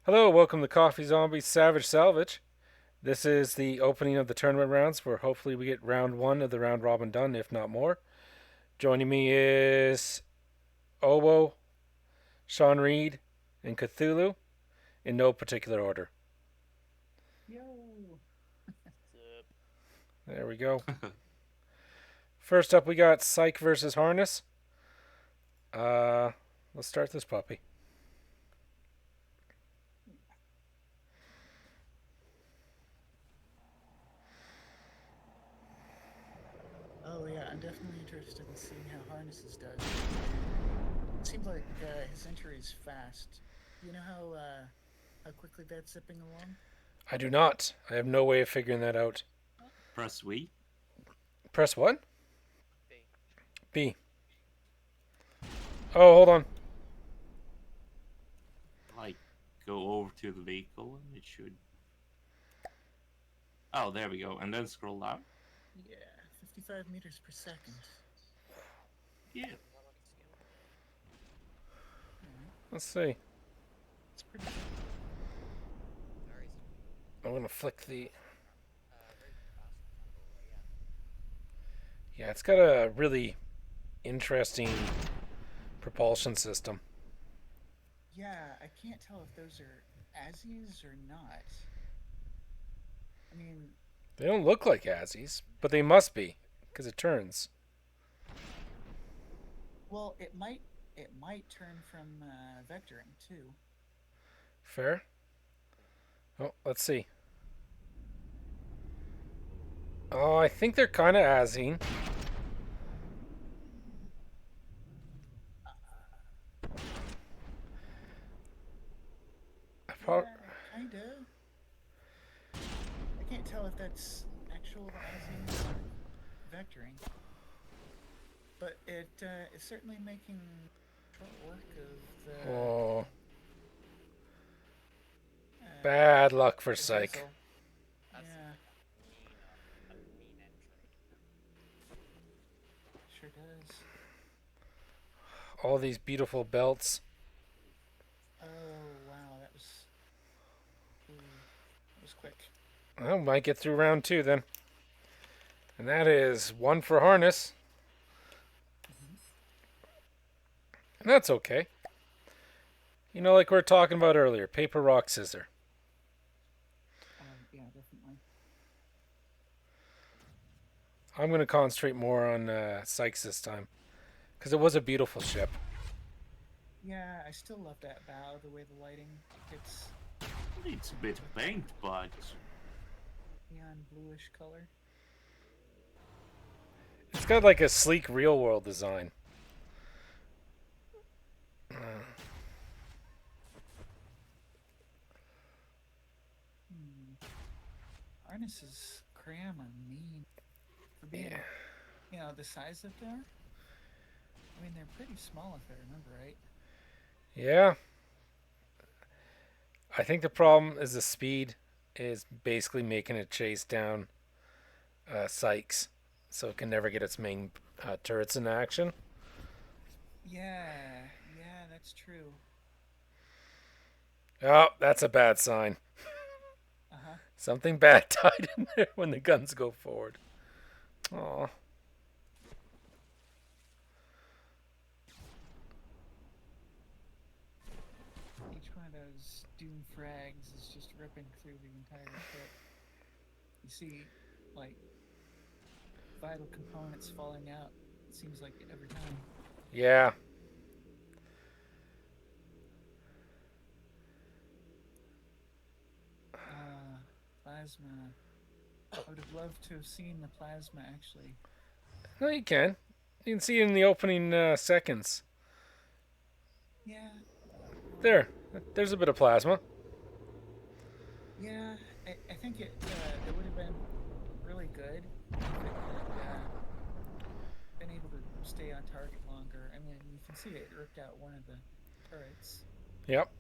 Hello, welcome to Coffee Zombies Savage Salvage. This is the opening of the tournament rounds where hopefully we get round one of the round robin done, if not more. Joining me is Owo, Shawnreed, and Cthulhu in no particular order. Yo. There we go. First up, we got Psych versus Harness. Uh, let's start this puppy. Oh yeah, I'm definitely interested in seeing how Harnesses does. It seems like his entry is fast. Do you know how quickly that's zipping along? I do not. I have no way of figuring that out. Press V. Press what? B. Oh, hold on. Like, go over to the vehicle and it should. Oh, there we go. And then scroll down. Yeah, 55 meters per second. Yeah. Alright, Let's see. it's pretty good. I'm gonna flick the. Yeah, it's got a really interesting propulsion system. Yeah, I can't tell if those are Azzies or not. I mean, They don't look like Azzies, but they must be, because it turns. well, it might turn from vectoring too. Fair? Oh, let's see. Oh, I think they're kind of Azine. I prob- Yeah, kinda. I can't tell if that's actual Azzies or vectoring, but it is certainly making short work of oh, bad uh, luck for the Psych. bezel. Yeah, sure does. All these beautiful belts. Oh wow, that was quick. I might get through round two then. And that is one for Harness. Hmm. And that's okay. You know, like we were talking about earlier, paper, rock, scissor. Yeah, definitely. I'm going to concentrate more on Sykes this time. Because it was a beautiful ship. Yeah, I still love that bow. The way the lighting hits It's a bit with that paint, but neon bluish color. It's got like a sleek real world design. Hmm. Harnesses cram are mean for Yeah. being, the size that they are. I mean, they're pretty small if I remember right. Yeah. I think the problem is the speed is basically making it chase down Sykes. So it can never get its main turrets in action. Yeah, yeah, that's true. Oh, that's a bad sign. Uh huh. Something bad tied in there when the guns go forward. Aw. Each one of those doom frags is just ripping through the entire ship. You see, like, vital components falling out. It seems like every time. Yeah. Plasma. I would have loved to have seen the plasma actually. No, you can. You can see it in the opening seconds. Yeah, There. There's a bit of plasma. yeah. I think it would have been really good if it had been able to stay on target longer. I mean, you can see it ripped out one of the turrets. Yep.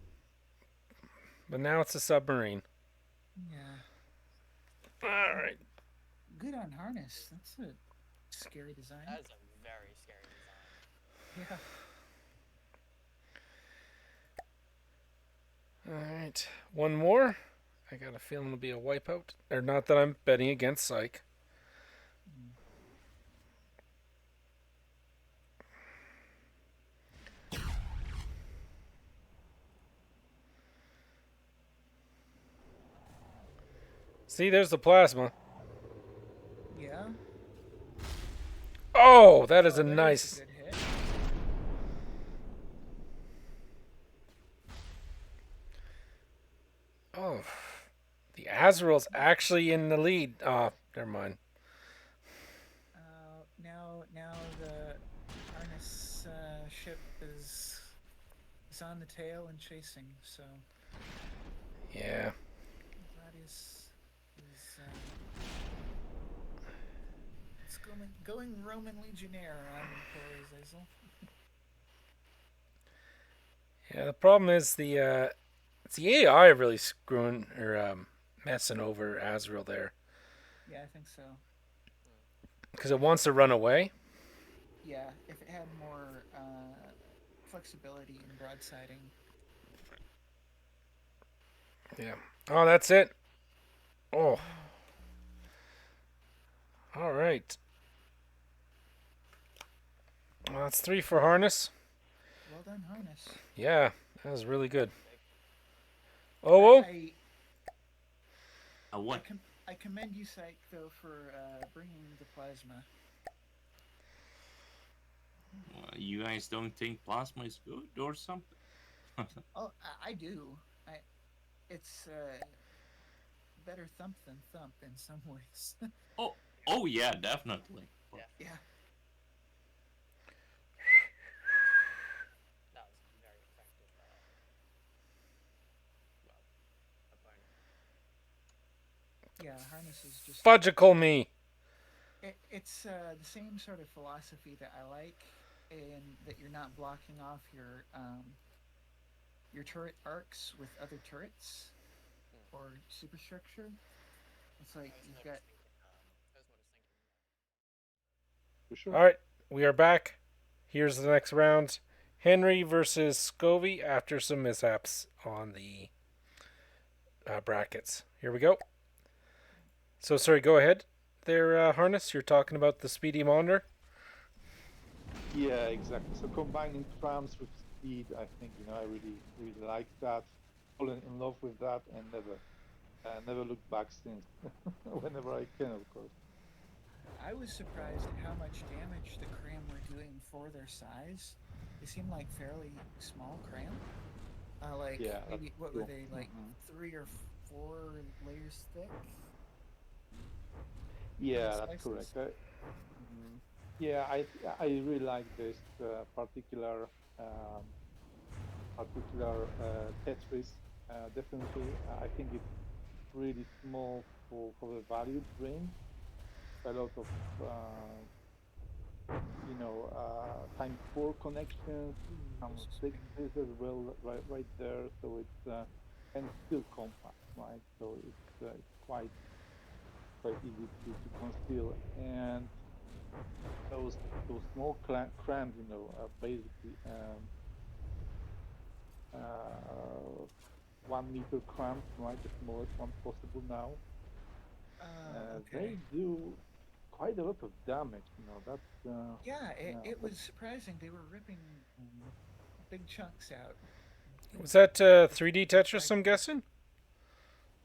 But now it's a submarine. Yeah, but Alright. good on harness. That's a scary design. That is a very scary design. Yeah. Alright, one more. I got a feeling it'll be a wipeout. Or not that I'm betting against Psych. See, there's the plasma. Yeah. Oh, that is Oh, a that nice. is a good hit. Oh, the Azrael's actually in the lead. Oh, never mind. Now the harness ship is on the tail and chasing. So Yeah. that is it's going Roman Legionnaire on poor Azazel. Yeah, the problem is it's the AI really screwing or messing over Azrael there Yeah, I think so. because it wants to run away. Yeah, if it had more flexibility in broadsiding. Yeah. Oh, that's it. Oh. All right. Well, that's 3 for harness. Well done, harness. Yeah, that was really good. Oh, What? I commend you, Psych, though, for bringing the plasma. You guys don't think plasma is good or something? Oh, I do. It's better thump than thump in some ways. Oh yeah, definitely. Yeah. Yeah. That was very effective. Opponent. Yeah, harness is just fudgicle me. it's the same sort of philosophy that I like, in that you're not blocking off your turret arcs with other turrets or superstructure. It's like I was you've more got just thinking. I was more just thinking. For sure. All right, we are back. Here's the next round. Henry versus Skovy after some mishaps on the brackets. Here we go. So, sorry, go ahead there, Harness. You're talking about the speedy monitor. Yeah, exactly. So combining trams with speed, I think I really like that. Fallen in love with that, and never looked back since. Whenever I can, of course. I was surprised at how much damage the cram were doing for their size. They seem like fairly small cram. Like Yeah, maybe what true. were they, like 3 or 4 layers thick? Yeah, that's Slices? correct. Yeah, I really like this particular Tetris. Definitely, I think it's really small for the value it brings. A lot of times 4 connections, some sixes as well, right there. So it's and still compact, right? So it's quite easy to conceal, and those small crams, basically 1 meter crams, right? The smallest one possible now. Okay. They do quite a lot of damage. That's Yeah, it but was surprising. They were ripping big chunks out. Was that 3D Tetris, I'm guessing?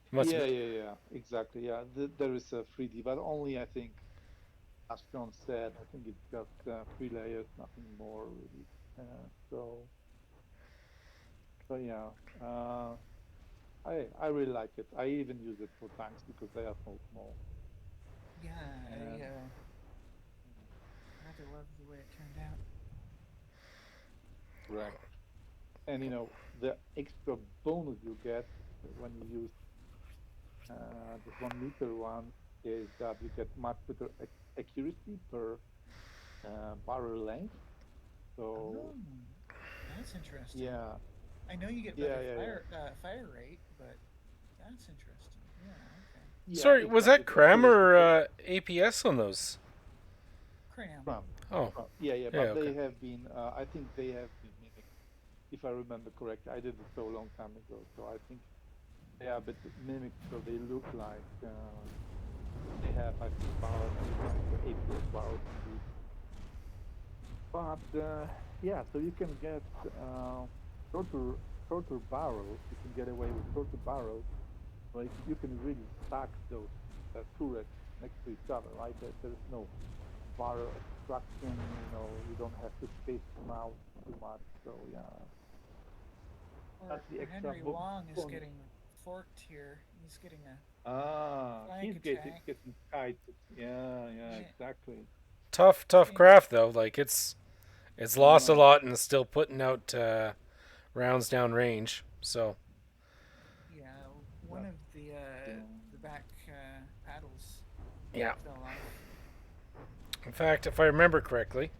Must yeah, be. exactly. Yeah, there is a 3D, but only I think, as John said, I think it's just 3 layers, nothing more really. So yeah, I really like it. I even use it for tanks because they are so small. Yeah, And I rather love the way it turned out. correct. And the extra bonus you get when you use this 1 meter one is that you get much better accuracy per barrel length. So Oh, that's interesting. yeah, I know you get better fire rate, but that's interesting. Yeah, okay. yeah, Sorry, was exactly. that The Cram accuracy per or APS on those? Cram. gram. Oh, Yeah, yeah, but okay. they have been. I think they have been mimicked if I remember correctly. I did it so long time ago, so I think they are a bit mimicked, so they look like they have, I think, barrels, like 8 barrels indeed. But yeah, so you can get shorter shorter barrels. You can get away with shorter barrels, but you can really stack those turrets next to each other, right? There's no barrel extraction. You don't have to space them out too much. So yeah, Or that's the extra Henry Wong is bonus. getting forked here. He's getting a He's flank getting attack. kited. Yeah, Yeah, exactly. Tough seeing, craft though. Like it's lost a Uh, lot and is still putting out rounds down range. So yeah, one that's of the back paddles yeah. fell off. In fact, if I remember correctly,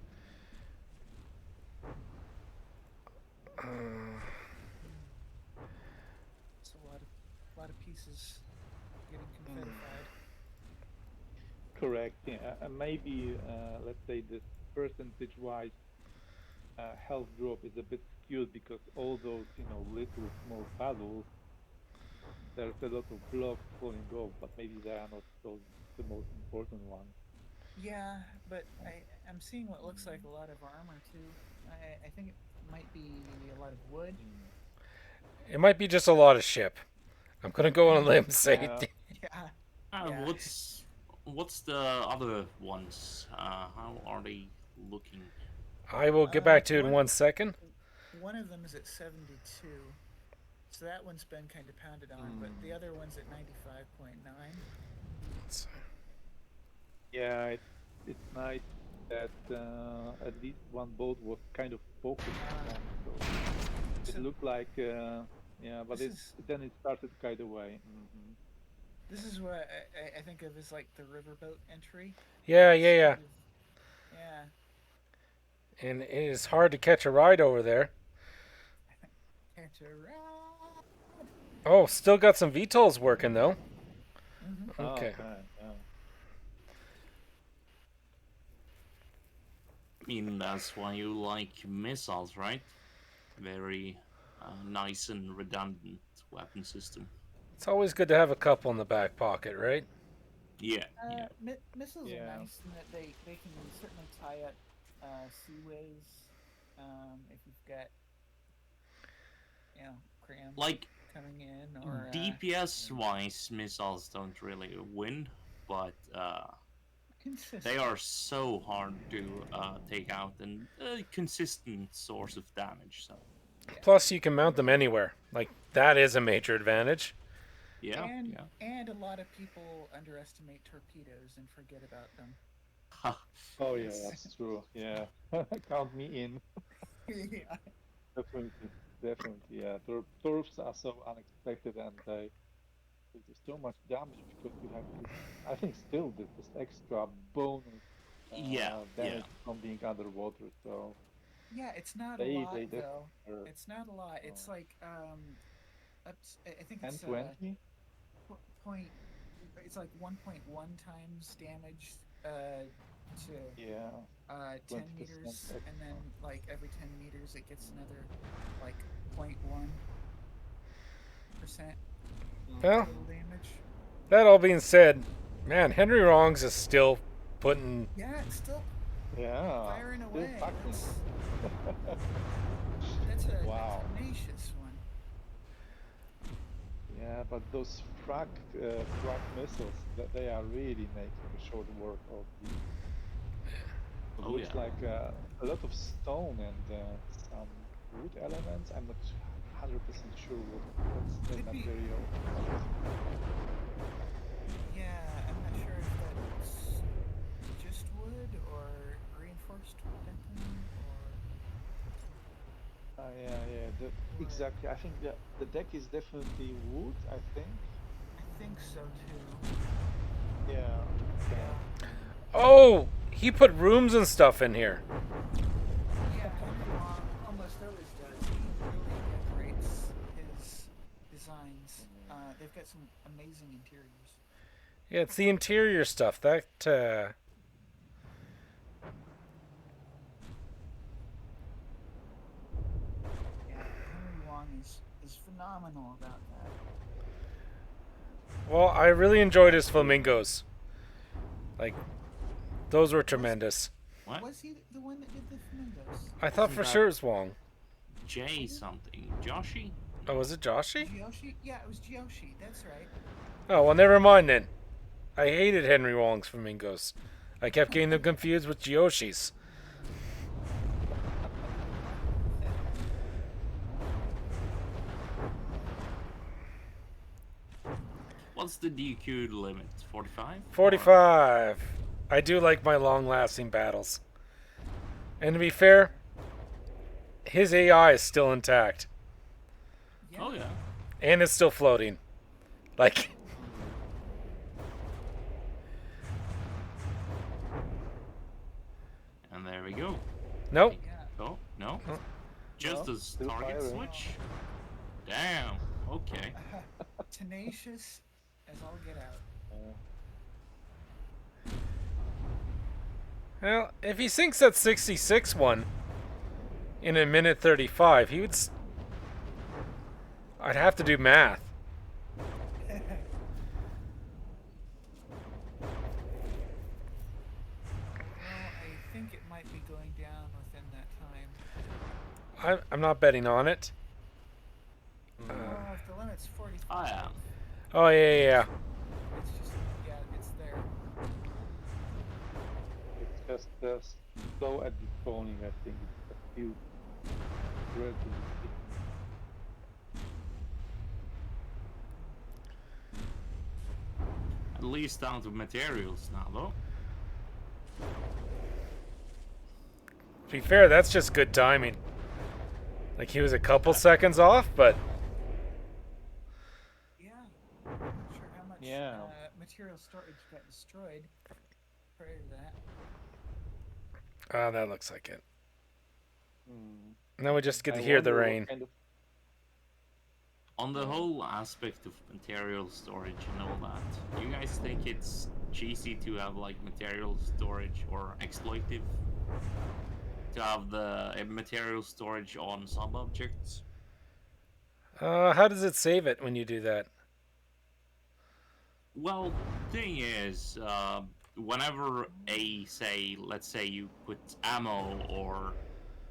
It's a lot of pieces getting mm, confedified. correct. Yeah, and maybe let's say this percentage-wise health drop is a bit skewed because all those little small paddles, there's a lot of blocks falling off, but maybe they are not those the most important ones. Yeah, but I'm seeing what looks like a lot of armor too. I think it might be a lot of wood. Mm. it might be just a lot of ship. I'm gonna go on a limb and say Yeah. Yeah, yeah. What's the other ones? How are they looking? I will get back to it in One 1 second. one of them is at 72, so that one's been kind of pounded on. But the Mm. other one's at 95.9. Yeah, it's nice that at least one boat was kind of focused Uh, on, so it so looked like yeah, but this is then it started to kite away. Hmm. this is what I think of as like the riverboat entry. Yeah, It's yeah, yeah. kind of yeah, And it is hard to catch a ride over there. catch a ride. Oh, still got some VTOLs working though. Mm-hmm. Oh Okay. man, yeah. I mean, that's why you like missiles, right? Very nice and redundant weapon system. It's always good to have a couple in the back pocket, right? Yeah, yeah. Missiles are Yeah. nice in that they can certainly tie up seaways. If you've got cram Like coming in or DPS wise, missiles don't really win, but they consistent. are so hard to take out and a consistent source of damage. So Yeah. Plus, you can mount them anywhere. Like that is a major advantage. yeah, and yeah. and a lot of people underestimate torpedoes and forget about them. Oh yeah, It's that's true. Yeah, count me in. yeah. Definitely, definitely. Yeah, turfs are so unexpected, and they do so much damage because you have this. I think still this extra bonus Yeah, yeah. damage from being underwater. So Yeah, it's not a they lot definitely though. are It's not a lot. uh, It's like I think ten it's twenty. point. It's like 1.1 times damage to Yeah, 10 20% meters, and then extra. like every 10 meters it gets another like 0.1% Well, total damage. that all being said, man, Henry Wrongs is still putting. Yeah, it's still Yeah, firing still away. packing. That's a Wow. tenacious one. Yeah, but those frag missiles, that they are really making a short work of the. It Oh looks yeah. like a lot of stone and some wood elements. I'm not 100% sure what's the Could be. material. Yeah, I'm not sure if that's just wood or reinforced dentin Yeah. or Exactly. I think the deck is definitely wood. I think. I think so too. Yeah. Okay. Yeah. Oh, he put rooms and stuff in here. Yeah, Henry Wong almost always does. He really decorates his designs. They've got some amazing interiors. Yeah, it's the interior stuff that. Yeah, is phenomenal about that. Well, I really enjoyed his flamingos. Like, those were tremendous. What? Was he the one that did the flamingos? I thought Isn't for that- sure it was Wong. Jay something. Joshi? Oh, was it Joshi? Gyoshi? Yeah, it was Gyoshi. That's right. Oh, well, never mind then. I hated Henry Wong's flamingos. I kept getting them confused with Gyoshi's. What's the DQ limit? 45? 45. I do like my long-lasting battles. And to be fair, his AI is still intact. Yeah. Oh, yeah. And it's still floating. Like, And there we go. nope. Yeah. Oh, no? Oh. Just No, a still target firing. switch? Damn. Okay. Tenacious as all get out. Well, if he sinks that 66 one in a minute 35, he would. I'd have to do math. Well, I think it might be going down within that time. I'm not betting on it. Well, if the limit's 45, I am. Oh, yeah. it's just, yeah, it's there. It's just slow at despawning, I think. It's a few relatively At least down to materials now, though. To be fair, that's just good timing. Like, he was a couple seconds off, but Yeah. I'm not sure how much Yeah. material storage got destroyed prior to that. that looks like it. Hmm. Now we just get to I hear the wonder what rain. kind of- On the whole aspect of material storage and all that, do you guys think it's cheesy to have like material storage or exploitive to have the material storage on sub objects? How does it save it when you do that? Well, thing is, whenever let's say you put ammo or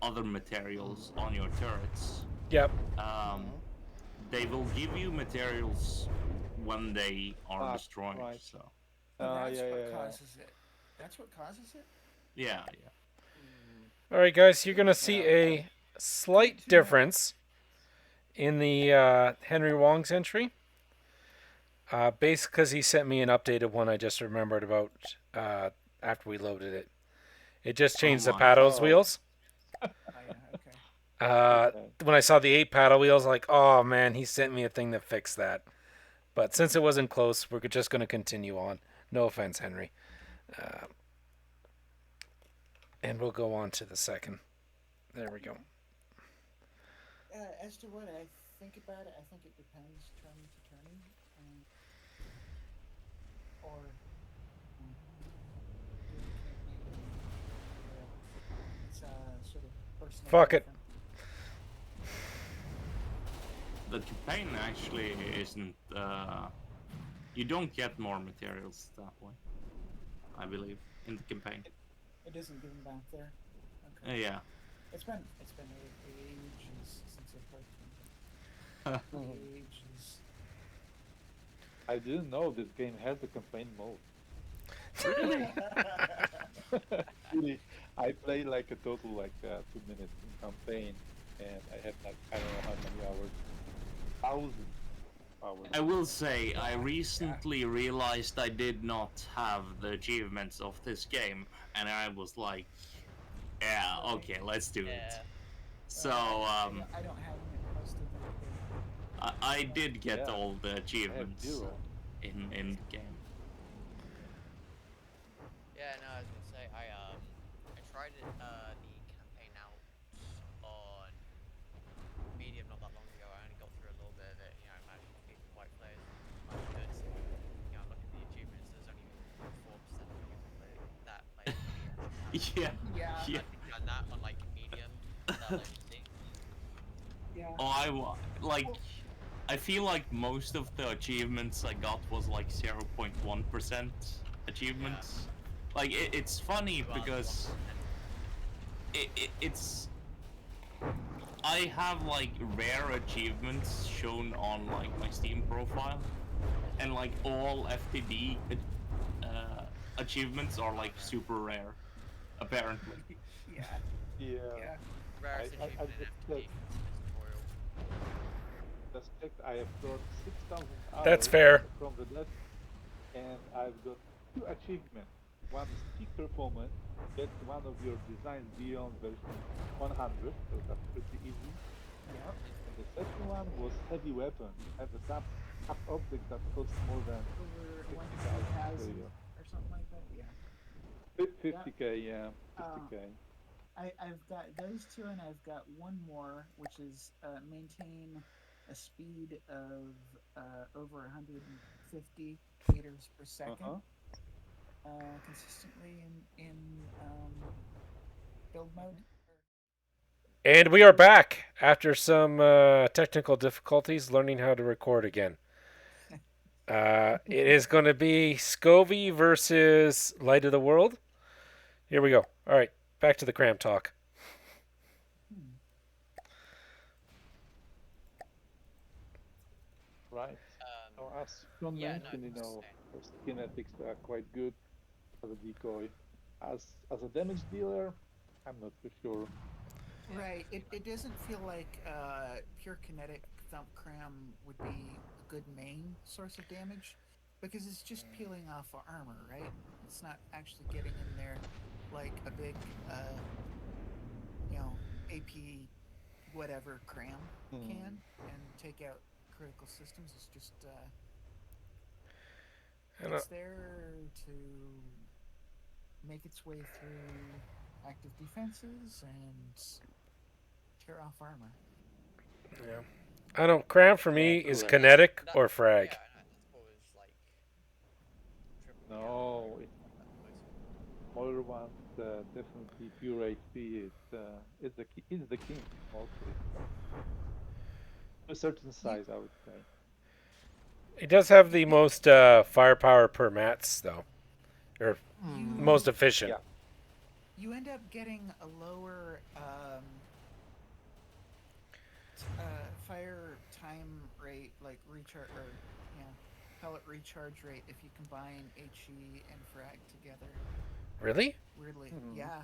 other materials on your turrets, Yep. they will give you materials when they are destroyed. right. So, Oh, that's yeah, what yeah, yeah. causes it. That's what causes it? yeah. All right, guys, you're going to see a slight difference in the Henry Wong's entry. Basically, because he sent me an updated one I just remembered about after we loaded it. It just changed the my. paddles Oh. wheels. Oh, yeah, okay. When I saw the 8 paddle wheels, like, oh man, he sent me a thing that fixed that. But since it wasn't close, we're just going to continue on. No offense, Henry. And we'll go on to the second. There we go. As to what I think about it, I think it depends turn to turn. Or doing campaign. It's sort of personal. Fuck it. preference. The campaign actually isn't. You don't get more materials that way, I believe, in the campaign. It isn't given back there. Okay. Yeah. It's been ages since I've played campaign. Ages. I didn't know this game has a campaign mode. Really? Really, I played like a total 2 minutes in campaign, and I had like I don't know how many hours, thousands of hours. I will say, I recently realized I did not have the achievements of this game, and I was like, yeah, okay, let's do it. Yeah. So, I don't have them posted. I did get Yeah. all the I have achievements 0. in the game. Yeah, no, I was gonna say I tried it, the campaign out on medium not that long ago. I only got through a little bit of it. You know, I managed to beat some white players as much as I could. You know, I'm looking at the achievements. There's only 4% of people that play Yeah. Yeah. Yeah. I think done that on like medium. That like, thing. Yeah, Oh, like. I feel like most of the achievements I got was like 0.1% achievements. Like it's funny You are the because 1%. it's I have like rare achievements shown on like my Steam profile, and like all FTD achievements are like super rare, apparently. Yeah. Yeah. Yeah. Rarest I've achievement in just FTD tutorial. just checked. I have got 6,000 That's hours fair. from the left, and I've got 2 achievements. One is peak performance. Get one of your designs beyond version 100, so that's pretty easy. Yep. And the second one was heavy weapon. Have a sub object that costs more than Over 50,000 per 100,000 year. or something like that. Yeah. 50k, yeah, Uh, 50k. I've got those two, and I've got one more, which is maintain a speed of over 150 meters per second Uh-huh. consistently in build mode. And we are back after some technical difficulties learning how to record again. It is going to be Skovy versus Light of the World. Here we go. All right, back to the cram talk. Hmm. Right. So as John Yeah, no, mentioned, it's those kinetics are quite good as a decoy. As a damage dealer, I'm not so sure. Right. It doesn't feel like pure kinetic thump cram would be a good main source of damage because it's just peeling off armor, right? It's not actually getting in there like a big, AP whatever cram can and take out critical systems. It's just And, it's there to make its way through active defenses and tear off armor. yeah. I don't. Cram for me is Correct. kinetic that, or frag. Yeah, I know. That's what was like triple No, at most. smaller ones definitely pure HP is the king mostly. A certain You size, I would say. It does have the most firepower per mats, though, or most you efficient. Yeah. you end up getting a lower fire time rate, like recharge or pellet recharge rate if you combine HE and frag together. Really? Weirdly, Mhm. yeah.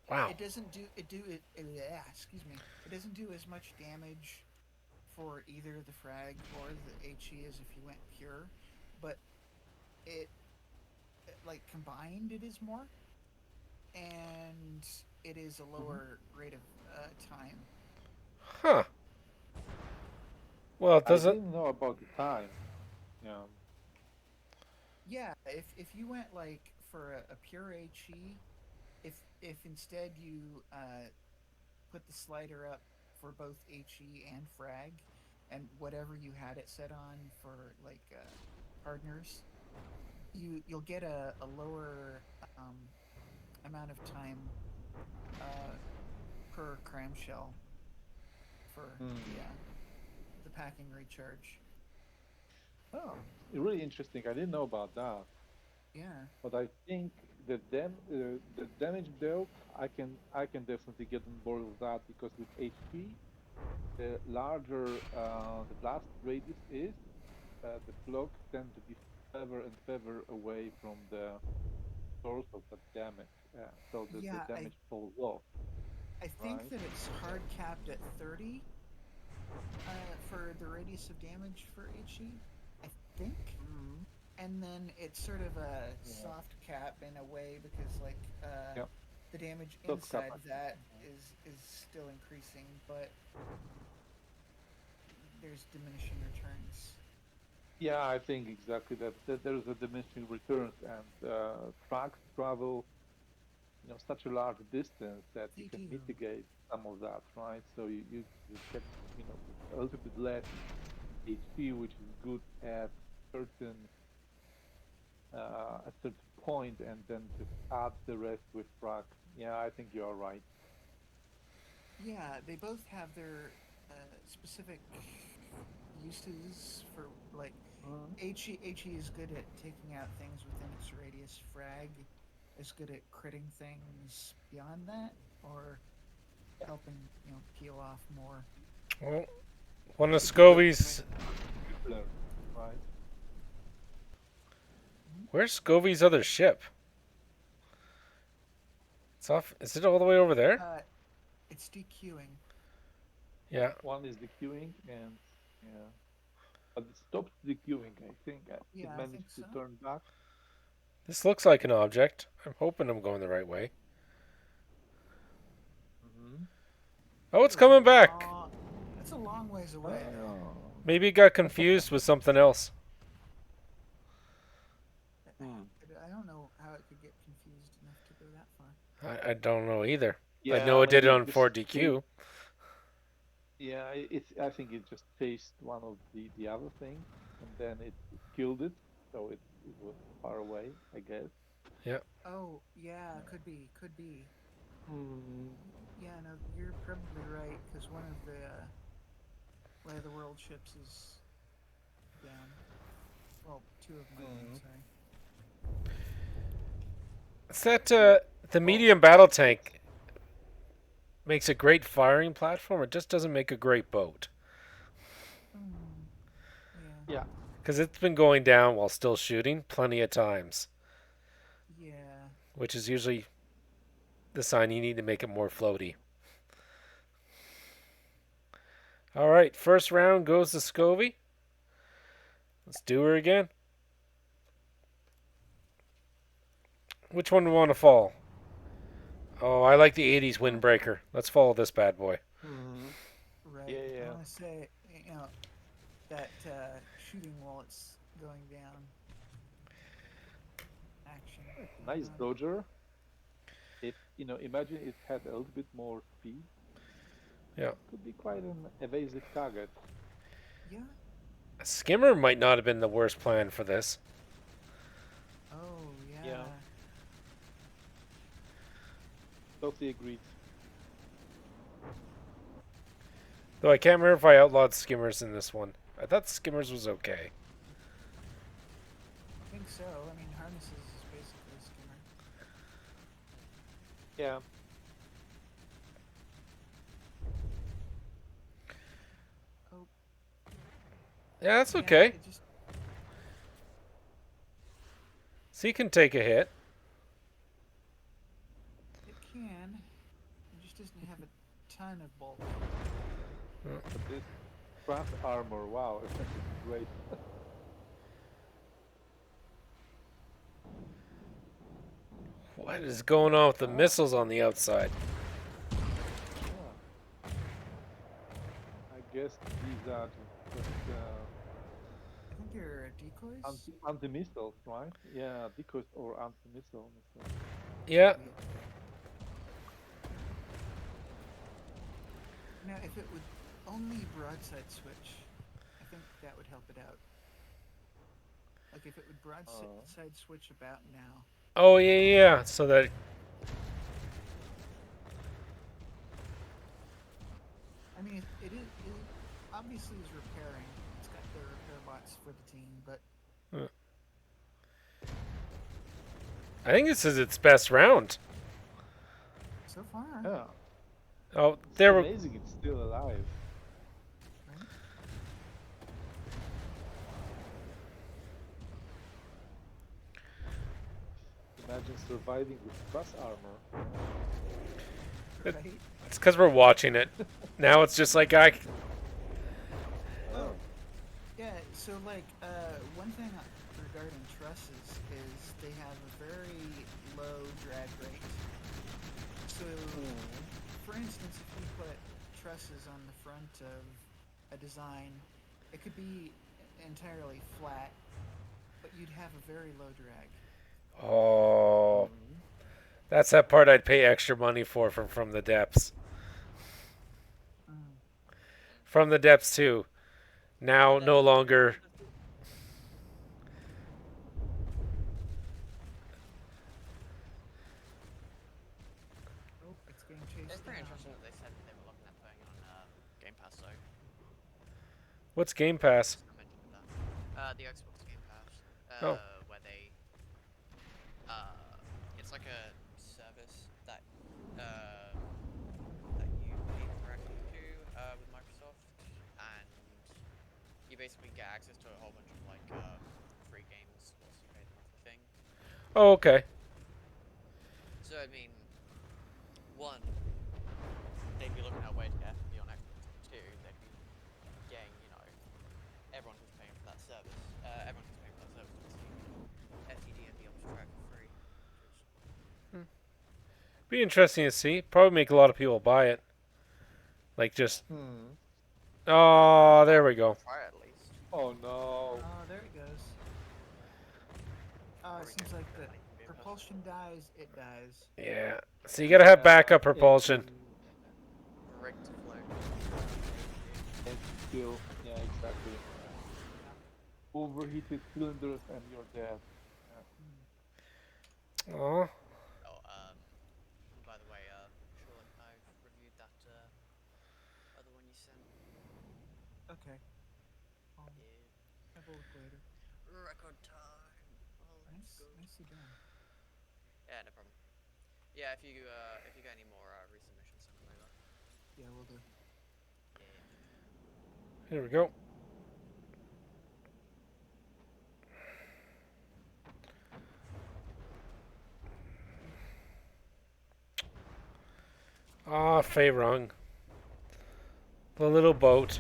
Wow. It doesn't do it do it. Yeah, excuse me. It doesn't do as much damage for either the frag or the HE as if you went pure, but it like combined it is more, and it is a lower rate of time. Huh. Well, it I doesn't. didn't know about the time. Yeah. Yeah, if you went like for a pure HE, if instead you put the slider up for both HE and frag, and whatever you had it set on for like partners, you'll get a lower amount of time per cram shell for the packing recharge. Oh, really interesting. I didn't know about that. Yeah. But I think the damage dealt, I can definitely get on board with that because with HP, the larger the blast radius is, the blocks tend to be further and further away from the source of the damage, so the Yeah, damage falls off, I think right? that it's hard capped at 30 for the radius of damage for HE. I think. And then it's sort of a Yeah, soft cap in a way because like yeah, the damage soft cap. inside of that is still increasing, but there's diminishing returns. Yeah, I think exactly that there's a diminishing returns, and trucks travel such a large distance that you They can do. mitigate some of that, right? So you get a little bit less HP, which is good at certain a certain point, and then just add the rest with frag. Yeah, I think you are right. Yeah, they both have their specific uses for like Mhm. HE is good at taking out things within its radius. Frag is good at critting things beyond that, or helping peel off more. Well, one of It depends. I mean, Skovy's. Kepler, right? Mhm. Where's Skovy's other ship? It's off. Is it all the way over there? Uh, it's DQing. Yeah. One is the queuing, and yeah, but it stopped the queuing. I think it Yeah, I think managed to so. turn back. This looks like an object. I'm hoping I'm going the right way. Hmm. Oh, That it's is a coming back. long. That's a long ways away, though. Oh. Maybe it got confused with something else. Hmm. I don't know how it could get confused enough to go that far. I don't know either. I Yeah, know it did it maybe it on just 4DQ. yeah, it's. I think it just chased one of the other things, and then it killed it. So it was far away, I guess. Yeah. Oh, yeah, could be. Hmm. Yeah, no, you're probably right because one of the world ships is down. Well, two of them are down. Hmm. Sorry. It's that Yeah. the Well, medium battle it's tank makes a great firing platform. It just doesn't make a great boat. Hmm. Yeah. yeah. Because it's been going down while still shooting plenty of times, Yeah. which is usually the sign you need to make it more floaty. All right, first round goes to Skovy. Let's do her again. Which one do we want to fall? Oh, I like the 80s windbreaker. Let's follow this bad boy. Hmm. Right. Yeah, I yeah. want to say, that shooting while it's going down action. It's a nice Um, dodger. If imagine it had a little bit more speed, Yeah. could be quite an evasive target. yeah. A skimmer might not have been the worst plan for this. Oh, Yeah, yeah. totally agreed. Though I can't remember if I outlawed skimmers in this one. I thought skimmers was okay. I think so. I mean, harnesses is basically a skimmer. Yeah. Oh, Yeah, that's yeah. okay. It just So you can take a hit. it can. It just doesn't have a ton of bulk. But this front armor, wow, it's great. What is going on with the Ah, missiles on the outside? yeah. I guess these are just I think they're decoys. anti missiles, right? Yeah, decoys or anti missile missiles. Yeah. Maybe. Now, if it would only broadside switch, I think that would help it out. Like if it would broadside switch about now. Oh, yeah, yeah. So that. I mean, it obviously is repairing. It's got the repair bots for the team, but I think this is its best round. so far, Yeah, Oh, it's there were. amazing it's still alive. right? Imagine surviving with plus armor. It- Right? It's because we're watching it. Now it's just like Oh, Oh. yeah. So like, one thing regarding trusses is they have a very low drag rate. So, for instance, if you put trusses on the front of a design, it could be entirely flat, but you'd have a very low drag. Oh, Mhm. that's that part I'd pay extra money for from the depths. Mm. From the depths too. Now no longer. Oh, it's getting chased It's pretty down. interesting that they said that they were What's Game Pass? I mentioned that. The Xbox Game Pass. Oh. Where they it's like a service that that you pay for access to with Microsoft, and you basically get access to a whole bunch of like free games whilst you pay the monthly thing. Oh, okay. So I mean, one, they'd be looking at a way to get FTD on Xbox. Two, they'd be getting, you know, everyone who's paying for that service, everyone who's paying for that service to see FTD and be able to try it for free. Which is Be interesting to see. Probably make a lot of people buy it. Like just. Oh, there we go. try it at least. Oh no. Oh, there it goes. Oh, it Probably seems get like rid the of anything being propulsion dies, it dies. Yeah. So you gotta have backup Yeah, propulsion. rigged to float. And still, yeah, exactly. Overheated cylinders and you're dead. Oh. Oh, by the way, Sean, I've reviewed that other one you sent. Okay. Yeah. Have a look later. Record time. Oh, let's go. Nicely done. Yeah, no problem. Yeah, if you get any more resubmissions, send them over. Yeah, we'll do. Yeah. Here we go. Ah, Feirong. The little boat.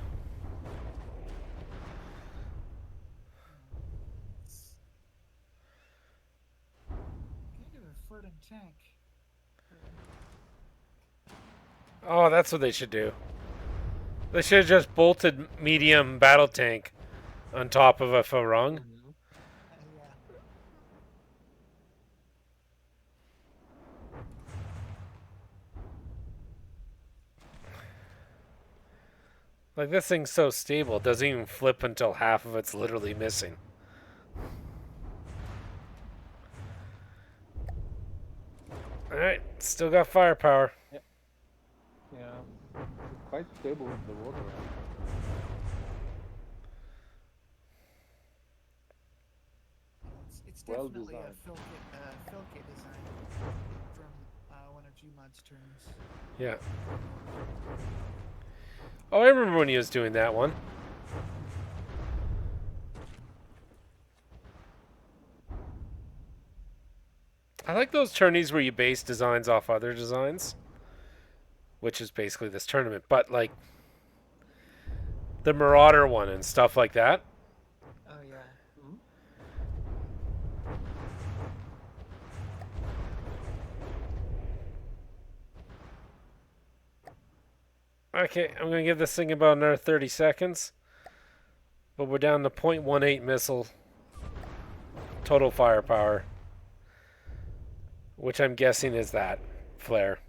It's kind of a floating tank. Oh, that's what they should do. They should have just bolted medium battle tank on top of a Feirong. Yeah. Like, this thing's so stable, it doesn't even flip until half of it's literally missing. Alright, still got firepower. Yeah. It's quite stable in the water. It's Well definitely designed. a fill kit design from one of Gmod's turns. Yeah. Oh, I remember when he was doing that one. I like those tourneys where you base designs off other designs, which is basically this tournament, but like the Marauder one and stuff like that. Oh yeah. Okay, I'm going to give this thing about another 30 seconds. But we're down to 0.18 missile total firepower. Which I'm guessing is that flare.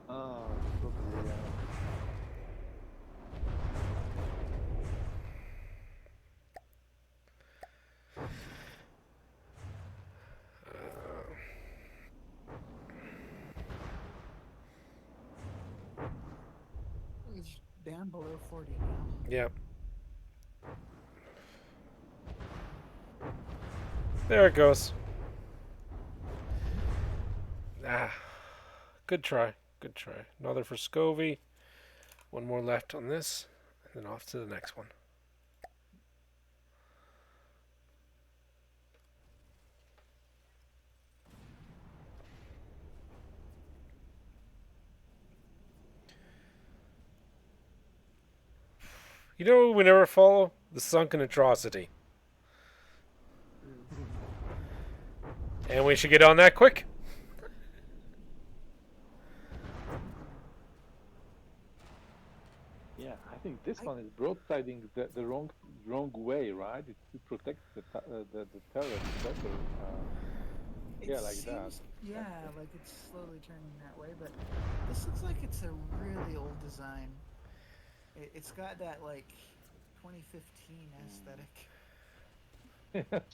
Oh, probably, It's down below 40 now. Yep. There it goes. Ah. Good try. Good try. Another for Skovy. One more left on this. And then off to the next one. You know what we never follow? The Sunken Atrocity. And we should get on that quick. yeah, I think this one is broadsiding the wrong way, right? It's to protect the turret better. It Yeah, like seems, that. Yeah, like it's slowly turning that way, but this looks like it's a really old design. It's got that like 2015 aesthetic.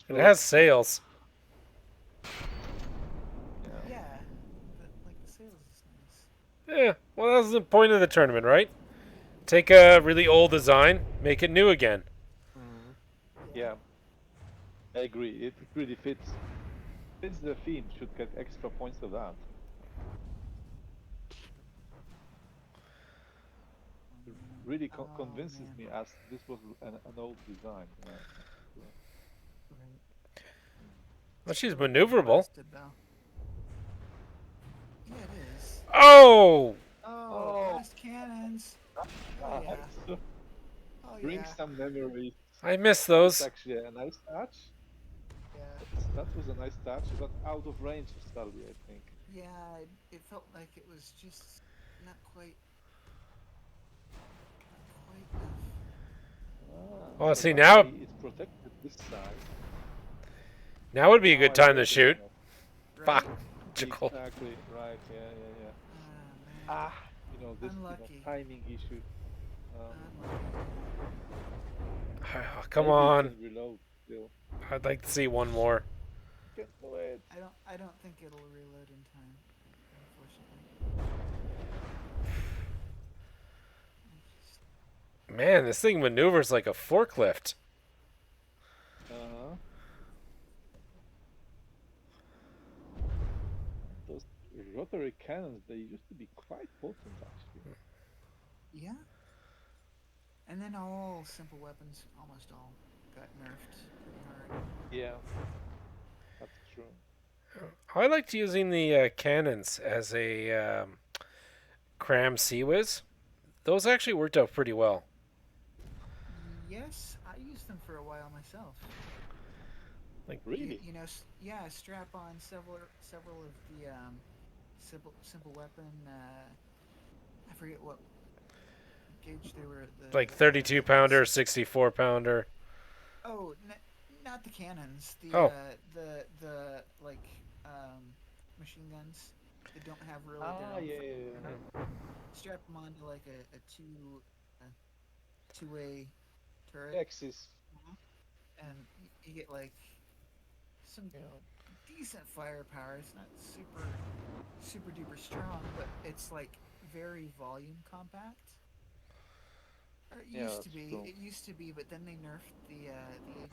It has sails. Yeah, like the sails is nice. Yeah, well, that was the point of the tournament, right? Take a really old design, make it new again. Mm. Yeah, I agree. It really fits the theme. Should get extra points for that. It really Oh, convinces man. me as this was an old design. Yeah. Yeah. Right. Well, she's Still getting maneuverable. blasted, though. Yeah, it is. Oh! Oh, Oh, blast cannons. Oh, nice. yeah. Oh, Bring yeah. some memories. I miss It's those. actually a nice touch. Yeah. That was a nice touch, but out of range of Skovy, I think. Yeah, it felt like it was just not quite enough. Oh, But see, now luckily it protected this side. now would be a Now good I time to get it shoot. now. Fuck. Right? Jickle. Exactly right. Yeah, yeah, yeah. Ah, man. Ah, this Unlucky. timing issue. Um, Unlucky. Come maybe it on. can reload still. I'd like to see one more. Can do it. I don't think it'll reload in time, unfortunately. Man, this thing maneuvers like a forklift. Uh-huh. Those rotary cannons, they used to be quite potent actually. Yeah. And then all simple weapons, almost all, got nerfed pretty hard. Yeah, that's true. I liked using the cannons as a cram Seawiz. Those actually worked out pretty well. Yes, I used them for a while myself. Like Really? Yeah, strap on several of the simple weapon. I forget what gauge they were. like The 32 cannons. pounder, 64 pounder. Oh, not the cannons. Oh. The like machine guns that don't have really Ah, their own. yeah. Strap them onto like a two-way turret, Axis. and you get like some Yeah. decent firepower. It's not super duper strong, but it's like very volume compact. Or it Yeah, used to that's be. true. It used to be, but then they nerfed the APB of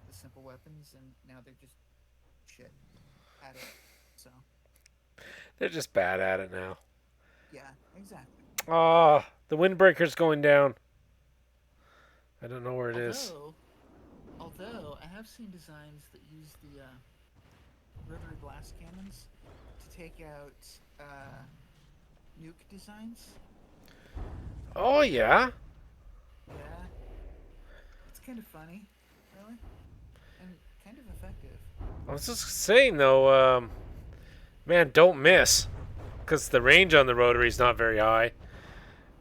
the simple weapons, and now they're just shit at it. So They're just bad at it now. yeah, exactly. Ah, the windbreaker's going down. I don't know where it is. Although I have seen designs that use the rotary blast cannons to take out nuke designs. Oh, yeah? Yeah, it's kind of funny, really, and kind of effective. I was just saying, though, man, don't miss. Because the range on the rotary is not very high.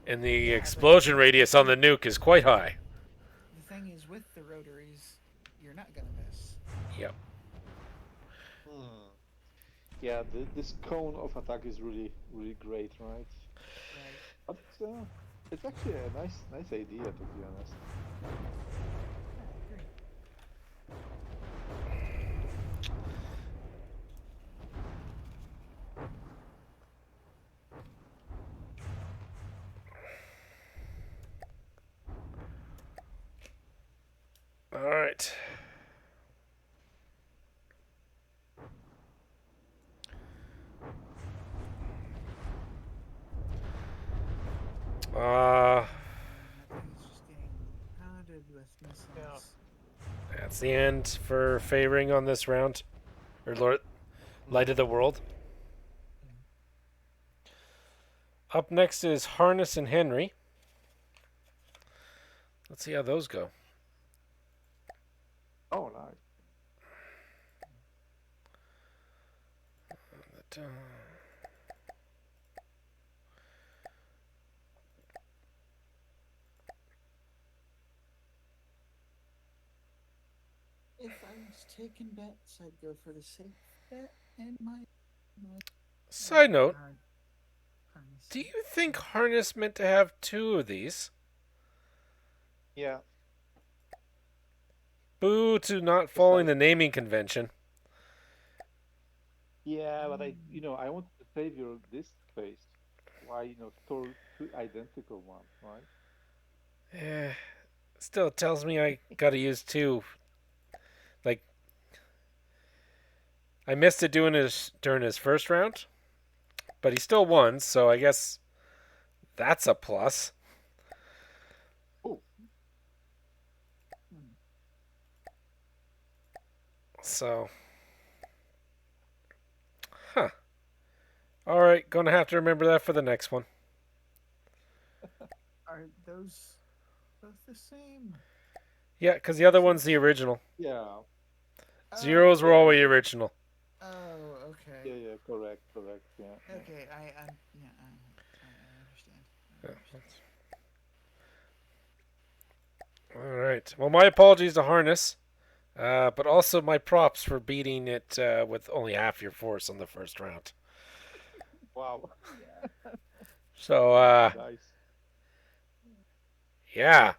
And the Yeah, explosion radius on the nuke is quite high. the thing is, with the rotaries, you're not gonna miss. Yep. Yeah, this cone of attack is really great, right? Right. But it's actually a nice idea, to be honest. Yeah, I agree. All right. That thing is just getting pounded with missiles. That's the end for favoring on this round. Or Lord, Light of the World. Up next is Harness and Henry. Let's see how those go. Oh, nice. If I was taking bets, I'd go for the safe bet and my Side note, harness. do you think Harness meant to have two of these? Yeah. Boo to not following the naming convention. Yeah, but I wanted to save your this space. Why, store two identical ones, right? Eh, still tells me I gotta use two. Like, I missed it doing his during his first round, but he still won, so I guess that's a plus. Oh, So, huh. Alright, gonna have to remember that for the next one. Are those both the same? Yeah, because the other one's the original. yeah, Zeros were Oh, always original. oh, yeah, okay. yeah, correct, yeah, yeah. Okay, yeah, I understand. I Yeah. understand. Alright. Well, my apologies to Harness, but also my props for beating it with only half your force on the first round. Wow, Yeah. So, nice. yeah.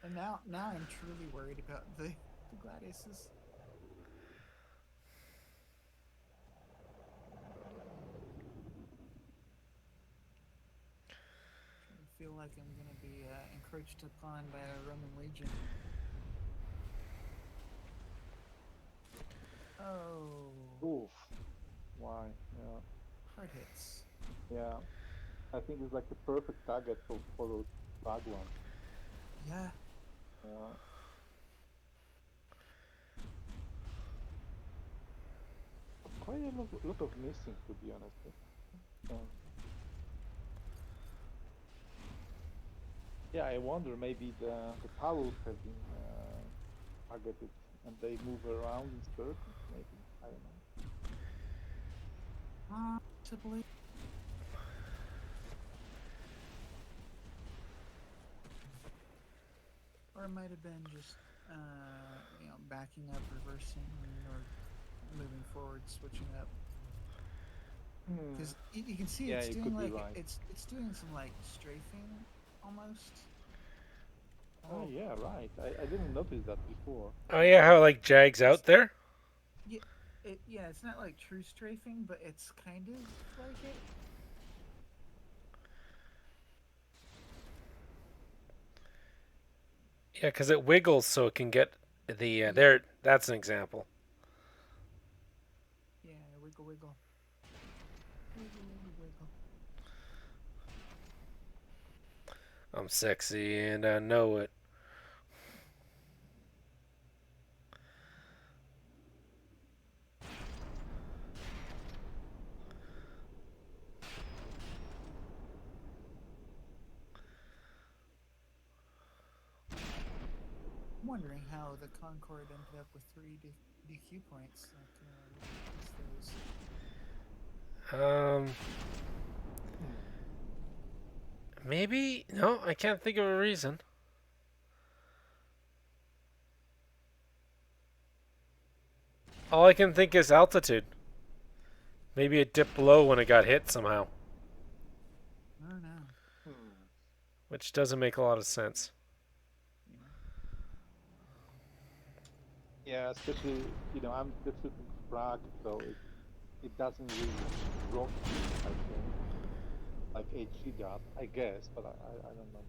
And now I'm truly worried about the Gladiuses. I feel like I'm gonna be encroached upon by a Roman legion. Oh, Oof. Why? Yeah, hard hits. yeah. I think it's like the perfect target for those bug ones. Yeah. Yeah. Quite lot of missing, to be honest. Yeah, I wonder maybe the towels have been targeted and they move around in circles. Maybe I don't know. Possibly. Or it might have been just, backing up, reversing, or moving forward, switching up. Because you can see Yeah, it's you doing could be like right. it's doing some like strafing almost. Oh yeah, right. I didn't notice that before. Oh, yeah, how it, like, jags out there? Yeah, it's not like true strafing, but it's kind of like it. Yeah, because it wiggles so it can get the. Yeah, There, that's an example. yeah, wiggle, wiggle, wiggle, wiggle, wiggle. I'm sexy and I know it. I'm wondering how the Concorde ended up with 3 DQ points. Like, what's those? Um, maybe? No, I can't think of a reason. All I can think is altitude. Maybe it dipped low when it got hit somehow, I don't know. which doesn't make a lot of sense. Yeah, especially I'm just shooting frag, so it doesn't really drop. I think like HG does, I guess, but I don't know.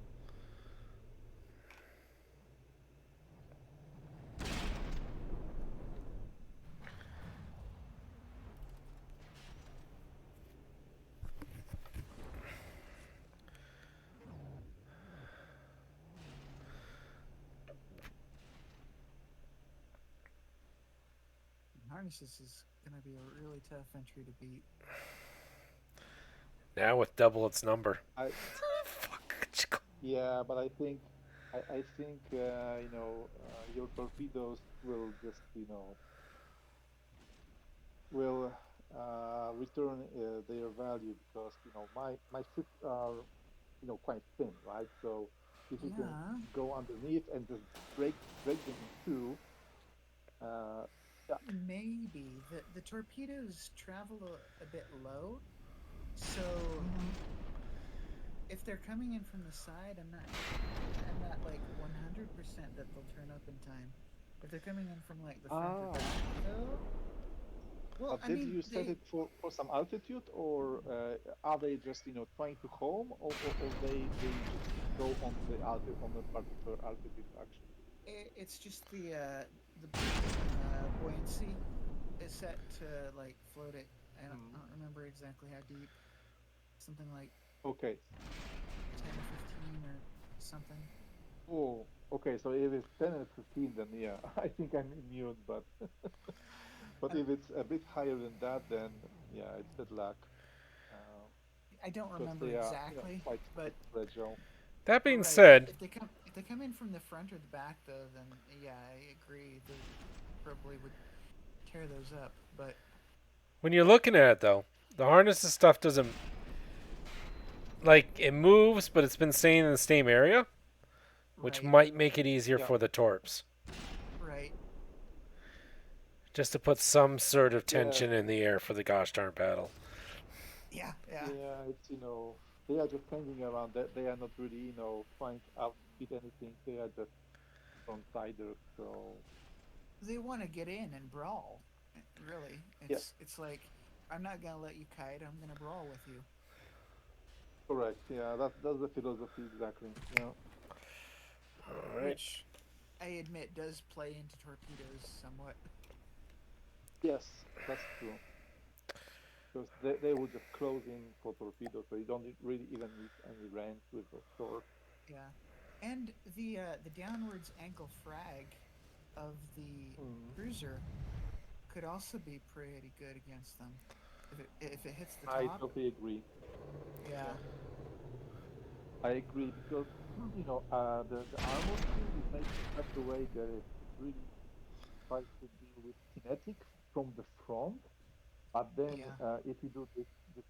Harnesses is gonna be a really tough entry to beat. Now with double its number. I Fuck. Yeah, but I think your torpedoes will just will return their value because my ships are quite thin, right? So if you can Yeah, go underneath and just break them in two, uh, yeah, maybe the torpedoes travel a bit low, so if they're coming in from the side, I'm not like 100% that they'll turn up in time. If they're coming in from like the front or ah, back, though, Well, But I did mean, you set it for some altitude, or are they just trying to home, or they just go on the on a particular altitude actually? it's just the buoyancy is set to like float it. I don't remember exactly how deep. Something like Okay. 10 or 15 or something. Oh, okay. So if it's 10 and 15, then yeah, I think I'm immune. But but I, if it's a bit higher than that, then yeah, it's bad luck. Uh, I don't because remember they are exactly, quite but fragile. That being right. said, If they come in from the front or the back though, then yeah, I agree. They probably would tear those up. But when you're looking at it though, the harness and stuff doesn't like it moves, but it's been staying in the same area, which right, might make it easier Yeah, for the torps. right, Just to put some sort of yeah, tension in the air for the gosh darn battle. yeah, yeah. yeah. It's they are just hanging around. They are not really trying to outfit anything. They are just front-siders. So They want to get in and brawl. Really, yes, it's like I'm not gonna let you kite. I'm gonna brawl with you. correct. Yeah, that's the philosophy exactly. Yeah. All right. Which I admit does play into torpedoes somewhat. Yes, that's true. Because they will just close in for torpedoes, so you don't really even need any range with those swords. Yeah, and the downwards ankle frag of the Mm. cruiser could also be pretty good against them if it hits the I top. totally agree. Yeah, Yeah, I agree because the armor skill is made in such a way that it really tries to deal with kinetic from the front, but then yeah, if you do this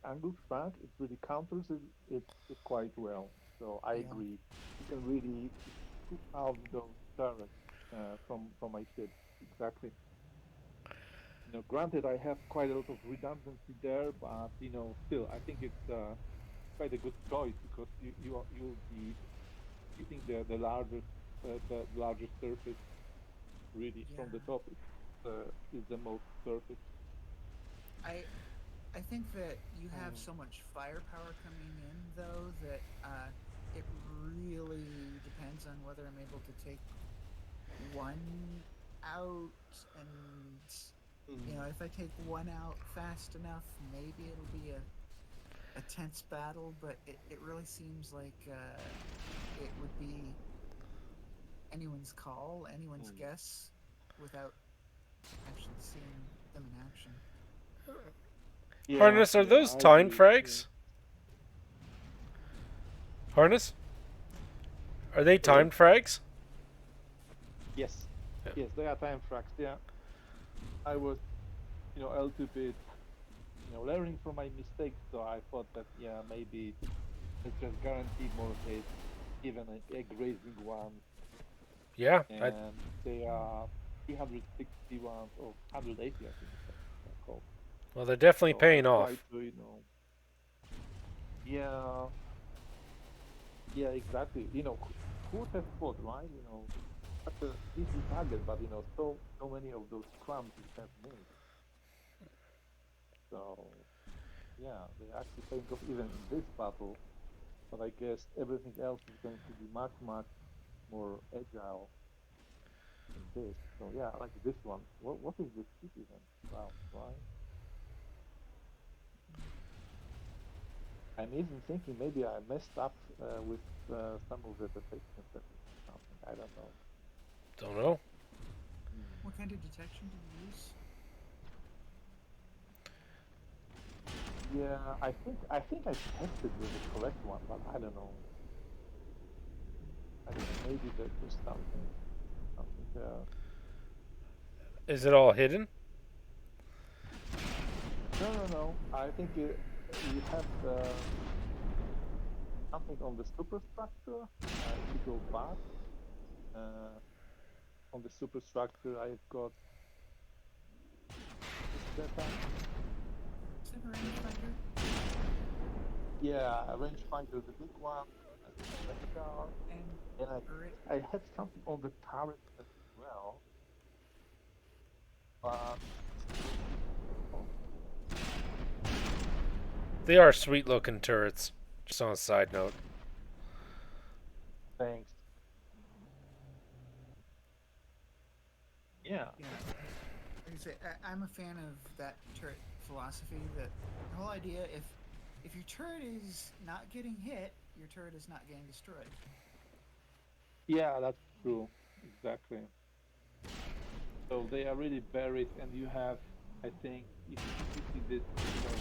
angle frag, it really counters it quite well. So I yeah, agree. You can really scoop out those turrets from my ship. Exactly. Granted, I have quite a lot of redundancy there, but still, I think it's quite a good choice because you'll be hitting the largest surface really from the yeah. top. Is the most surface. I I think that you have Mm. so much firepower coming in though that it really depends on whether I'm able to take one out and Mm. if I take one out fast enough, maybe it'll be a tense battle, but it really seems like it would be anyone's call, anyone's Mm. guess without actually seeing them in action. Yeah, Harness, are yeah, those I timed agree. Yeah. frags? Harness? Are they Sorry. timed frags? Yes, Yeah. yes, they are time frags. Yeah, I was a little bit learning from my mistakes, so I thought that yeah maybe let's just guarantee more hits, even a grazing one, Yeah. and they are 360 ones or 180, I think, if I recall. Well, they're definitely So I paying try off. to, yeah, yeah, exactly. Who would have thought, right? Such a easy target, but so many of those crumbs you have missed. So yeah, they actually paying off even in this battle. But I guess everything else is going to be much, much more agile than this. So yeah, like this one. What is this ship even? Wow, right? I'm even thinking maybe I messed up with some of the detection settings or something. I don't know. Don't know. What kind of detection did you use? Yeah, I think I tested with the correct one, but I don't know. I don't know. Maybe there's something there. Is it all hidden? No, no, no. I think you have something on the superstructure. If you go back uh, on the superstructure, I've got this setup. Is that a rangefinder? Yeah, a rangefinder, the big one, a radar, And and I or think I had something on the turret as well. But oh, They are sweet looking turrets. Just on a side note. Thanks. Yeah. Yeah. Like I say, I'm a fan of that turret philosophy. That the whole idea, if your turret is not getting hit, your turret is not getting destroyed. Yeah, that's true. Exactly. So they are really buried, and you have, I think, if you see this,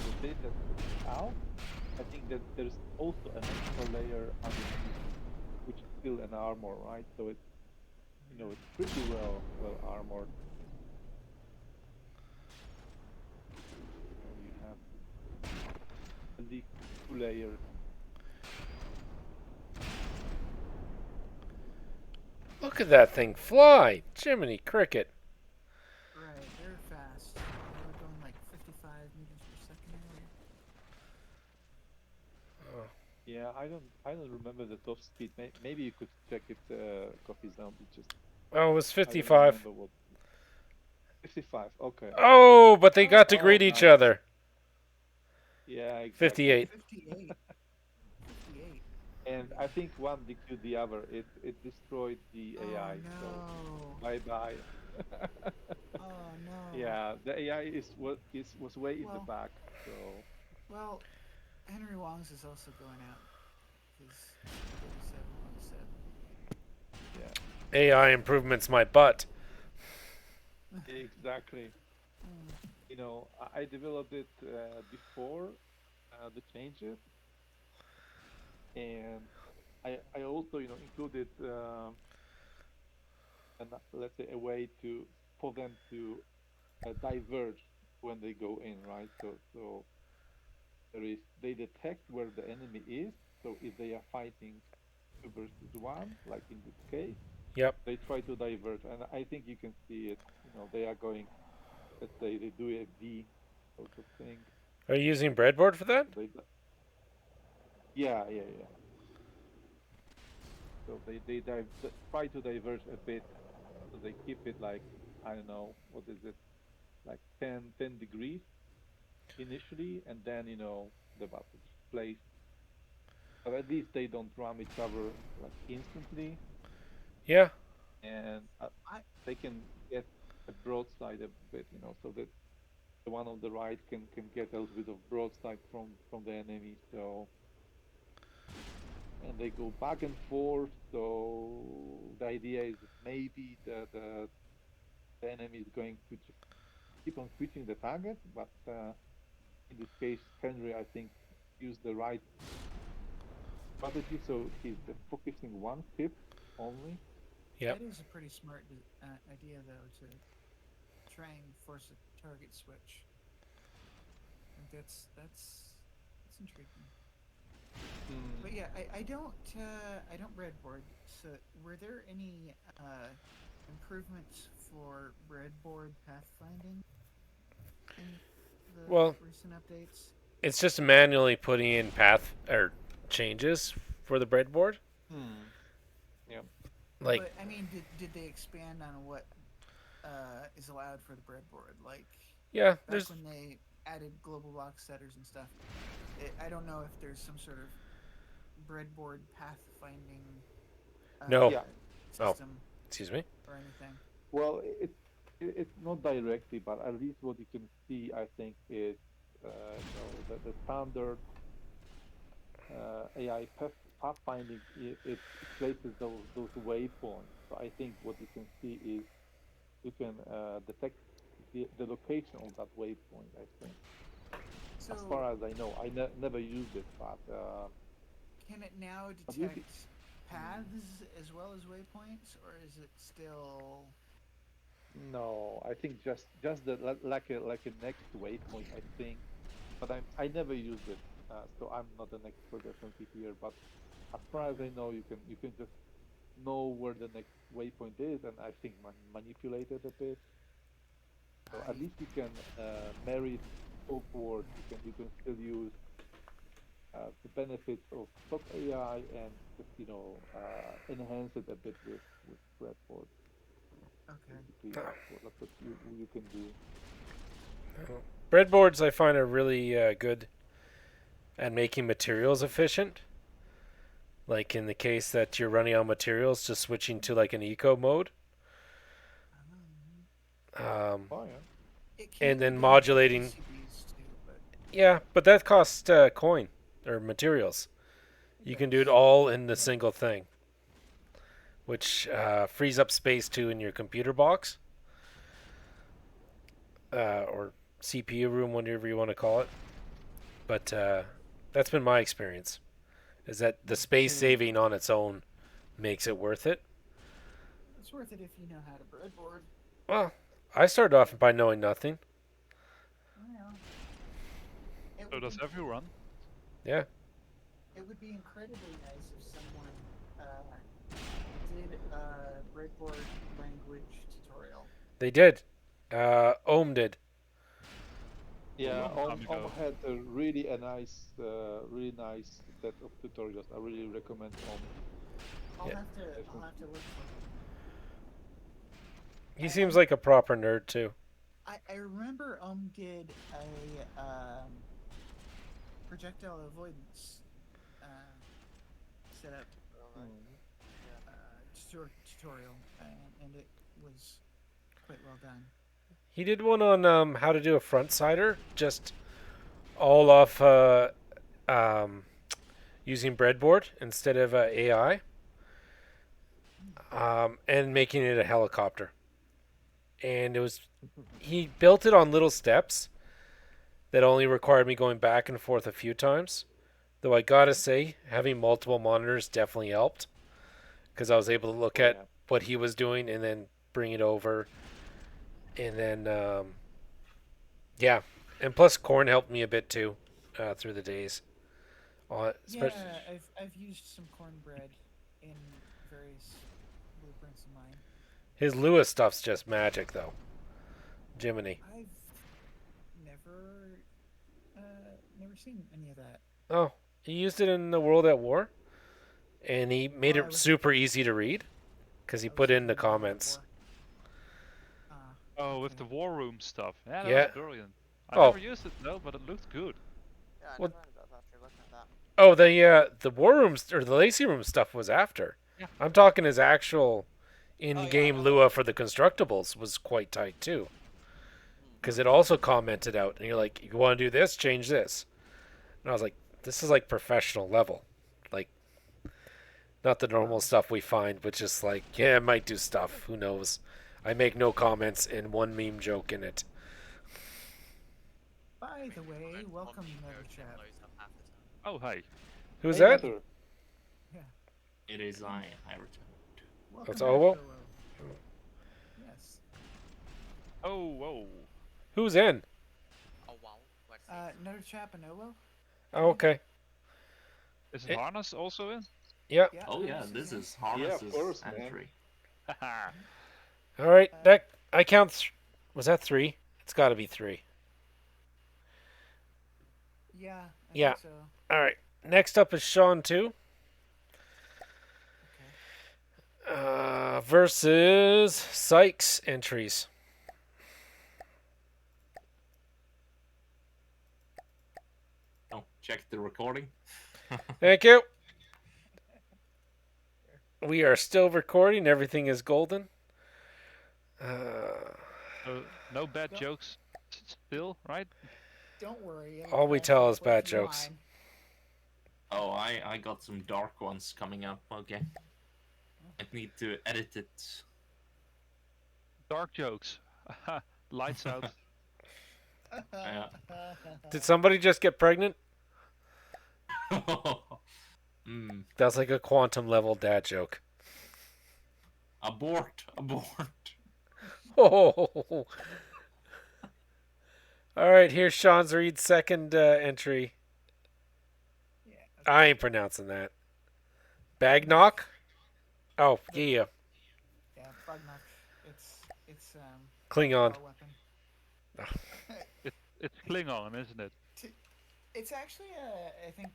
the data out, I think that there's also an extra layer underneath, which is still an armor, right? So it's, it's pretty well armored. So you have at least 2 layers. Look at that thing fly! Jiminy Cricket. Right, they're fast. They're going like 55 meters per second earlier. Yeah, I don't remember the top speed. Maybe you could check it, Coffee Zombie. Just Oh, it was I don't 55. remember what. 55. Okay. Oh, but they got to Oh, greet each nice. other. Yeah, exactly. 58. 58. 58. And I think one DQ'd the other. It destroyed the Oh AI. So no. bye bye. Oh no. Yeah, the AI was way in the Well, back. So well, Henry Wong's is also going out. His 3717. yeah, AI improvements my butt. exactly. I developed it before the changes, and I also included let's say a way for them to diverge when they go in, right? So they detect where the enemy is. So if they are fighting 2 versus 1, like in this case, Yep. they try to diverge, and I think you can see it. They are going. Let's say they do a V sort of thing. Are you using breadboard for that? They, yeah. So they try to diverge a bit. So they keep it like, I don't know, what is it, like 10 degrees initially, and then the battle plays. But at least they don't ram each other like instantly, Yeah. and I they can get a broadside a bit, so that the one on the right can get a little bit of broadside from the enemy. So, and they go back and forth. So the idea is that maybe the enemy is going to just keep on switching the target, but in this case, Henry, I think, used the right strategy, so he's focusing one tip only. Yep. That is a pretty smart idea, though, to try and force a target switch. I think that's intriguing. But yeah, I don't breadboard. So were there any improvements for breadboard pathfinding in the Well, recent updates? it's just manually putting in path or changes for the breadboard. Hmm. Yeah. Like, But I mean, did they expand on what is allowed for the breadboard? Like yeah, back there's when they added global block setters and stuff. I don't know if there's some sort of breadboard pathfinding no. Yeah. Oh, system excuse me. or anything. Well, it's not directly, but at least what you can see, I think, is the standard AI pathfinding. It places those waypoints. So I think what you can see is you can detect the location of that waypoint. I think, as So far as I know, I never used it, but can it now but you detect paths as well as waypoints, or is it still? no, I think just like a next waypoint. I think, but I never used it, so I'm not an expert definitely here. But as far as I know, you can just know where the next waypoint is, and I think manipulate it a bit. So at I least you can marry it upwards. You can still use the benefits of stock AI and just enhance it a bit with breadboard. okay. Basically, that's what you can do. Breadboards I find are really good and making materials efficient. Like in the case that you're running on materials, just switching to like an eco mode. Um, Oh yeah. It can and be then done with modulating. PCBs too, but Yeah, but that costs coin or materials. it You can do it does. all in the single thing, which frees up space too in your computer box or CPU room, whatever you want to call it. But that's been my experience. Is that the space saving on its own makes it worth it? It's worth it if you know how to breadboard. Well, I started off by knowing nothing. Well, it So would, does be, everyone. Yeah, it would be incredibly nice if someone did a breadboard language tutorial. they did. Ohm did. Yeah, long time Om ago. had a really nice set of tutorials. I really recommend Om. I'll Yeah. have to look for it. He seems like a proper nerd too. I remember did a projectile avoidance setup tutorial, and it was quite well done. He did one on how to do a front sider, just all off using breadboard instead of AI, and making it a helicopter. And it was he built it on little steps that only required me going back and forth a few times. Though I gotta say, having multiple monitors definitely helped because I was able to look at what he was doing and then bring it over. And then, yeah. And plus, Corn helped me a bit too through the days. Yeah, I've used some cornbread in various blueprints of mine. His Lewis stuff's just magic, though. Jiminy. I've never seen any of that. Oh, he used it in the World at War, and he made I it was- super easy to read because he put in the comments. Oh, with the war room stuff. Yeah, that Yeah. was brilliant. I Oh. never used it though, but it looked good. Yeah, I What- never ended up actually looking at that. Oh, the war room or the Lacy room stuff was after. Yeah. I'm talking his actual in-game yeah. Lua for the constructibles was quite tight too. Because it also commented out, and you're like, you want to do this, change this. And I was like, this is like professional level, like not the normal stuff we find, which is like, yeah, it might do stuff. Who knows? I make no comments and one meme joke in it. By the way, Don't welcome, want me to Nether go Chap. close up half the time. Oh, hey. Who's Hey, that? Nether. It is I returned. Welcome That's back, Ovo? Ovo. Yes. Oh, whoa. Who's in? Oh wow. Let's see. Nether Chap and Ovo? Oh, okay. Is It- Harness also in? Yeah. Yeah, Oh yeah, Harness this in. is Harness's course, man. entry. Haha. All right. That I count. Was that 3? It's got to be 3. Yeah. I Yeah. think so. All right. Next up is Sean 2 Okay. versus Sykes entries. Oh, check the recording. Thank you. We are still recording. Everything is golden. No bad jokes still, right? Don't worry. All we tell is bad jokes. Oh, I got some dark ones coming up. Okay. I need to edit it. Dark jokes. Lights out. Yeah. Did somebody just get pregnant? Hmm. That's like a quantum level dad joke. Abort. Oh. All right, here's Sean's Reed's second entry. Yeah. I ain't pronouncing that. Bagnock? Oh, yeah. Yeah, Bugnock. It's Klingon. power weapon. It's Klingon, isn't it? It's actually I think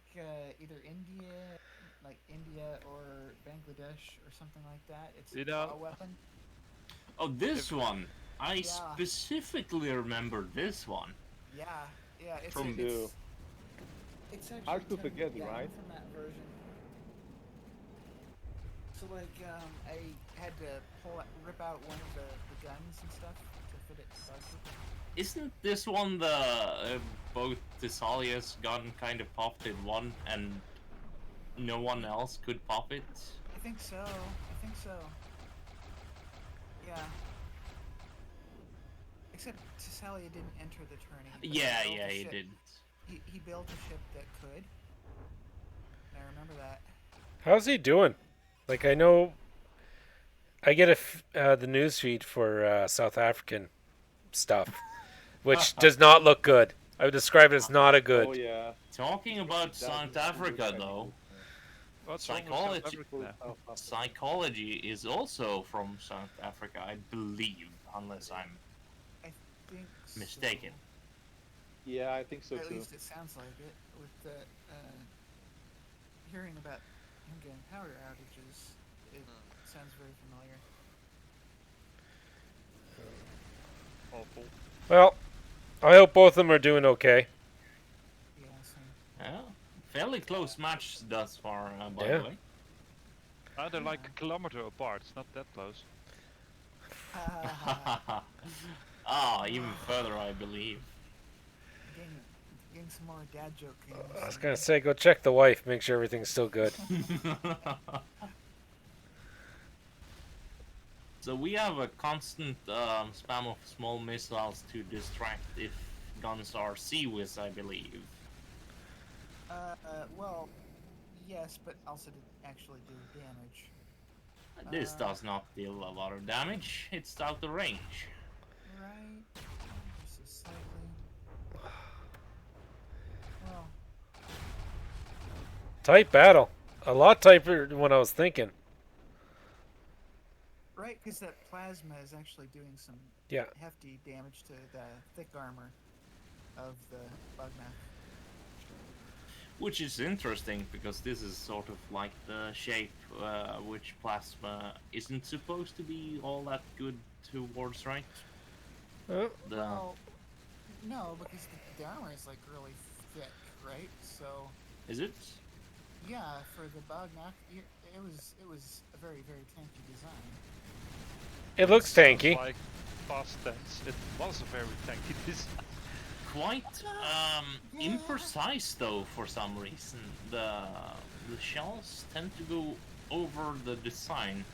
either India or Bangladesh or something like that. It's You a know- power weapon. Oh, this one. I Yeah. specifically remember this one. Yeah, yeah. From- it's It's actually Hard to toned forget, down right? from that version. So like, I had to rip out one of the guns and stuff to fit it to Buggy. Isn't this one the both Thessalia's gun kind of popped in one, and no one else could pop it? I think so. I think so. Yeah. Except Cesalia didn't enter the tourney. but Yeah, built a he ship- did. He built a ship that could. I remember that. How's he doing? Like, I know I get the news feed for South African stuff, which does not look good. I would describe it as not a good. Oh yeah. Talking about South Africa, though, What's wrong with South Psychology- Africa now? psychology is also from South Africa, I believe, unless I'm I think so. mistaken. Yeah, I think so At too. least it sounds like it. With the hearing about him getting power outages, it sounds very familiar. Awful. Well, I hope both of them are doing okay. Yeah, same. Yeah, fairly close match thus far, by Yeah. the way. They're like a kilometer apart. It's not that close. Ah, even further, I believe. Getting some more dad joke games. I was gonna say, go check the wife, make sure everything's still good. So we have a constant spam of small missiles to distract if guns are CWIS, I believe. Well, yes, but also to actually do damage. This does not deal a lot of damage. It's out of range. Right. Just a slightly. Well, Tight battle. A lot tighter than what I was thinking. right, because that plasma is actually doing some Yeah. hefty damage to the thick armor of the Bugnath. Which is interesting because this is sort of like the shape which plasma isn't supposed to be all that good towards, right? Oh, The Well, no, because the armor is like really thick, right? So is it? yeah, for the Bugnath, it was a very tanky design. it looks tanky. Like past tense. It was a very tanky design. Quite imprecise though for some reason. The shells tend to go over the design.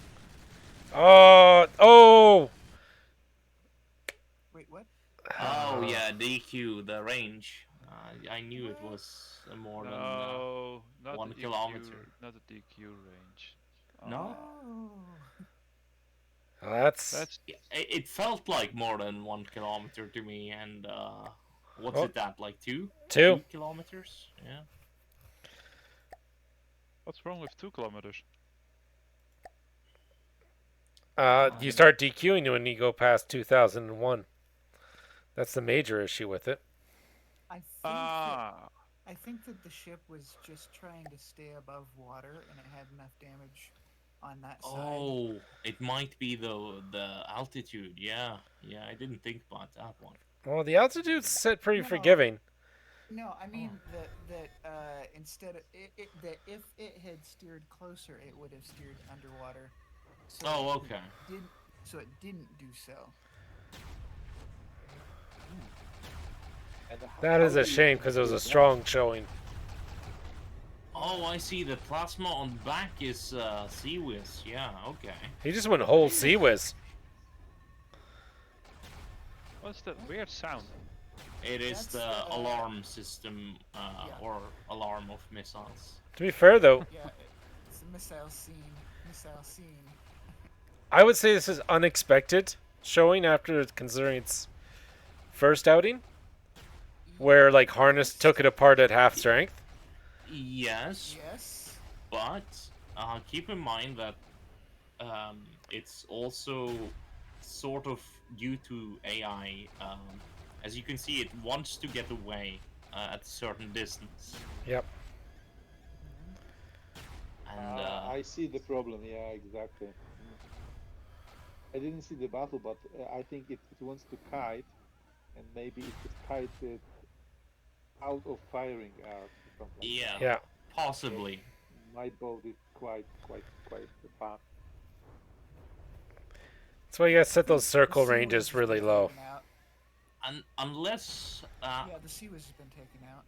Oh! Wait, what? Oh yeah, DQ, the range. I knew it was more than No, not 1 the DQ, kilometer. not the DQ range. No? Oh. That's It felt like more than 1 kilometer to me, and what's Oh. it at, like 2? 2. 2 kilometers? Yeah. What's wrong with 2 kilometers? You start DQing when you go past 2001. That's the major issue with it. I think that the ship was just trying to stay above water, and it had enough damage on that side. Oh, it might be the altitude. Yeah, I didn't think about that one. Well, the altitude's set pretty No. forgiving. No, I mean that instead of that if it had steered closer, it would have steered underwater. So Oh, okay. it didn't do so. And That how is a do you shame because it was a do that? strong showing. Oh, I see. The plasma on the back is CWIS. Yeah, okay. He just went whole CWIS. What's that weird sound? It is That's the the- alarm system Yeah. or alarm of missiles. To be fair, though, Yeah, it's a missile scene. Missile scene. I would say this is unexpected showing after considering its first outing, where like Harness took it apart at half strength. Yes, Yes. but keep in mind that it's also sort of due to AI. As you can see, it wants to get away at a certain distance. Yep. And I see the problem. Yeah, exactly. I didn't see the battle, but I think it wants to kite, and maybe it just kites it out of firing arc. something like Yeah, that. Yeah. possibly. My boat is quite fast. That's why you gotta set those The circle sea ranges was really been low. taken out. Unless Yeah, the sea was been taken out.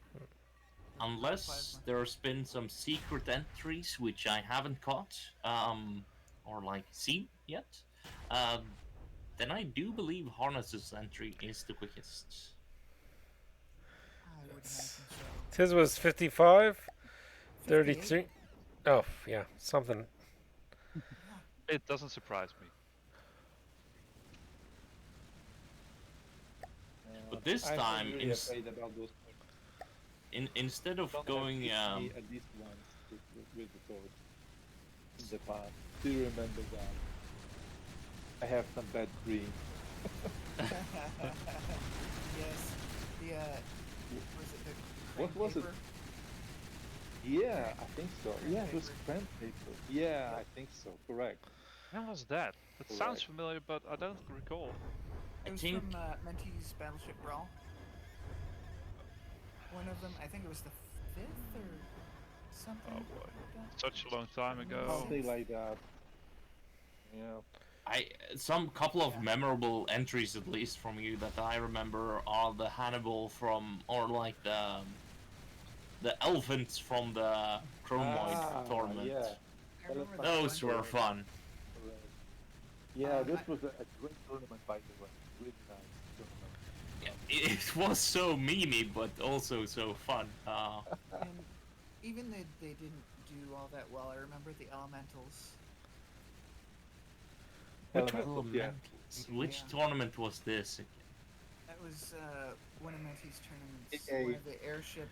unless Plasma. there's been some secret entries which I haven't caught, or like seen yet, then I do believe Harness's entry is the quickest. I would imagine so. His was 55, 58. 33. Oh, yeah, something. It doesn't surprise me. But this I'm time, really afraid about those things. instead of Don't going, have hit me at least once with the boat in the past. Do you remember that? I have some bad dreams. Yes. The was it the What crane was it? paper? Yeah, I think so. Crane Yeah, it was paper. crane paper. Yeah, I think so. Correct. When was that? That sounds familiar, but I don't recall. It was think- from Mentee's Battleship Brawl. One of them, I think it was the 5th or something. Oh boy. like that. Such a long time ago. Something like that. Yeah. some couple of memorable entries at least from you that I remember are the Hannibal from, or like the elephants from the Chromoid tournament. Yeah. I remember that Those one. were fun. Correct. Yeah, this I- was a great tournament, by the way. Really nice tournament. Yeah, it was so memey, but also so fun. And even though they didn't do all that well, I remember the Elementals. Elementals, yeah. Which Yeah. tournament was this? That was one of Mentee's tournaments. A- One of the airship.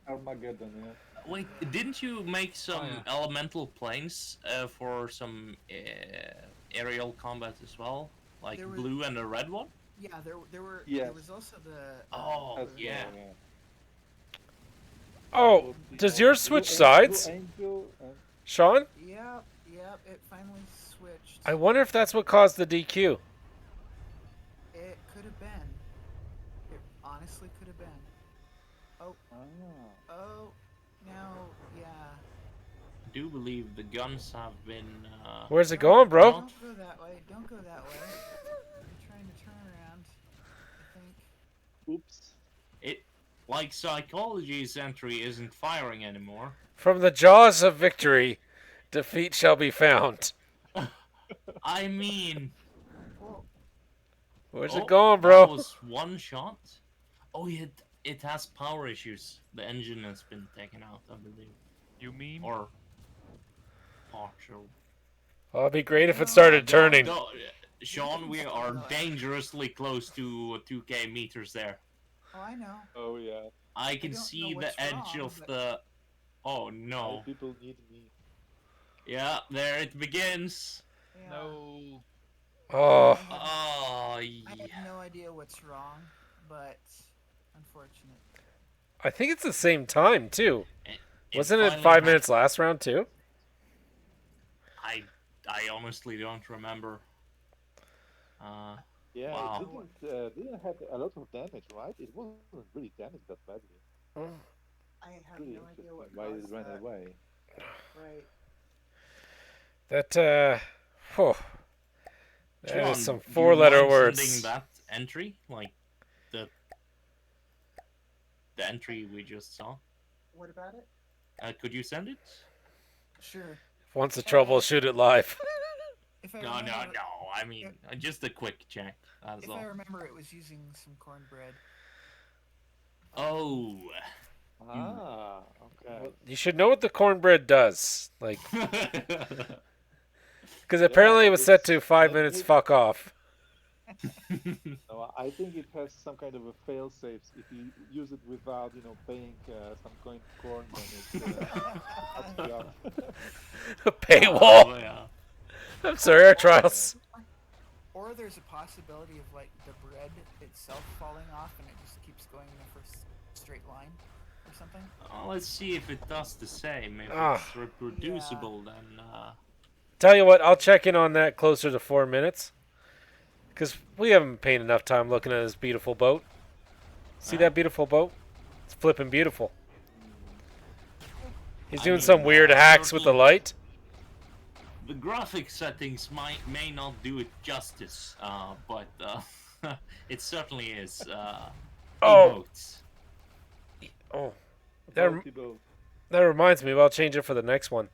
Armageddon, yeah. Wait, didn't you make some yeah. elemental planes for some aerial combat as well? Like There was- blue and a red one? Yeah, there were. Yes. There was also the. Oh, As yeah. well, Oh, does yours switch sides, Blue Angel and Sean? Yep, it finally switched. I wonder if that's what caused the DQ. It could have been. It honestly could have been. Oh, now, yeah. I do believe the guns have been. Where's it going, bro? Don't go that way. Don't go that way. You're trying to turn around, I think. oops. It like psychology's entry isn't firing anymore. From the jaws of victory, defeat shall be found. I mean, Well, Where's oh, it going, that bro? was one shot. Oh, it has power issues. The engine has been taken out, I believe, You mean? or partial. Oh, it'd be great if it started turning. No, Sean, we are dangerously close to 2k meters there. oh, I know. Oh yeah. I can don't know see the what's edge wrong, of but- the. Oh Why no! people need me. Yeah, there it begins. Yeah. No. Oh, Oh I yeah. have no idea what's wrong, but unfortunate. I think it's the same time too. Wasn't it finally 5 happened. minutes last round too? I honestly don't remember. Yeah, Wow. it didn't have a lot of damage, right? It wasn't really damaged that badly. I have Really no idea interesting what why it caused ran that. away. Right. That whew. That John, is some do you 4-letter mind words. sending that entry, like the entry we just saw. What about it? Could you send it? Sure. Once the trouble, shoot it live. If I No, remember, no, no. I mean, just a quick check. That's If all. I remember, it was using some cornbread. Oh. Ah, okay. You should know what the cornbread does. Like, because apparently it was set to 5 minutes. Fuck off. No, I think it has some kind of a fail-safe. If you use it without, paying some coin corn, then it cuts you off. Paywall. Oh, yeah. I'm sorry, our trials. Or there's a possibility of like the bread itself falling off and it just keeps going in a first straight line or something. Well, let's see if it does the same. If Ah. it's reproducible, then. Tell you what, I'll check in on that closer to 4 minutes. Because we haven't paid enough time looking at this beautiful boat. See that beautiful boat? It's flipping beautiful. He's I doing mean, some weird hacks with the certainly light. the graphic settings may not do it justice, but it certainly is Oh, emotes. oh, that, Thibaut. that reminds me. I'll change it for the next one.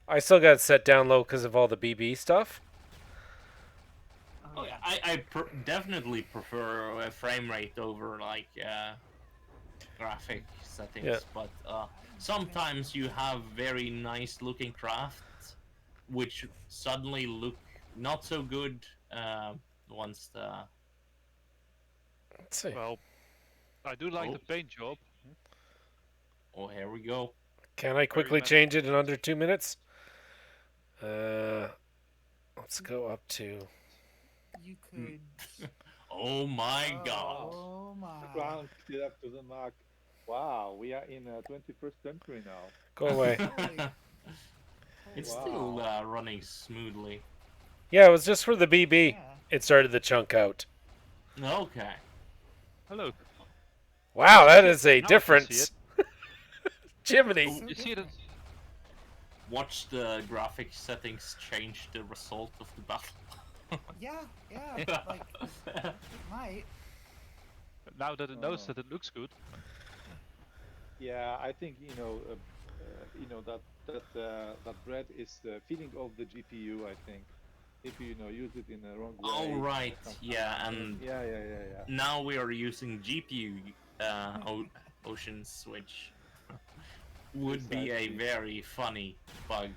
I still got it set down low because of all the BB stuff. Oh, yeah, I definitely prefer a frame rate over like graphic settings, Yeah. but sometimes you have very nice looking crafts which suddenly look not so good once the Let's see. Well, I do like Oh. the paint job. oh, here we go. Can I quickly Very change it in under 2 minutes? Let's go up to. You could. Oh my god. Oh my. Round it up to the mark. Wow, we are in 21st century now. Go away. It's Wow. still running smoothly. Yeah, it was just for the BB. Yeah. It started to chunk out. Okay. Hello. Wow, that is a Now I can see difference. Jiminy. So You see that? Watch the graphic settings change the result of the battle. Yeah, like it might. Now that it knows that it looks good. Yeah, I think that bread is feeding off the GPU. I think if you use it in the wrong way. Oh right, sometimes- yeah, and Yeah. now we are using GPU oceans, which would be a Exactly. very funny bug.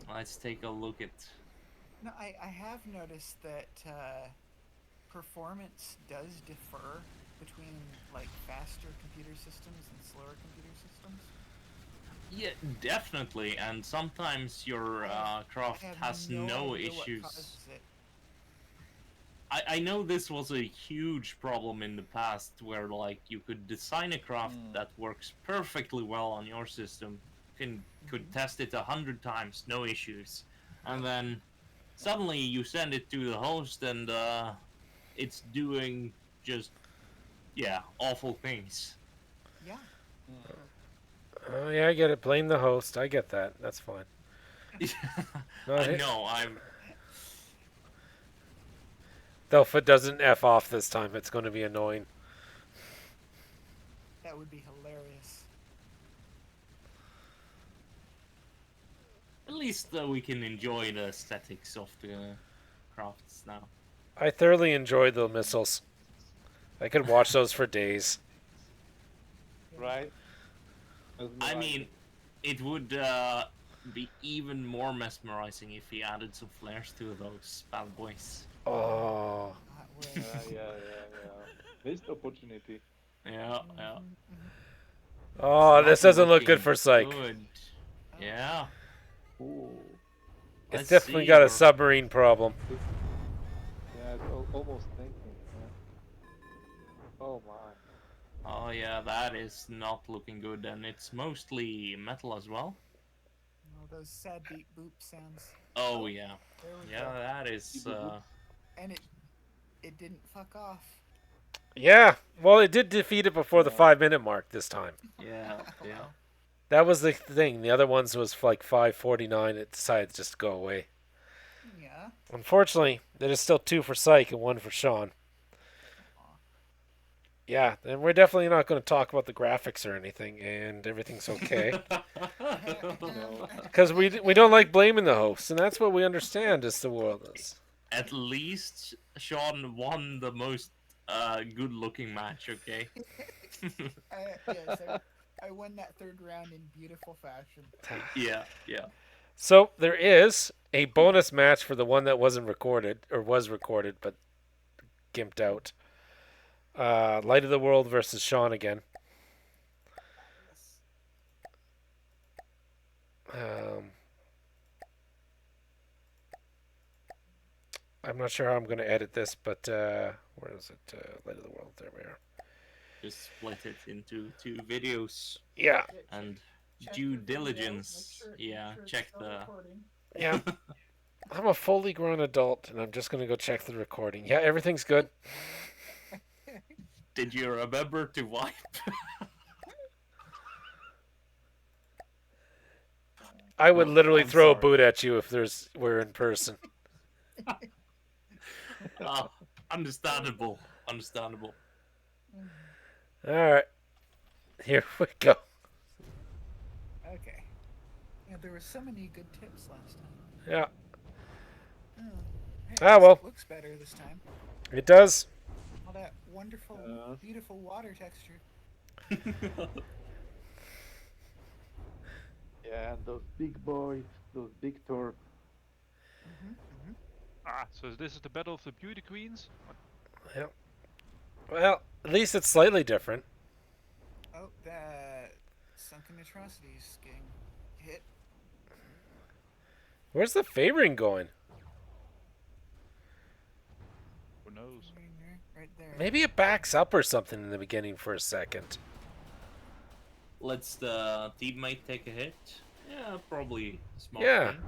Let's take a look at. No, I have noticed that performance does differ between like faster computer systems and slower computer systems. Yeah, definitely, and sometimes your craft I have has no no idea what issues. causes it. I know this was a huge problem in the past where like you could design a craft that works perfectly well on your system, could test it 100 times, no issues, and then suddenly you send it to the host and it's doing just awful things. Yeah. Oh, yeah, I get it. Blame the host. I get that. That's fine. No, I know, Though if it doesn't F off this time, it's going to be annoying. That would be hilarious. at least we can enjoy the aesthetics of the crafts now. I thoroughly enjoy the missiles. I could watch those for days. Right. I mean, it would be even more mesmerizing if he added some flares to those bad boys. Oh. That would. yeah. Missed opportunity. Yeah. Oh, this Not doesn't look good looking for Psych. Good. Yeah. Ooh. It's Let's definitely see, got a we're- submarine problem. Yeah, it's almost thinking. Yeah. Oh my. Oh yeah, that is not looking good, and it's mostly metal as well. Oh, those sad beep boop sounds. Oh yeah, There we yeah, go. that is. And it didn't fuck off. Yeah, well, it did defeat it before the 5-minute mark this time. Yeah. That was the thing. The other ones was like 5:49. It decided to just go away. Yeah. Unfortunately, there is still 2 for Psych and 1 for Sean. Yeah, and we're definitely not going to talk about the graphics or anything, and everything's okay. No. Because we don't like blaming the host, and that's what we understand as the world is. At least Sean won the most good-looking match. Okay. Yes, I won that third round in beautiful fashion. Yeah. So there is a bonus match for the one that wasn't recorded, or was recorded, but gimped out. Light of the World versus Sean again. I'm not sure how I'm going to edit this, but where is it? Light of the World. There we are. Just split it into 2 videos Yeah, and Check due your video, diligence. make sure it's Check still the. recording. yeah. I'm a fully grown adult, and I'm just going to go check the recording. Yeah, everything's good. Did you remember to wipe? I would Oh, literally I'm throw a sorry. boot at you if we're in person. Ah, understandable. Understandable. All right, here we go. Okay. Yeah, there were so many good tips last time. Yeah, Oh, hey, Ah, at least well. it looks better this time. it does. All that wonderful, beautiful water texture. Yeah, and those big boys, those big turtles. Ah, so this is the battle of the beauty queens? What? Yeah. Well, at least it's slightly different. Oh, that sunken atrocities getting hit. Where's the favoring going? Who knows? Right there. Maybe it backs up or something in the beginning for a second. Let's the teammate take a hit. Yeah, probably smart. Yeah. thing.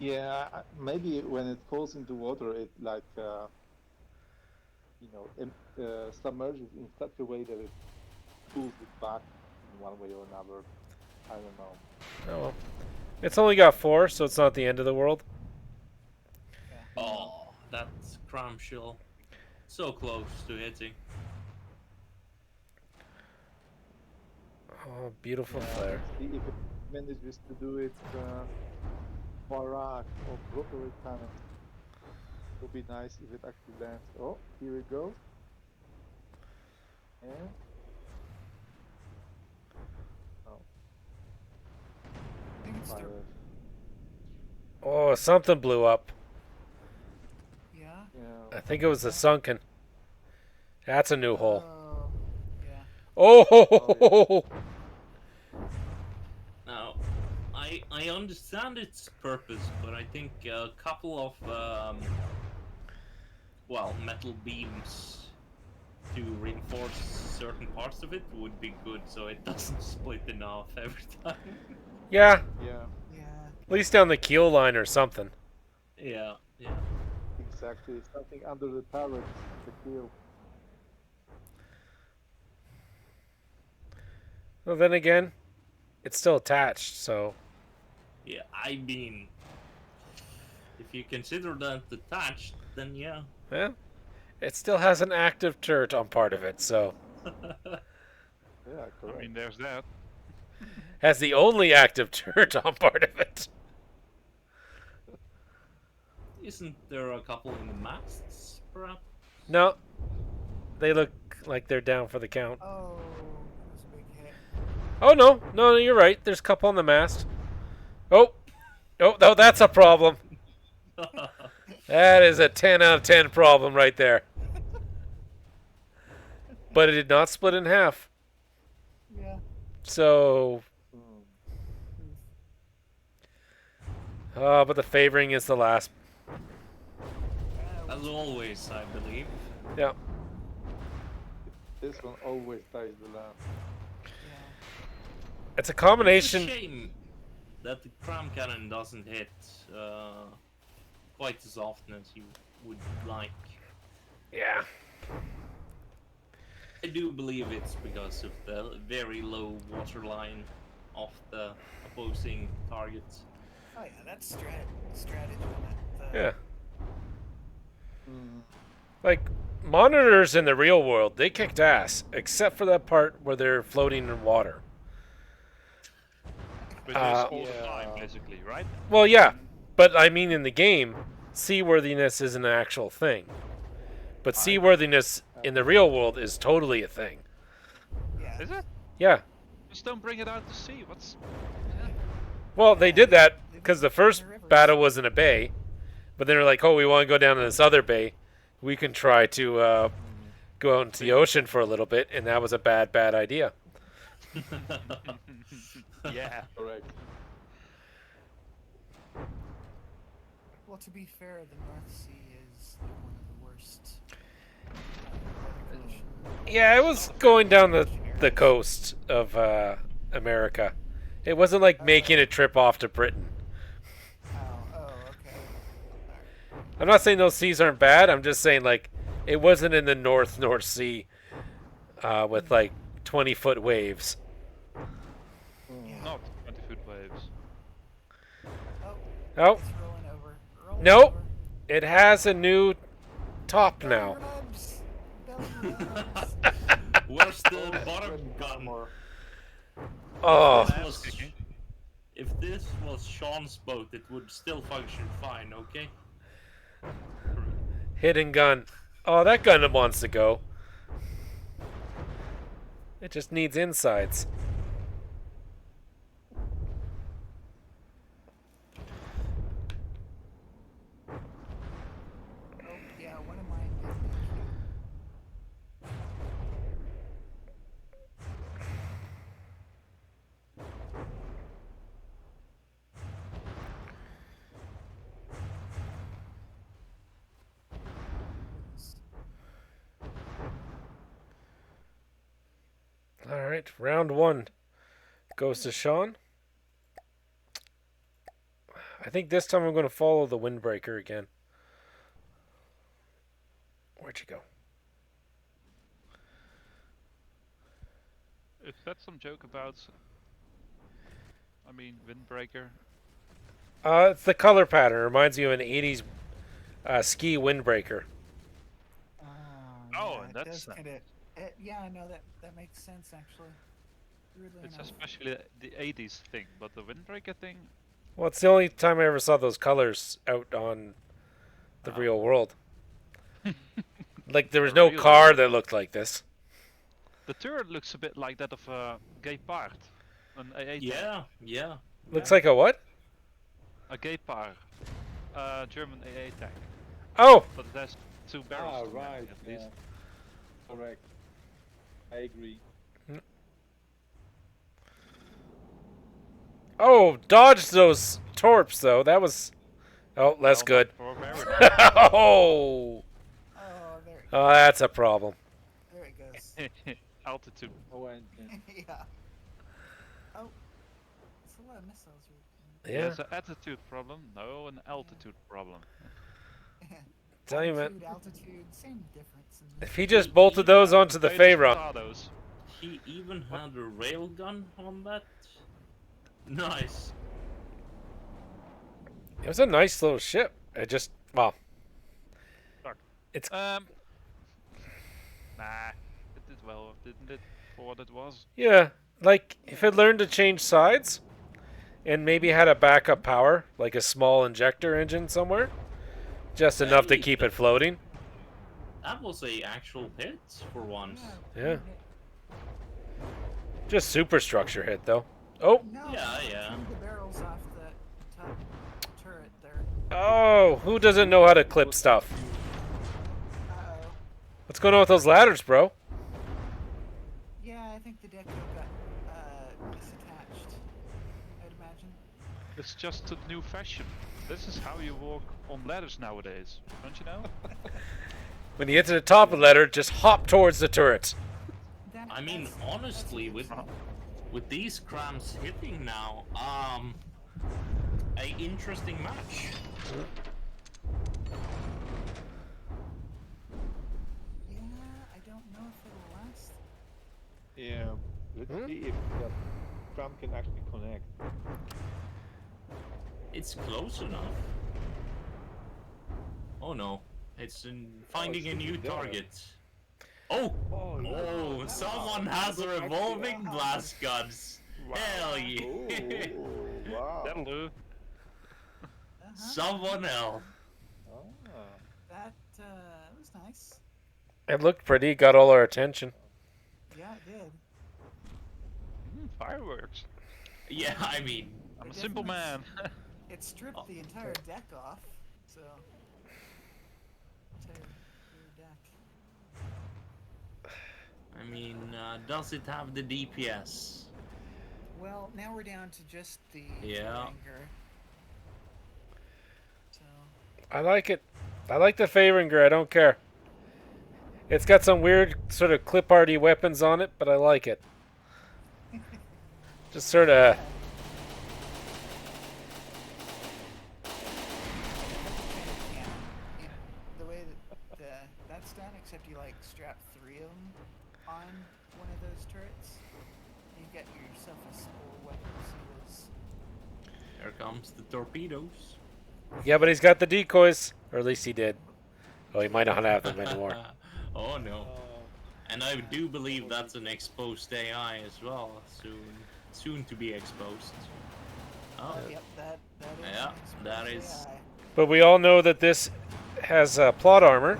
Yeah, maybe when it falls into water, it like submerges in such a way that it pulls it back in one way or another. I don't know. Oh well. It's only got 4, so it's not the end of the world. Oh, that's cram shell. So close to hitting. Oh, beautiful Yeah, flare. let's see if it manages to do it barrage or rotary cannon. It would be nice if it actually lands. Oh, here it goes. And I think it's fire. still, Oh, something blew up. yeah. Yeah. I think it was the sunken. That's a new hole. Oh, yeah. Oh, ho, ho, ho, ho. Now, I understand its purpose, but I think a couple of metal beams to reinforce certain parts of it would be good, so it doesn't split in half every time. Yeah, Yeah, Yeah. at least down the keel line or something. Yeah, yeah. exactly. Something under the turret, the keel. Well, then again, it's still attached, so Yeah, I mean, if you consider that attached, then yeah. yeah, it still has an active turret on part of it, so Yeah, correct. I mean, there's that. has the only active turret on part of it. Isn't there a couple in the masts, perhaps? No, they look like they're down for the count. Oh, that was a big hit. Oh no, you're right. There's a couple on the mast. Oh, no, that's a problem. That is a 10 out of 10 problem right there. But it did not split in half. Yeah. So, Hmm. but the favoring is the last. As always, I believe. Yeah. This one always ties the lamp. Yeah. It's a It's combination. a shame that the cram cannon doesn't hit quite as often as you would like. Yeah. I do believe it's because of the very low water line of the opposing targets. Oh yeah, that's strategy. That, Yeah. Hmm. Like, monitors in the real world, they kicked ass, except for that part where they're floating in water. But this all the time, Yeah. basically, right? Well, yeah, but I mean in the game, seaworthiness is an actual thing. But seaworthiness in the real world is totally a thing. Yeah. Is it? Yeah. Just don't bring it out to sea. What's... Well, they did that They because the put it in first the rivers. battle was in a bay, but then they're like, oh, we want to go down to this other bay. We can try to go out into the ocean for a little bit, and that was a bad idea. Yeah. Correct. Well, to be fair, the North Sea is like one of the worst weather conditions. Yeah, it was going down the coast of America. It wasn't like making a trip off to Britain. Oh, okay. Alright. I'm not saying those seas aren't bad. I'm just saying, like, it wasn't in the North Sea with, like, 20-foot waves. Yeah, Oh, It's rolling over. Rolling Nope. over. it has a new top now. Belly rubs. Belly rubs. Where's the Oh, bottom Red gun? armor. Oh, This Ass was kicking. if this was Sean's boat, it would still function fine. Okay. hidden gun. Oh, that gun wants to go. It just needs insides. Oh, yeah, one of mine did make All right, round 1 goes to Sean. I think this time I'm going to follow the windbreaker again. Where'd you go? Is that some joke about? I mean, windbreaker. It's the color pattern. Reminds you of an 80s ski windbreaker. Oh, yeah, and it that's does kind of. Yeah, no, that makes sense actually. Weirdly It's enough. especially the 80s thing, but the windbreaker thing. Well, it's the only time I ever saw those colors out on the Oh. real world. Like, there was The no real car world. that looked like this. The turret looks a bit like that of a Gepard, an AA tank. Yeah. Looks like a what? A Gepard, German AA tank, Oh! but it has 2 barrels. to it, Right. at least. Correct. I agree. Oh, dodged those torps, though. That was... Oh, less Well, good. for America. Oh! Oh, there, Oh, that's a problem. there it goes. Altitude. Oh, engine. Yeah. Oh, it's a lot of missiles. Yeah. There's an attitude problem, no, an altitude problem. Tell you, man. Altitude, same difference. In this. If he just bolted those onto the Potatoes, Pharaoh. potatoes. He even had a railgun on that. Nice. It was a nice little ship. It just... Well... Nah, it did well, didn't it? For what it was. Yeah. Like, if it learned to change sides... And maybe had a backup power, like a small injector engine somewhere. Just enough to Hey, keep it floating. That was a actual hit for once. Yeah. Just superstructure hit, though. Oh! No, Yeah. Two of the barrels off the top turret there. Oh! Who doesn't know how to clip stuff? Uh-oh. What's going on with those ladders, bro? Yeah, I think the deco got misattached, I'd imagine. It's just a new fashion. This is how you walk on ladders nowadays, don't you know? When you get to the top of the ladder, just hop towards the turret. I mean, honestly, with these crams hitting now, a interesting match. Yeah, I don't know if it'll last. Yeah. Let's see if that tram can actually connect. It's close enough. Oh no, it's finding a it's new there. target. Oh! Oh, Oh, someone has a revolving blast guns. Hell yeah! Oh, wow. That'll do. Someone else. Ah. That was nice. It looked pretty, got all our attention. Yeah, it did. Fireworks. Yeah, I mean, I'm a It simple definitely man. It stripped the entire deck off, so. Entire rear deck. I mean, does it have the DPS? Well, now we're down to just the Yeah. anchor. So. I like it. I like the Favoringer, I don't care. It's got some weird sort of clip-arty weapons on it, but I like it. Just sort of... Yeah, the way that that's done, except you like strap 3 of them on one of those turrets, you get yourself a simple weapon. Here comes the torpedoes. Yeah, but he's got the decoys. Or at least he did. Oh, he might not have them anymore. Oh no. And I do believe that's an exposed AI as well. Soon to be exposed. Oh, Yep, that is. Yeah, an that exposed is- AI. But we all know that this has plot armor.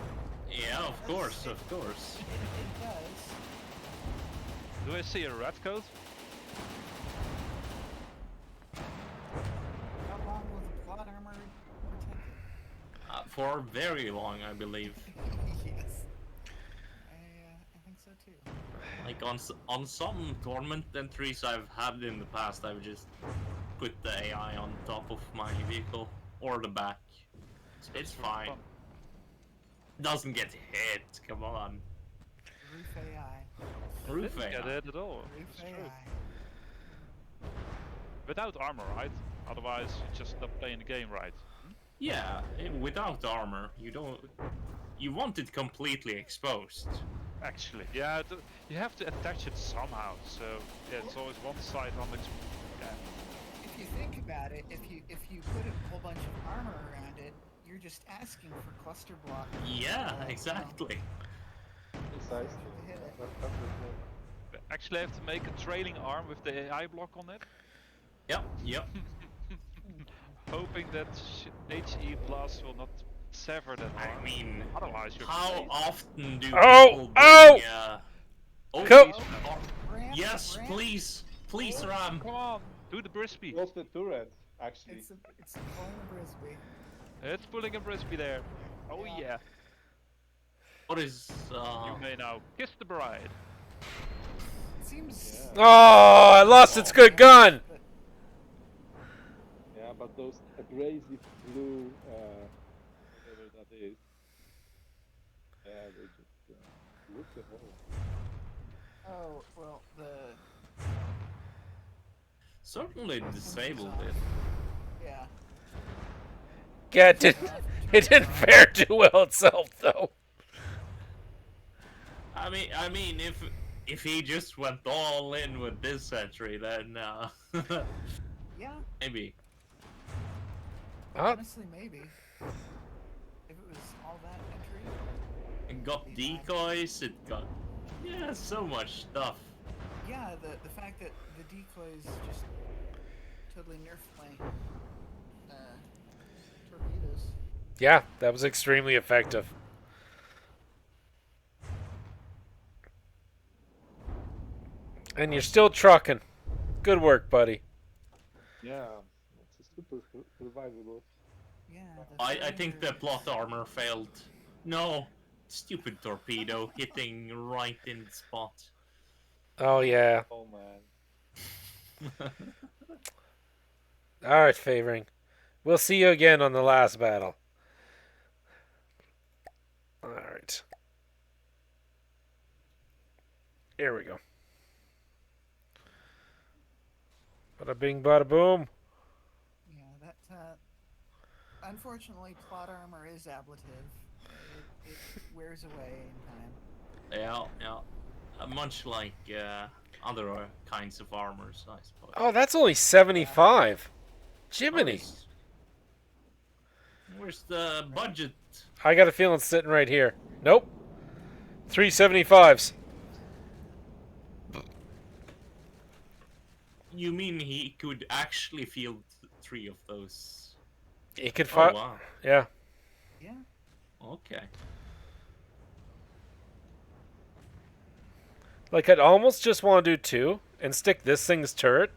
yeah, of course, of course. It does. Do I see a red coat? How long will the plot armor protect For very long, I believe. it? Yes. I think so too. Like on some tournament entries I've had in the past, I've just put the AI on top of my vehicle or the back. It's fine. Doesn't get hit. Come on. Roof AI. Roof Didn't get AI. it at all. Roof It's true. AI. Without armor, right? Otherwise, you just not playing the game right. Yeah, without armor, you want it completely exposed. Actually, yeah, you have to attach it somehow. So yeah, it's always one side on the. Yeah. If you think about it, if you put a whole bunch of armor around it, you're just asking for cluster block. Yeah, you know, exactly. Precisely. to hit it. That's the thing. Actually, I have to make a trailing arm with the AI block on it, Yep. hoping that HE blast will not sever that arm. I mean, Otherwise, you're how safe. often do Oh, people bring, oh! oh, Go- please, Ramp, yes, ramp. please, Ram. Come on, do the Brisby. Close the turret, actually. It's pulling a Brisbee. It's pulling a Brisby there. Oh Yeah. yeah. What is, You may now kiss the bride. It seems. Yeah. Oh, I lost its good gun. But Yeah, but those abrasive blue, whatever that is, yeah, they just look the hole. oh well, the certainly disabled it. yeah. Yeah, it didn't fare too well itself, though. I mean, if he just went all in with this entry, then Yeah, maybe. honestly, maybe. If it was all that entry. It got decoys. It got so much stuff. Yeah, the fact that the decoys just totally nerfed my torpedoes. Yeah, that was extremely effective. And you're still trucking. Good work, buddy. Yeah, it's a super survivable. Yeah. I think the plot armor failed. No, stupid torpedo hitting right in the spot. Oh, yeah. Oh man. All right, Favoring. We'll see you again on the last battle. All right. Here we go. Bada bing, bada boom. Yeah, that. Unfortunately, plot armor is ablative. It wears away in time. Yeah. Much like other kinds of armors, I suppose. Oh, that's only 75. Jiminy. Where's the budget? I got a feeling it's sitting right here. Nope. 375s. You mean he could actually field 3 of those? He could Oh fight. wow. Yeah. Yeah. Okay. Like, I'd almost just want to do 2 and stick this thing's turret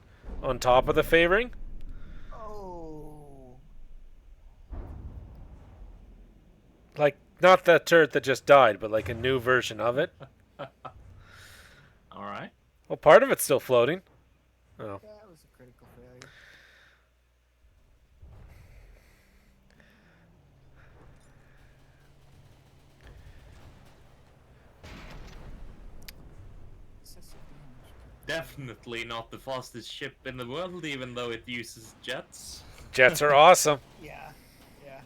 on top of the Favoring. Oh. Like, not that turret that just died, but like a new version of it. All right. Well, part of it's still floating. Oh. That was a critical failure. Definitely not the fastest ship in the world, even though it uses jets. Jets are awesome. Yeah. Yeah.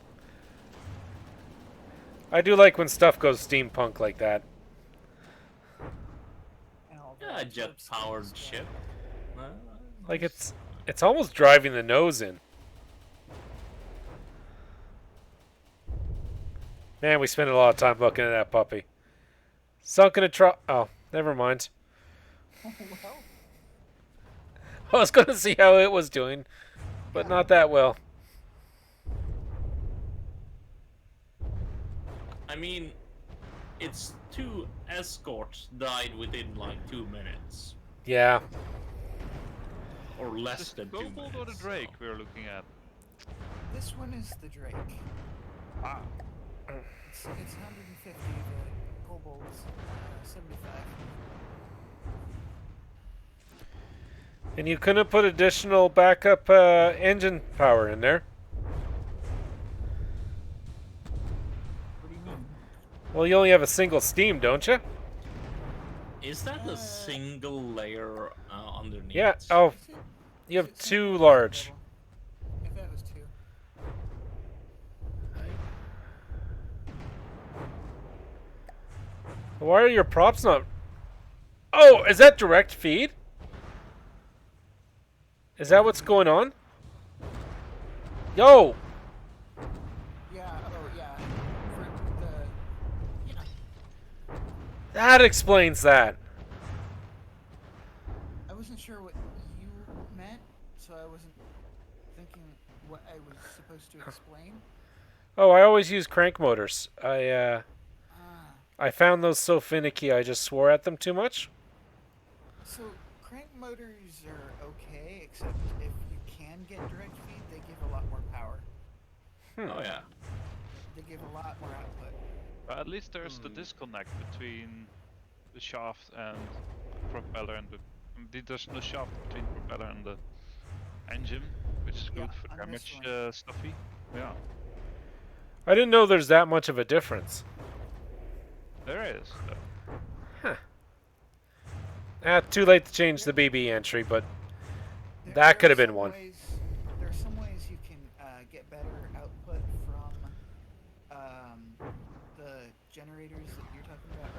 I do like when stuff goes steampunk like that. And all the Yeah, a warp jet-powered skills, ship. Like, it's almost driving the nose in. Man, we spent a lot of time looking at that puppy. Sunk in a truck. Oh, never mind. Well, I was going to see how it was doing, but yeah. not that well. I mean, its two escorts died within like 2 minutes. Yeah. Or Is less this than the 2 kobold minutes. or the drake so- we're looking at? This one is the Drake. Ah, It's 150. The Kobold's 75. And you couldn't put additional backup engine power in there. What do you mean? Well, you only have a single steam, don't you? Is that a single layer underneath? Yeah. Oh, Is it- you is have it two single or large. double? I thought it was two. Why are your props not? Oh, is that direct feed? Is that what's going on? Yo! Yeah. Oh, yeah. For the. Yeah. That explains that. I wasn't sure what you meant, so I wasn't thinking what I was supposed to explain. Oh, I always use crank motors. Ah. I found those so finicky I just swore at them too much. So crank motors are okay, except if you can get direct feed, they give a lot more power. Oh yeah. They give a lot more output. but at least there's the disconnect between the shaft and propeller and there's no shaft between the propeller and the engine, which is Yeah, good for on this damage one. stuffy. Yeah, I didn't know there's that much of a difference. there is. Too late to change the BB entry, but There that could are have been some one. There are some ways you can get better output from the generators that you're talking about,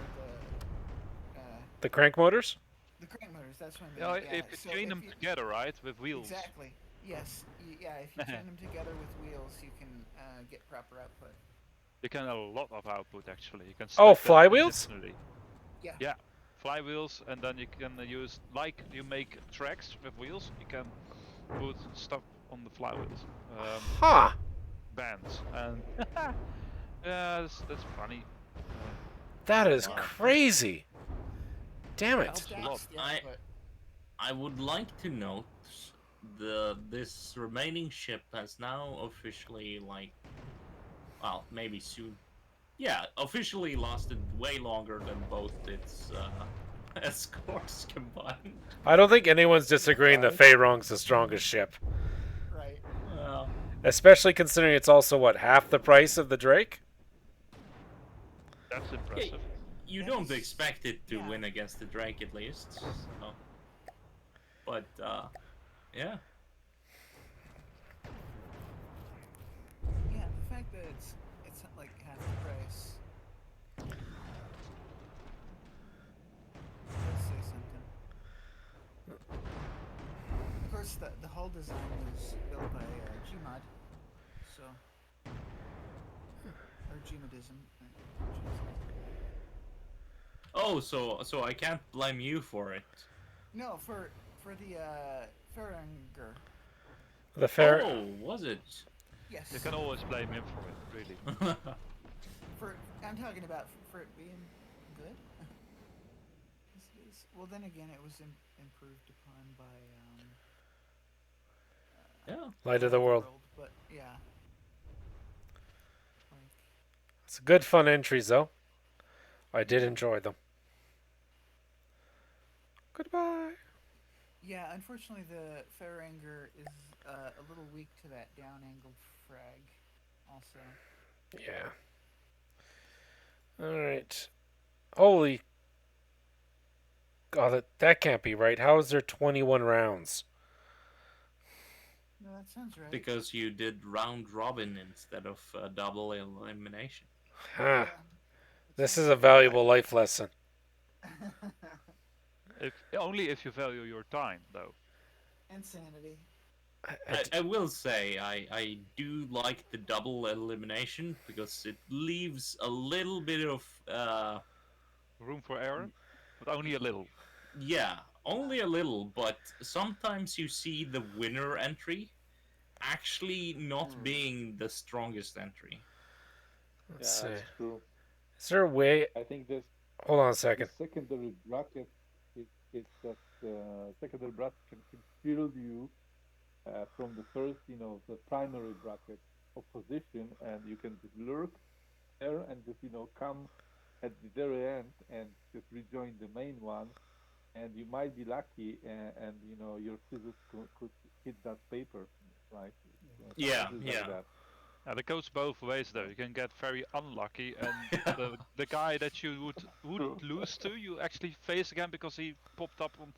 or The crank motors? the crank motors. That's what I Yeah, meant. Yeah. if you So chain if them you, together, right, with wheels. exactly. Yes. Yeah. If you chain them together with wheels, you can get proper output. You can have a lot of output actually. You can Oh, stack them flywheels? indefinitely. Yeah. Yeah, flywheels, and then you can use, like you make tracks with wheels, you can put stuff on the flywheels, Huh. bands, and yeah, that's funny. That is Wow. crazy. Damn it. Helps a lot. Stacks the I- output. I would like to note this remaining ship has now officially well, maybe soon. Yeah, officially lasted way longer than both its escorts combined. I don't think anyone's disagreeing that Feyrong's the strongest ship. Right. Well, Especially considering it's also, what, half the price of the Drake? That's impressive. you That don't is- expect it to yeah. win against the Drake at least. So. But yeah. Yeah. The fact that it's not like half the price. Let's say something. Of course, the hull design was built by Gmod, so or Gmodism. Oh, so I can't blame you for it. No, for the Feringer. The fair. Oh, was it? Yes. You can always blame him for it, really. For I'm talking about for it being good. Well, then again, it was improved upon by Yeah. Light of the world. But yeah. Like, It's good fun entries, though. I did enjoy them. Goodbye. yeah, unfortunately, the Feringer is a little weak to that down-angled frag. Also, Yeah. Alright. Holy. God, that can't be right. How is there 21 rounds? no, that sounds right. Because you did round robin instead of double elimination. Huh. Yeah, This is a valuable life lesson. Only if you value your time, though. insanity. I will say I do like the double elimination because it leaves a little bit of Room for error, but only a little. yeah, only a little, but sometimes you see the winner entry actually not being the strongest entry. Let's Yeah, see. it's true. Is there a way? I think this Hold on a the second. secondary bracket is that secondary bracket can shield you from the first, the primary bracket opposition, and you can just lurk there and just come at the very end and just rejoin the main one, and you might be lucky, and your scissors could hit that paper, right? Yeah, Sometimes it's like yeah. that. And it goes both ways though. You can get very unlucky, and the guy that you would True. lose to, you actually face again because he popped up on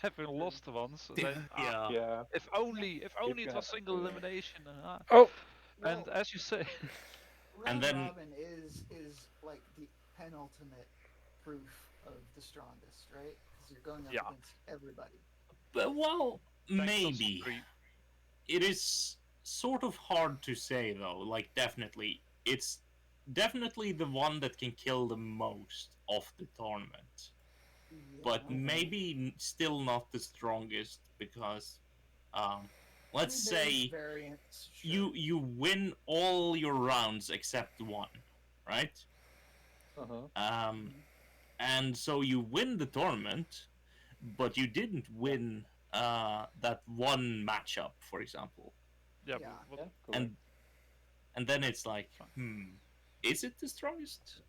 having lost once. And then, Yeah. Yeah, if only it it can was happen. single elimination. Oh, And Well, as you say, And round then robin is like the penultimate proof of the strongest, right? Because you're going up yeah, against everybody. but well, thanks also maybe. It is sort of hard to say though. Like definitely, it's definitely the one that can kill the most of the tournament. But Yeah. maybe still not the strongest because, um, I let's mean, there is say variance, you sure. you win all your rounds except one, right? Uh-huh. Um, Mhm. and so you win the tournament, but you didn't Yeah, win that one matchup, for example. yeah, Yeah. but yeah, correct. And and then it's like, is it the strongest?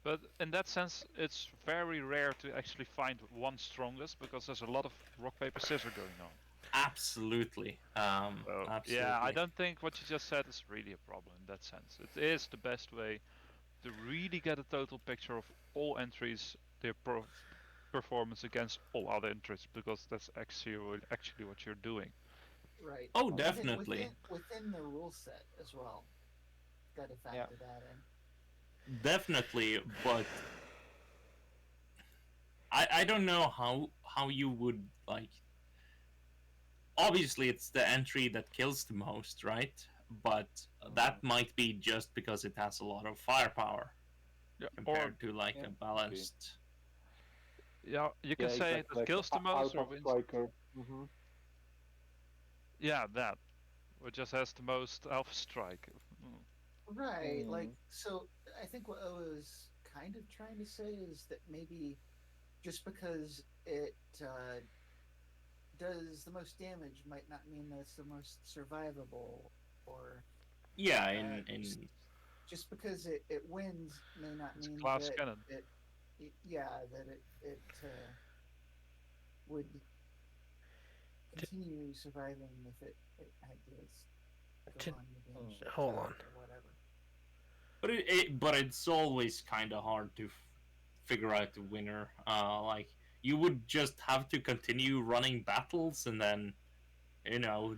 but in that sense, it's very rare to actually find one strongest because there's a lot of rock paper scissors going on. Absolutely, So yeah, I absolutely. don't think what you just said is really a problem in that sense. It is the best way to really get a total picture of all entries, their performance against all other entries, because that's actually what you're doing. Right. Oh, Uh-huh. definitely, Within the rule set as well. Got to Yeah. factor that in. definitely. But I don't know how you would like. Obviously, it's the entry that kills the most, right? But that might be just because it has a lot of firepower Yeah, or compared to like Yeah, a could be. balanced. yeah, you can Yeah, say exactly. that Like kills the most or Alpha wins. Striker. Mm-hmm. Yeah, that. Or just has the most alpha strike. Right. Like, Mm. so I think what I was kind of trying to say is that maybe just because it does the most damage might not mean that it's the most survivable, or Yeah, uh, just in just because it wins may not It's a mean glass that cannon. yeah, that it would continue surviving if it had to go on the game Mm. shift hold out on. or whatever. but it's always kind of hard to figure out the winner. Like you would just have to continue running battles and then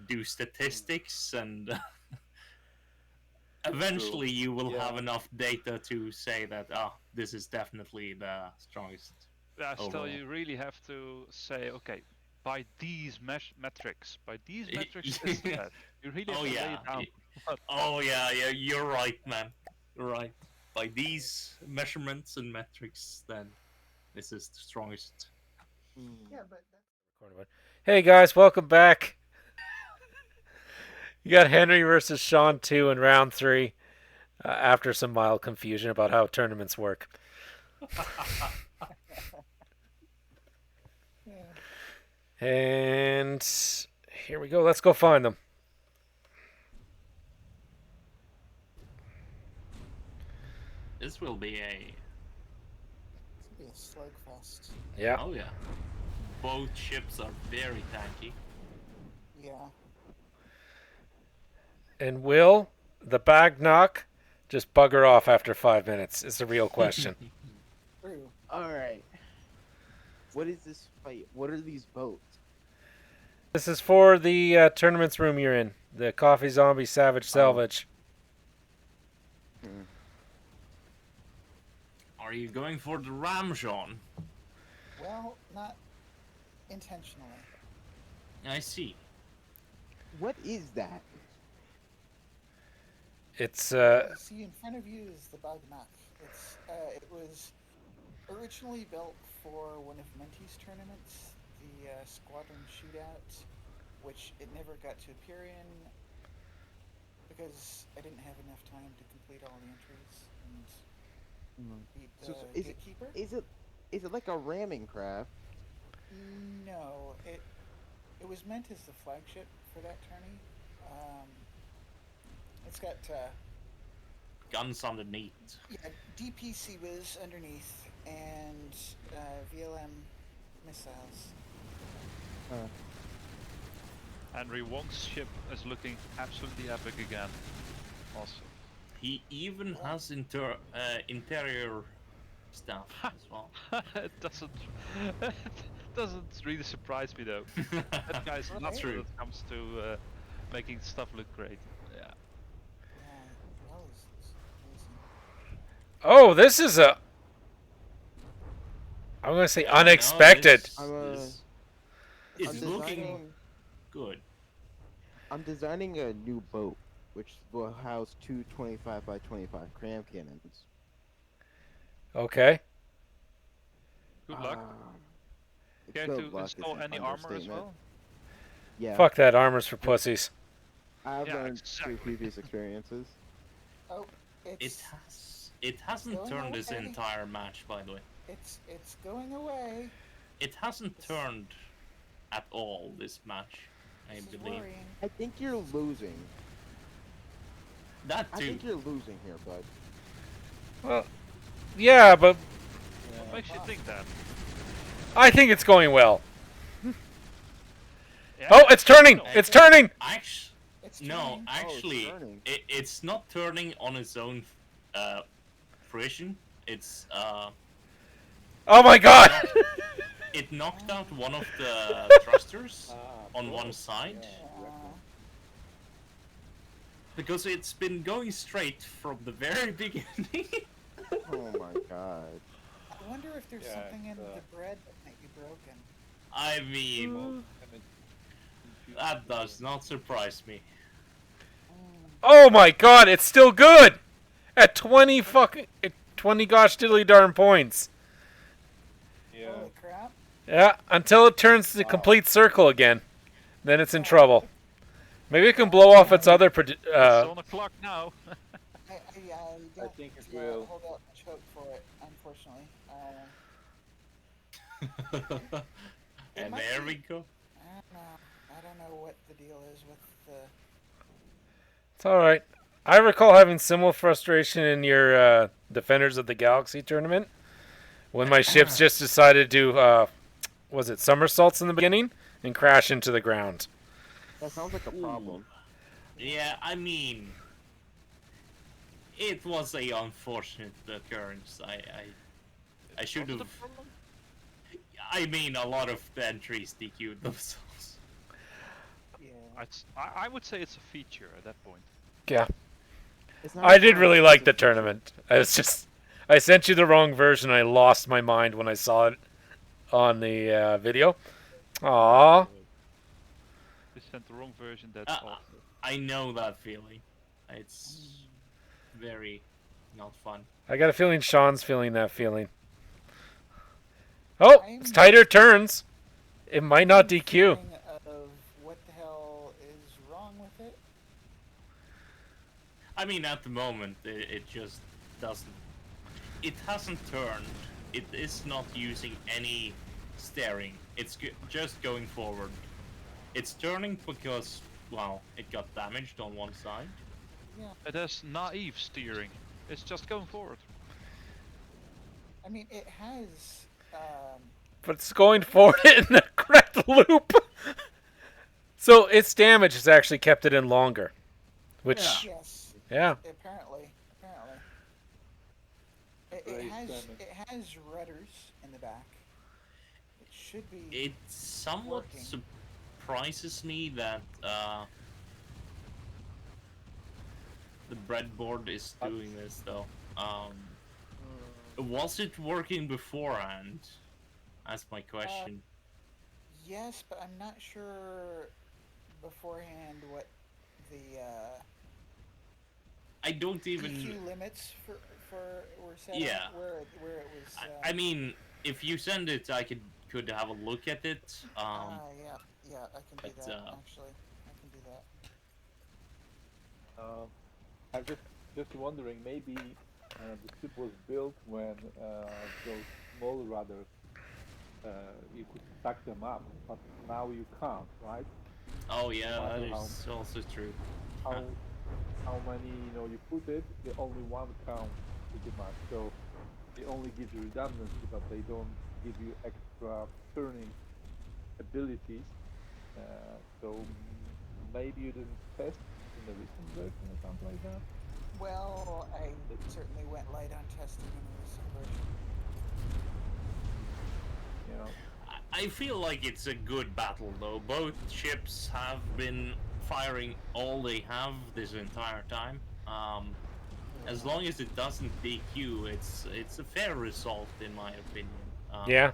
do statistics and True. eventually you will have Yeah. enough data to say that this is definitely the strongest Yeah, still, overall. you really have to say, okay, by these by these metrics, it's the best. You really have Oh to lay yeah. it down. But Oh yeah, yeah, you're right, man. You're right. By these measurements and metrics, then this is the strongest. Yeah, but that's Hey guys, welcome back. You got Henry versus Sean 2 in round 3 after some mild confusion about how tournaments work. And here we go. Let's go find them. This will be a be a slugfest. Yeah. oh yeah. Both ships are very tanky. Yeah. And will the bag knock just bugger off after 5 minutes? Is the real question. True. All right. What is this fight? What are these votes? This is for the tournaments room you're in. The Coffee Zombie Savage Salvage. Are you going for the ram, Sean? Well, not intentionally. I see. What is that? It's You see in front of you is the Bagnak. It was originally built for one of Menti's tournaments, the Squadron Shootout, which it never got to appear in because I didn't have enough time to complete all the entries and beat the So gatekeeper. is it like a ramming craft? No, it was meant as the flagship for that tourney. Um, it's got Guns underneath. yeah, DPC was underneath and VLM missiles. Henry Wong's ship is looking absolutely epic again. Also. He even has interior stuff as well. it doesn't really surprise me though. That guy's nuts when True. it comes to making stuff look great. Yeah. Yeah, that was amazing. oh, this is a. I'm gonna say unexpected. It's I'm looking designing- good. I'm designing a new boat, which will house two 25 by 25 cram cannons. Okay. Good luck. Care good to luck is install an any armor as understatement. well? Yeah, Fuck that, armor's for pussies. I've Yeah, learned exactly. through previous experiences. Oh, It hasn't going turned this away. entire match, by the way. it's going away. It hasn't turned at all this match, I This is believe. worrying. I think you're losing. That I too. think you're losing here, bud. Well, yeah, but What makes you think that? I think it's going well. Yeah? Oh, it's turning! No. It's turning! Actually, It's no, turning. actually, turning. it's not turning on its own fruition. It's Oh my god! it knocked out one of the thrusters on one side because it's been going straight from the very beginning. Oh my god. I wonder if there's something in the bread that might be broken. I mean, that does not surprise me. Oh my god, it's still good! At 20 fucking... 20 gosh diddly darn points. Holy crap. Yeah, until it turns the complete circle again. Then it's in trouble. Maybe it can blow off its other... It's on the clock now. I don't think it will. hold out much hope for it, unfortunately. And might there be- we go. I don't know what the deal is with the... It's alright. I recall having similar frustration in your Defenders of the Galaxy tournament. When my ships just decided to, was it somersaults in the beginning? And crash into the ground. That sounds like a problem. Yeah, I mean, it was a unfortunate occurrence. I should What's have. the problem? I mean, a lot of the entries DQ'd themselves. Yeah. I would say it's a feature at that point. Yeah. It's not I a did problem, really it's like a the feature. tournament. I sent you the wrong version. I lost my mind when I saw it on the video. Aww. They sent the wrong version, that's Uh, awful. I know that feeling. It's very not fun. I got a feeling Sean's feeling that feeling. Oh, it's tighter turns. It might not DQ. Feeling of what the hell is wrong with it? I mean, at the moment, it just doesn't. It hasn't turned. It is not using any steering. It's just going forward. It's turning because, well, it got damaged on one side. It has naive steering. It's just going forward. I mean, it has... But it's going forward in the correct loop. So its damage has actually kept it in longer. Which, yes, yeah. apparently. It Great has damage. it has rudders in the back. It should be... It somewhat Working. surprises me that the breadboard is doing this, though. Was it working beforehand? That's my question. Yes, but I'm not sure beforehand what the I don't even. DQ limits for were set Yeah. up? Where it was. I mean, if you send it, I could have a look at it. Yeah, yeah, I can do But that. Actually, I can do that. I'm just wondering, maybe the ship was built when those small rudders you could stack them up, but now you can't, right? oh yeah, No that matter is also true. how how many you put it, the only one counts pretty much. So they only give you redundancy, but they don't give you extra turning abilities. So maybe you didn't test in the recent version or something like that. Well, I certainly went light on testing in the recent version. You know, I feel like it's a good battle though. Both ships have been firing all they have this entire time. As long as it doesn't DQ, it's a fair result in my opinion. Yeah.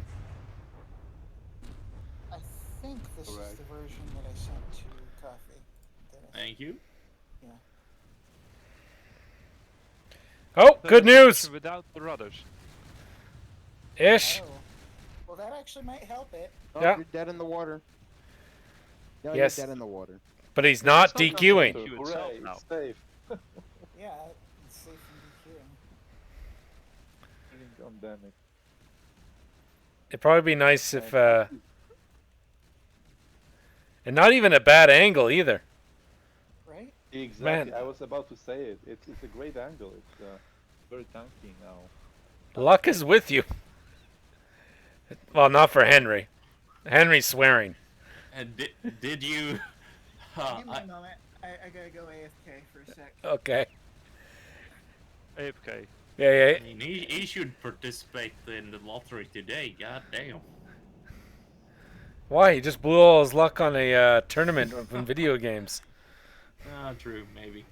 I think this is Correct. the version that I sent to Coffee. Thank you. Yeah. Oh, So good that's the news. version without the rudders. Ish. Oh. Well, that actually might help it. Oh, Yeah. you're dead in the water. No, Yes. you're dead in the water. But he's not It's not gonna DQing. DQ itself hooray, now. it's safe. Yeah, it's safe from DQing. Turning on damage. It'd probably be nice if, And and not even a bad angle either. Right? exactly, Man. I was about to say it. It's a great angle. It's very tanky now. Luck is with you. Well, not for Henry. Henry's swearing. And did you? Give me a moment. I gotta go AFK for a sec. Okay. AFK. Yeah, I mean, he should participate in the lottery today. God damn. Why? He just blew all his luck on a tournament in video games. True, maybe.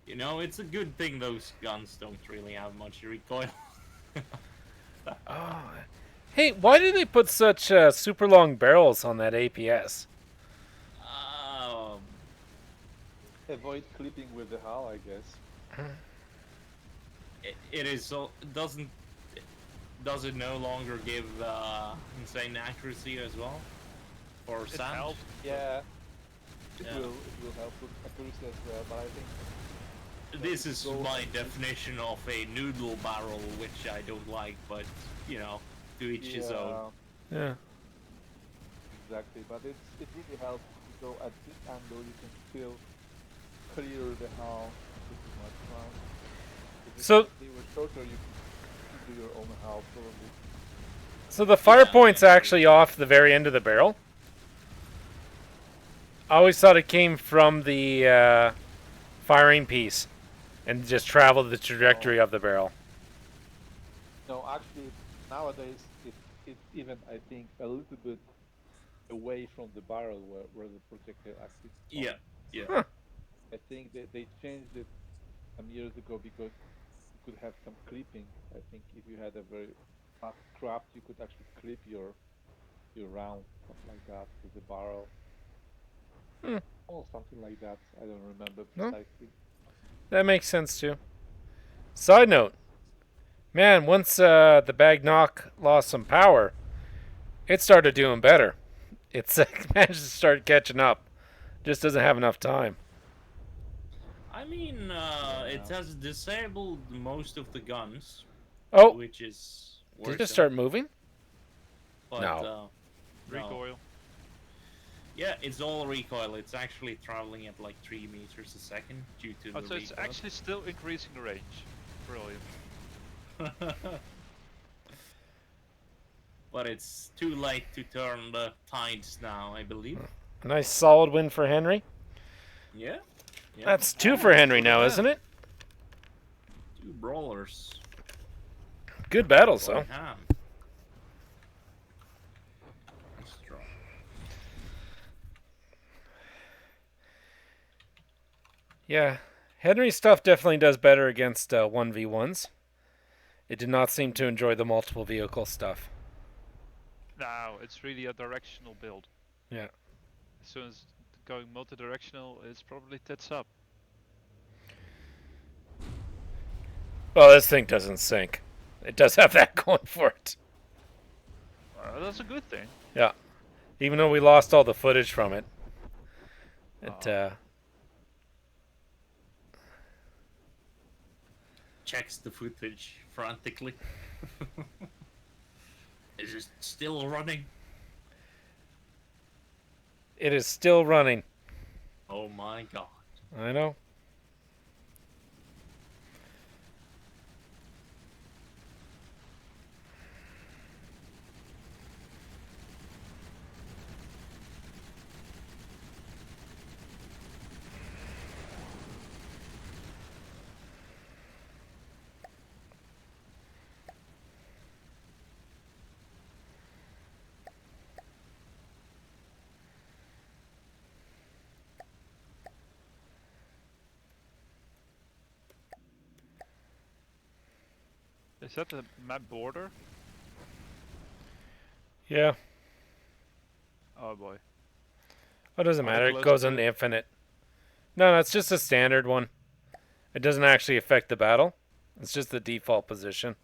You know, it's a good thing those guns don't really have much recoil. Oh. Hey, why do they put such super long barrels on that APS? Avoid clipping with the hull, I guess. It is so does it no longer give insane accuracy as well for It sound? helped. Yeah, it Yeah. will help with accuracy as well, but I think This is my definition of a noodle barrel, which I don't like, but you know, to each his own. Yeah. Exactly, but it really helps. So at this angle, you can still clear the hull pretty much, right? So- if they were shorter, you could do your own hull probably. So the fire Yeah, point's yeah. actually off the very end of the barrel. I always thought it came from the firing piece and just traveled the trajectory of the barrel. No, actually, nowadays it's even, I think, a little bit away from the barrel where the projectile actually Yeah, spawns. yeah. Huh. I think they changed it some years ago because you could have some clipping. I think if you had a very fast craft, you could actually clip your round, something like that, with the barrel. Hmm. Or something like that. I don't remember No. precisely. That makes sense too. Side note, man, once the Bagnock lost some power, it started doing better. It's managed to start catching up. Just doesn't have enough time. I mean, it has disabled most of the guns, Oh, which is did it worrisome, just start moving? but, No. no. Recoil. Yeah, it's all recoil. It's actually traveling at like 3 meters a second due to Oh, the so it's recoil. actually still increasing the range. Brilliant. But it's too late to turn the tides now, I believe. A nice solid win for Henry. Yeah. Yeah. That's 2 for Henry now, isn't it? 2 brawlers. Good battles, Going though. ham. Strong. Yeah. Henry's stuff definitely does better against 1v1s. It did not seem to enjoy the multiple vehicle stuff. No, it's really a directional build. Yeah. As soon as going multi-directional, it's probably tits up. Well, this thing doesn't sink. It does have that going for it. That's a good thing. Yeah. Even though we lost all the footage from it. It, Checks the footage frantically. Is it still running? it is still running. Oh my god. I know. Is that the map border? Yeah. Oh boy. Oh, it doesn't Are we matter. It close goes to into it? infinite. No, that's just a standard one. It doesn't actually affect the battle. It's just the default position.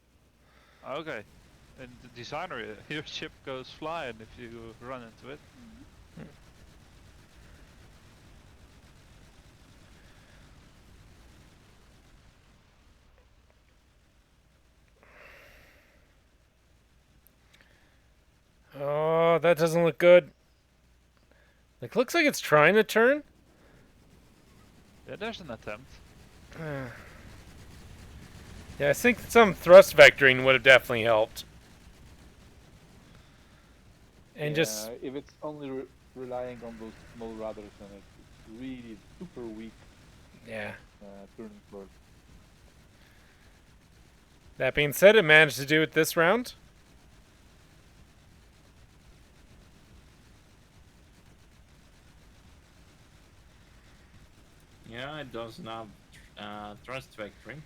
Okay. And the designer, your ship goes flying if you run into it. Oh, that doesn't look good. It looks like it's trying to turn. Yeah, there's an attempt. Yeah, I think some thrust vectoring would have definitely helped. And just if it's only relying on those small rudders, then it's really super weak yeah. turning forward. That being said, it managed to do it this round. Yeah, it doesn't have thrust vectoring.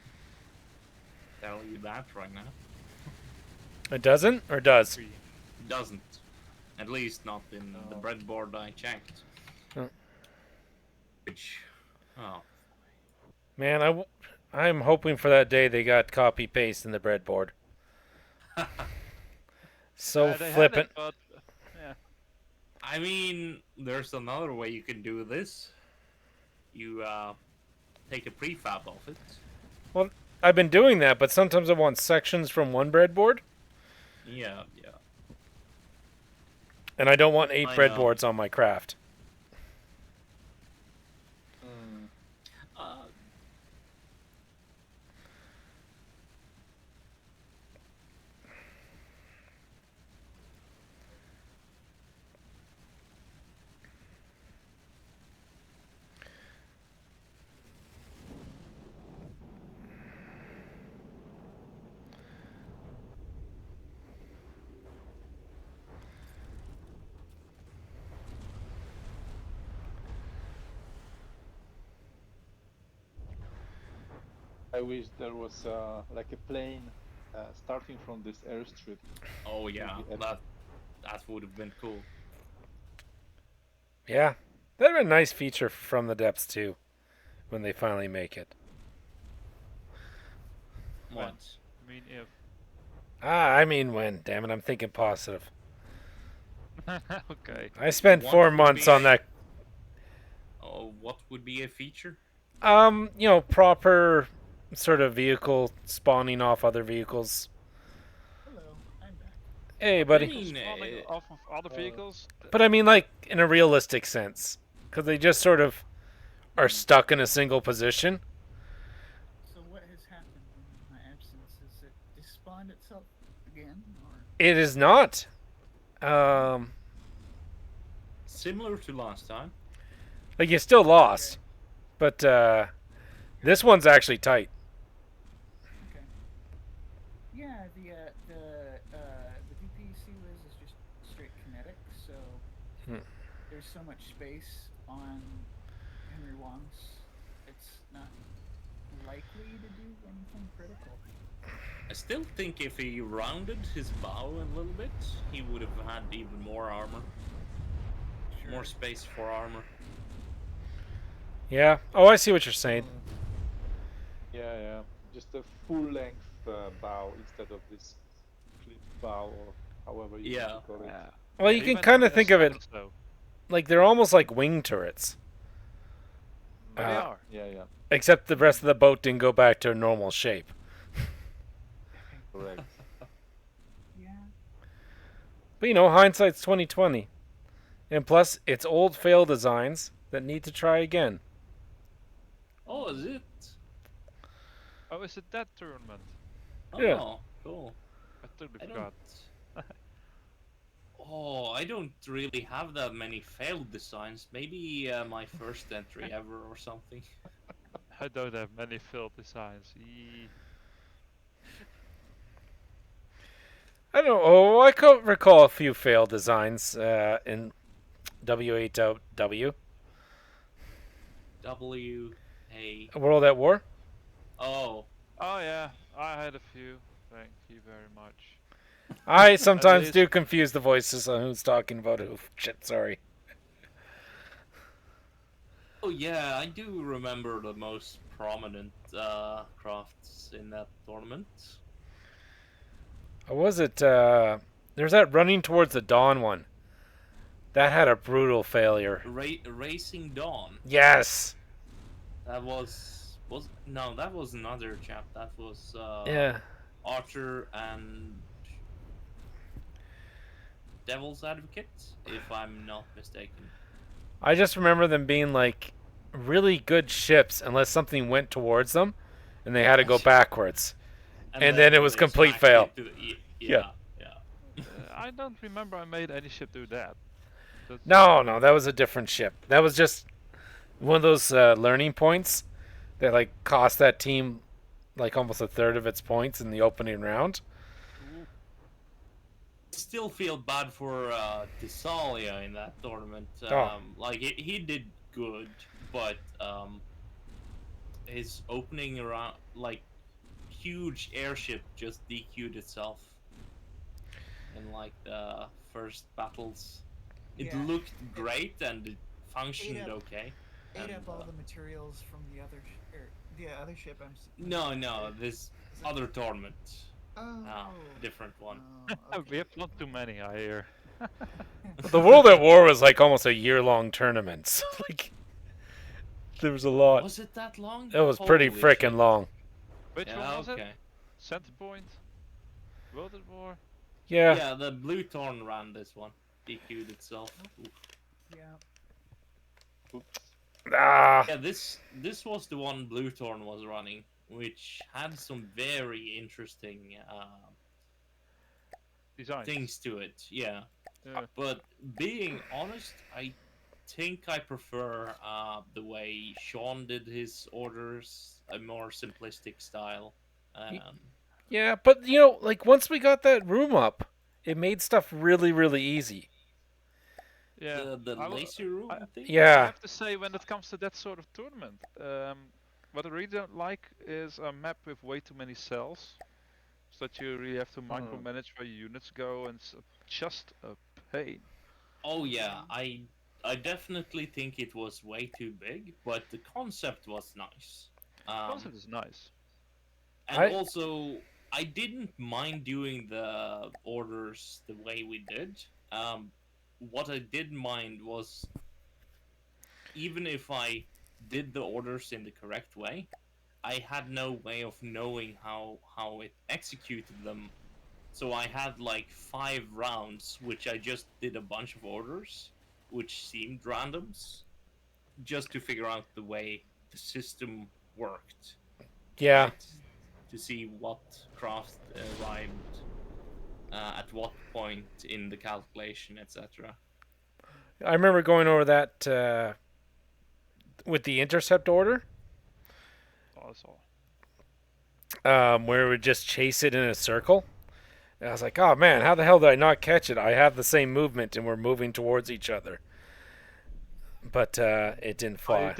Tell you that right now. It doesn't, or does? It doesn't. At least not in the breadboard I checked. Oh. Which, oh. Man, I'm hoping for that day they got copy paste in the breadboard. So They had flippant. it, but yeah. I mean, there's another way you can do this. You take a prefab of it. Well, I've been doing that, but sometimes I want sections from one breadboard, Yeah. and I don't want 8 I know. breadboards on my craft. Uh, I wish there was like a plane starting from this airstrip. oh yeah, Maybe that would have been cool. Yeah, that'd be a nice feature from the depths too, when they finally make it. What? I mean, if. I mean when. Damn it, I'm thinking positive. Okay. I spent What 4 would months be on a- that. Oh, what would be a feature? Proper sort of vehicle spawning off other vehicles. Hello, I'm back. Hey, buddy. mean, Falling off of other vehicles? But I mean, like, in a realistic sense. Because they just sort of are stuck in a single position. So what has happened in my absence? Is it despawned itself again, or It is not. Similar to last time. Like, you still lost. But, this one's actually tight. okay? Yeah, the DPC Wiz is just straight kinetic, so there's so much space on Henry Wong's. It's not likely to do anything critical. I still think if he rounded his bow a little bit, he would have had even more armor. Sure. More space for armor. Yeah. Oh, I see what you're saying. Yeah. Just a full length bow instead of this flip bow or however you want Yeah. to call it. Yeah. Well, Yeah, you he can went kind for of the think of it S7s, though. like they're almost like wing turrets, They Uh, are. Yeah. except the rest of the boat didn't go back to a normal shape. Correct. Yeah. But you know, hindsight's 2020, and plus, it's old failed designs that need to try again. Oh, is it? Oh, is it that tournament? Oh, Yeah. cool. I totally I forgot. don't. Oh, I don't really have that many failed designs. Maybe my first entry ever or something. I don't have many failed designs. Eee. I don't know. Oh, I could recall a few failed designs in W8W. W-A. World at War. Oh, Oh yeah, I had a few. Thank you very much. I sometimes least- do confuse the voices on who's talking about who. Shit, sorry. oh yeah, I do remember the most prominent crafts in that tournament. Or was it? There's that running towards the dawn one. That had a brutal failure. Racing Dawn. Yes. That was no, that was another chap. That was Yeah. Archer and Devil's Advocate, if I'm not mistaken. I just remember them being like really good ships unless something went towards them, and they had to go backwards. And then it was they complete smacked fail. it to the Yeah. I don't remember I made any ship do that. That's- No, that was a different ship. That was just one of those learning points that like cost that team like almost a third of its points in the opening round. Ooh. Still feel bad for Desalia in that tournament. Oh. Like he did good, but his opening around, like, huge airship just DQ'd itself in like the first battles. It Yeah. looked great and it functioned Ate up- okay. Ate And, up all the materials from the other the other ship. no, this Is it- other tournament. Oh. Different one. Oh, We okay. have not too many, I hear. The World at War was like almost a year-long tournament. So, like there was a lot. Was it that long? It was pretty Holy freaking shit. long. Which Yeah, one was okay. it? Centerpoint? World at War? Yeah. Yeah, the Blue Thorn ran this one. DQ'd itself. Oof. Yeah. Oops. Ah. Yeah, this was the one Blue Thorn was running, which had some very interesting Designs. things to it. Yeah, Yeah. but being honest, I think I prefer the way Sean did his orders, a more simplistic style. Yeah, but you know, like once we got that room up, it made stuff really, really easy. Yeah. The I will- lazy room I- thing. I Yeah. have to say, when it comes to that sort of tournament, what I really don't like is a map with way too many cells, so that you really have to micromanage where your units go, and it's just a pain. Oh yeah, I definitely think it was way too big, but the concept was nice. Concept is nice. And I- also, I didn't mind doing the orders the way we did. What I did mind was, even if I did the orders in the correct way, I had no way of knowing how it executed them. So I had like 5 rounds, which I just did a bunch of orders, which seemed randoms, just to figure out the way the system worked. Yeah. Right? To see what craft arrived at what point in the calculation, etc. I remember going over that with the intercept order, That's all. where we would just chase it in a circle. And I was like, oh man, how the hell did I not catch it? I have the same movement and we're moving towards each other. But it didn't Oh, fly.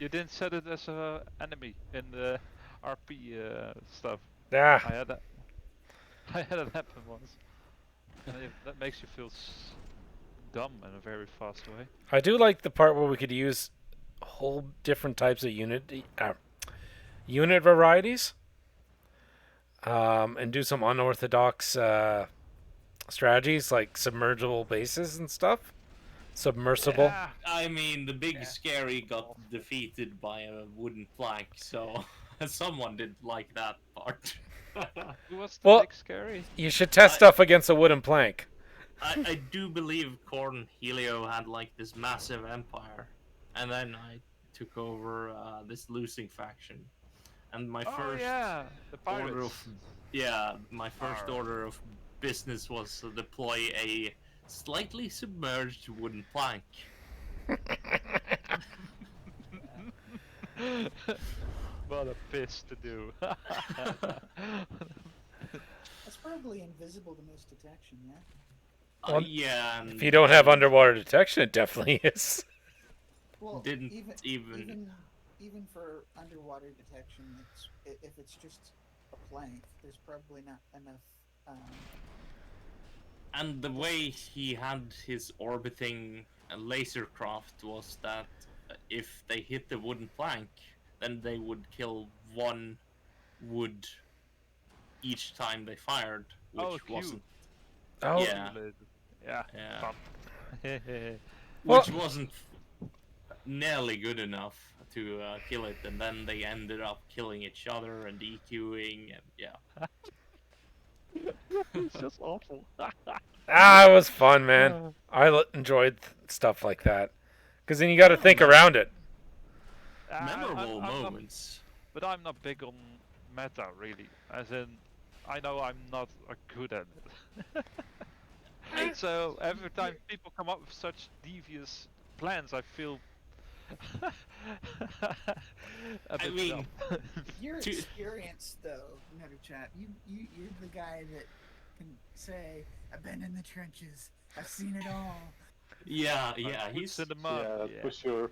You didn't set it as a enemy in the RP stuff. Ah, I had that. I had it happen once. And that makes you feel dumb in a very fast way. I do like the part where we could use whole different types of unit varieties, and do some unorthodox strategies like submergible bases and stuff. Submersible. Yeah. I mean, the big Yeah. scary got defeated by a wooden plank, so someone didn't like that part. Who was the Well- big scary? You should test stuff against a wooden plank. I do believe Corn Helio had like this massive empire, and then I took over this losing faction, and my Oh first yeah, the order pirates. of my first Arr. order of business was to deploy a slightly submerged wooden plank. What a piss to do. That's probably invisible to most detection, yeah? Well, Yeah, and If you don't have underwater detection, it definitely is. Well, Didn't even for underwater detection, if it's just a plank, there's probably not enough. And the way he had his orbiting laser craft was that if they hit the wooden plank, then they would kill one wood each time they fired, which Oh, cute. wasn't Oh, Yeah. Yeah. yeah, Fun. Well- which wasn't nearly good enough to kill it, and then they ended up killing each other and DQing, and yeah. It's just awful. it was fun, man. I enjoyed stuff like that. Because then you got to think around it. Memorable I'm not, moments. but I'm not big on meta, really. As in, I know I'm not good at it. And so every time people come up with such devious plans, I feel a bit mean, dumb. Your To- experience, though, Netterchat, you're the guy that can say, "I've been in the trenches. I've seen it all." Yeah, Boots he's in the mud. yeah, that's for sure.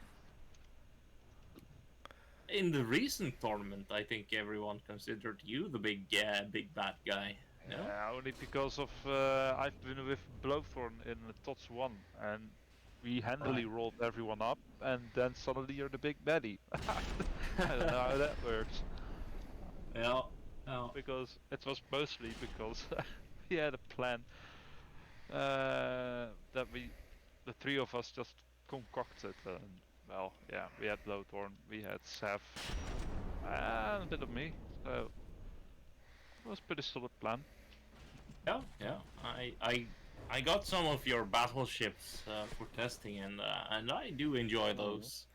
in the recent tournament. I think everyone considered you the big bad guy. No? Yeah, only because of I've been with Blowthorn in the TOTS 1 and we handily rolled everyone up and then suddenly you're the big baddie. I don't know how that works. Yeah. No. Because it was mostly because we had a plan that the three of us just concocted. Well, yeah, we had Blowthorn, we had Sav, and a bit of me. So it was a pretty solid plan. Yeah, I got some of your battleships for testing, and I do enjoy those.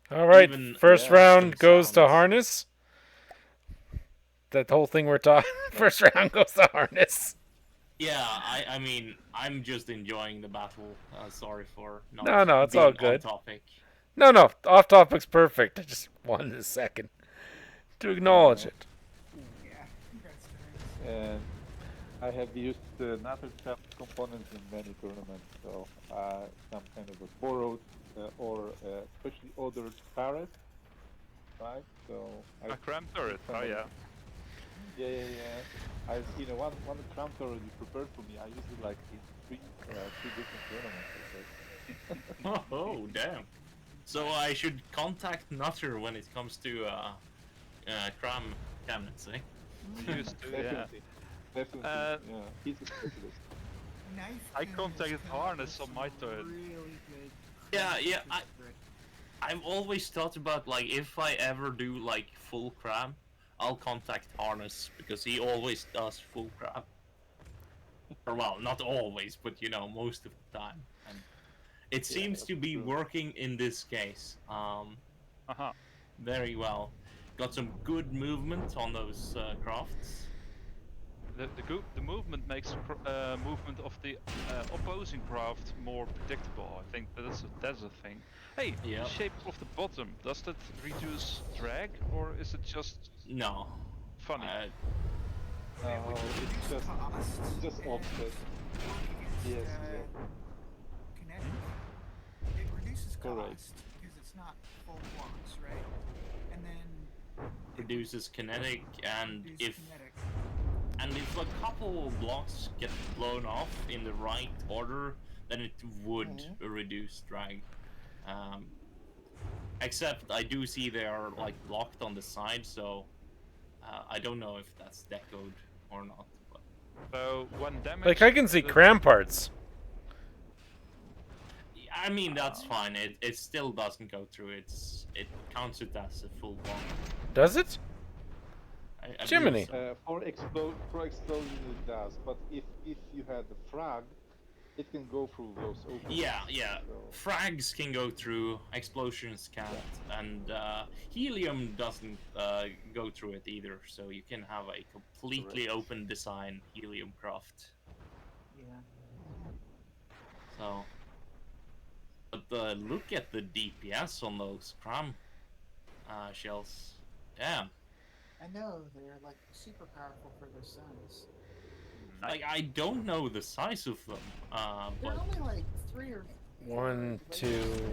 All right, Even first yeah, round some goes to sounds. harness. That whole thing we're talking. First round goes to harness. Yeah, I mean, I'm just enjoying the battle. Sorry for not No, it's being all on good. topic. No, off topic's perfect. I just wanted a second to acknowledge it. Yeah, congrats, guys. And I have used NATO components in many tournaments, so some kind of a borrowed or especially ordered turret, right? So A cram turret, oh yeah. Yeah. I've one cram turret you prepared for me. I used it like in three different tournaments. Oh, damn. So I should contact Nutter when it comes to cram cabinets, eh? Used to, yeah. Definitely. Yeah, he's a specialist. Knife I cannons contacted come up Harness with on my some turret. Really good. Yeah, tips for it. I've always thought about, like, if I ever do, like, full cram, I'll contact Harness, because he always does full cram. Or, well, not always, but, you know, most of the time. And it seems to that's be true. working in this case. Uh-huh. Very well. Got some good movement on those crafts. The movement makes movement of the opposing craft more predictable. I think that's a thing. Hey, Yep. the shape of the bottom, does that reduce drag or is it just No. funny? No, it's just Cost and offset. work against, Yes, kinetic. It reduces Correct. cost because it's not full blocks, right? And then Reduces kinetic, and reduce if kinetic. a couple blocks get blown off in the right order, then it would reduce drag. Except I do see they are like blocked on the side, so I don't know if that's decoed or not. But So when damage. Like, I can see cram parts. I mean, that's fine. It still doesn't go through. It counts it as a full block. Does it? I Jiminy. believe so. For explosion it does, but if you had the frag, it can go through those openings. Yeah. So, Frags can go through, explosions can't, and helium doesn't go through it either. So you can have a completely open design helium craft. Yeah. So, but look at the DPS on those cram shells. Damn. I know they're like super powerful for their size. Like, I don't know the size of them, They're but only like 3 or 4 1, layers 2. thick.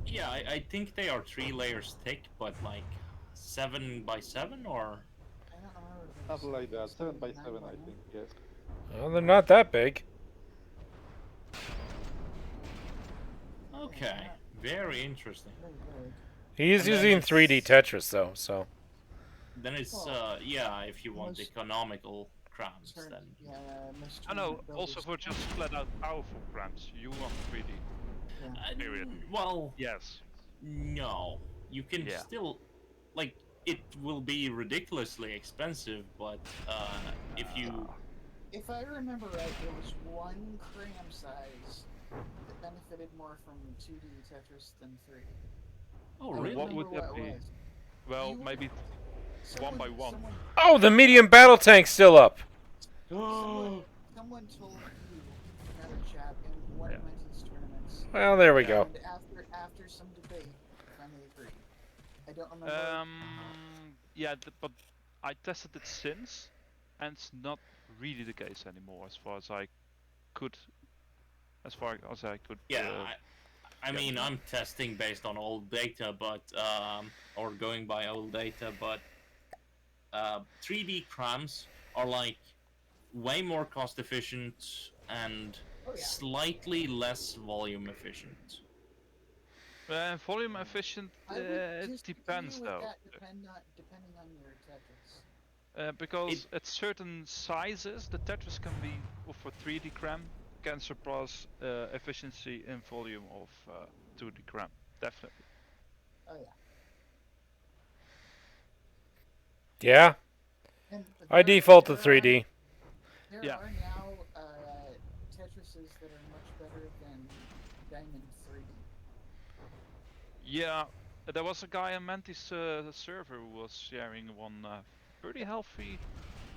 yeah, I think they are 3 layers thick, but like 7 by 7 or. I don't remember. if it was something like that. 7 by 9 7, by I 9. think. Yes. Well, they're not that big. Okay, very interesting. Very big. He's And then using it's- 3D Tetris, though, so. Then it's Well, yeah, if you want most- economical crams, Sorry, then yeah, most I know. tournament Also builders- for just flat out powerful cramps, you want 3D. Period. Well, Yes. no, you can Yeah. still, like, it will be ridiculously expensive, but if you If I remember right, there was one cram size that benefited more from 2D Tetris than 3. oh I don't really? What would remember that what it be? was. Well, You- maybe Someone, by one. Oh, the medium battle tank's still up. Someone told you, another chap, in one Yeah. of Mentee's tournaments. Well, there we go. And after some debate, finally agreed. I don't remember. Yeah, but I tested it since, and it's not really the case anymore, as far as I could. Yeah, I mean, I'm testing based on old data, but or going by old data, but 3D crams are like way more cost efficient and Oh, yeah. slightly less volume efficient. Volume efficient. I would It just depends agree with though. that depending on your Tetris. Because at certain sizes, the Tetris can be for 3D cram can surpass efficiency in volume of 2D cram. Definitely. Oh yeah. Yeah, And I default to 3D. There Yeah. are now Tetrises that are much better than Diamond 3D. Yeah, there was a guy on Mantis server who was sharing one pretty healthy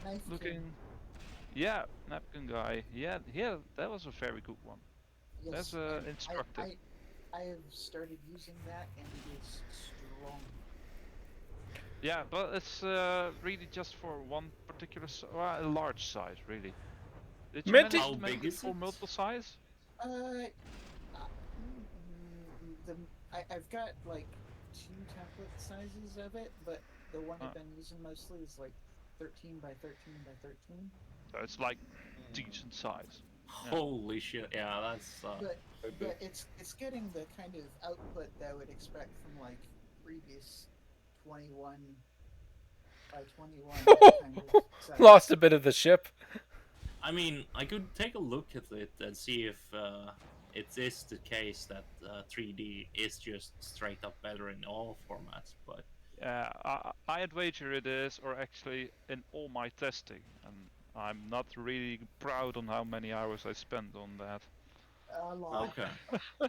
Knife looking. King, Yeah, napkin guy. Yeah, that was a very good one. yes, That's and instructive. I have started using that and it is strong. Yeah, but it's really just for one particular, a large size, really. Did you Menti- manage How to make big it is for it? multiple size? I've got like 2 template sizes of it, but the one I've been using mostly is like 13 by 13 by 13. So it's like decent size. Yeah. Holy shit! Yeah, that's But it's getting the kind of output that I would expect from like previous 21 by 21 kind of size. Lost a bit of the ship. I mean, I could take a look at it and see if it is the case that 3D is just straight up better in all formats, but Yeah, I'd wager it is, or actually in all my testing, and I'm not really proud on how many hours I spent on that. A lot. okay.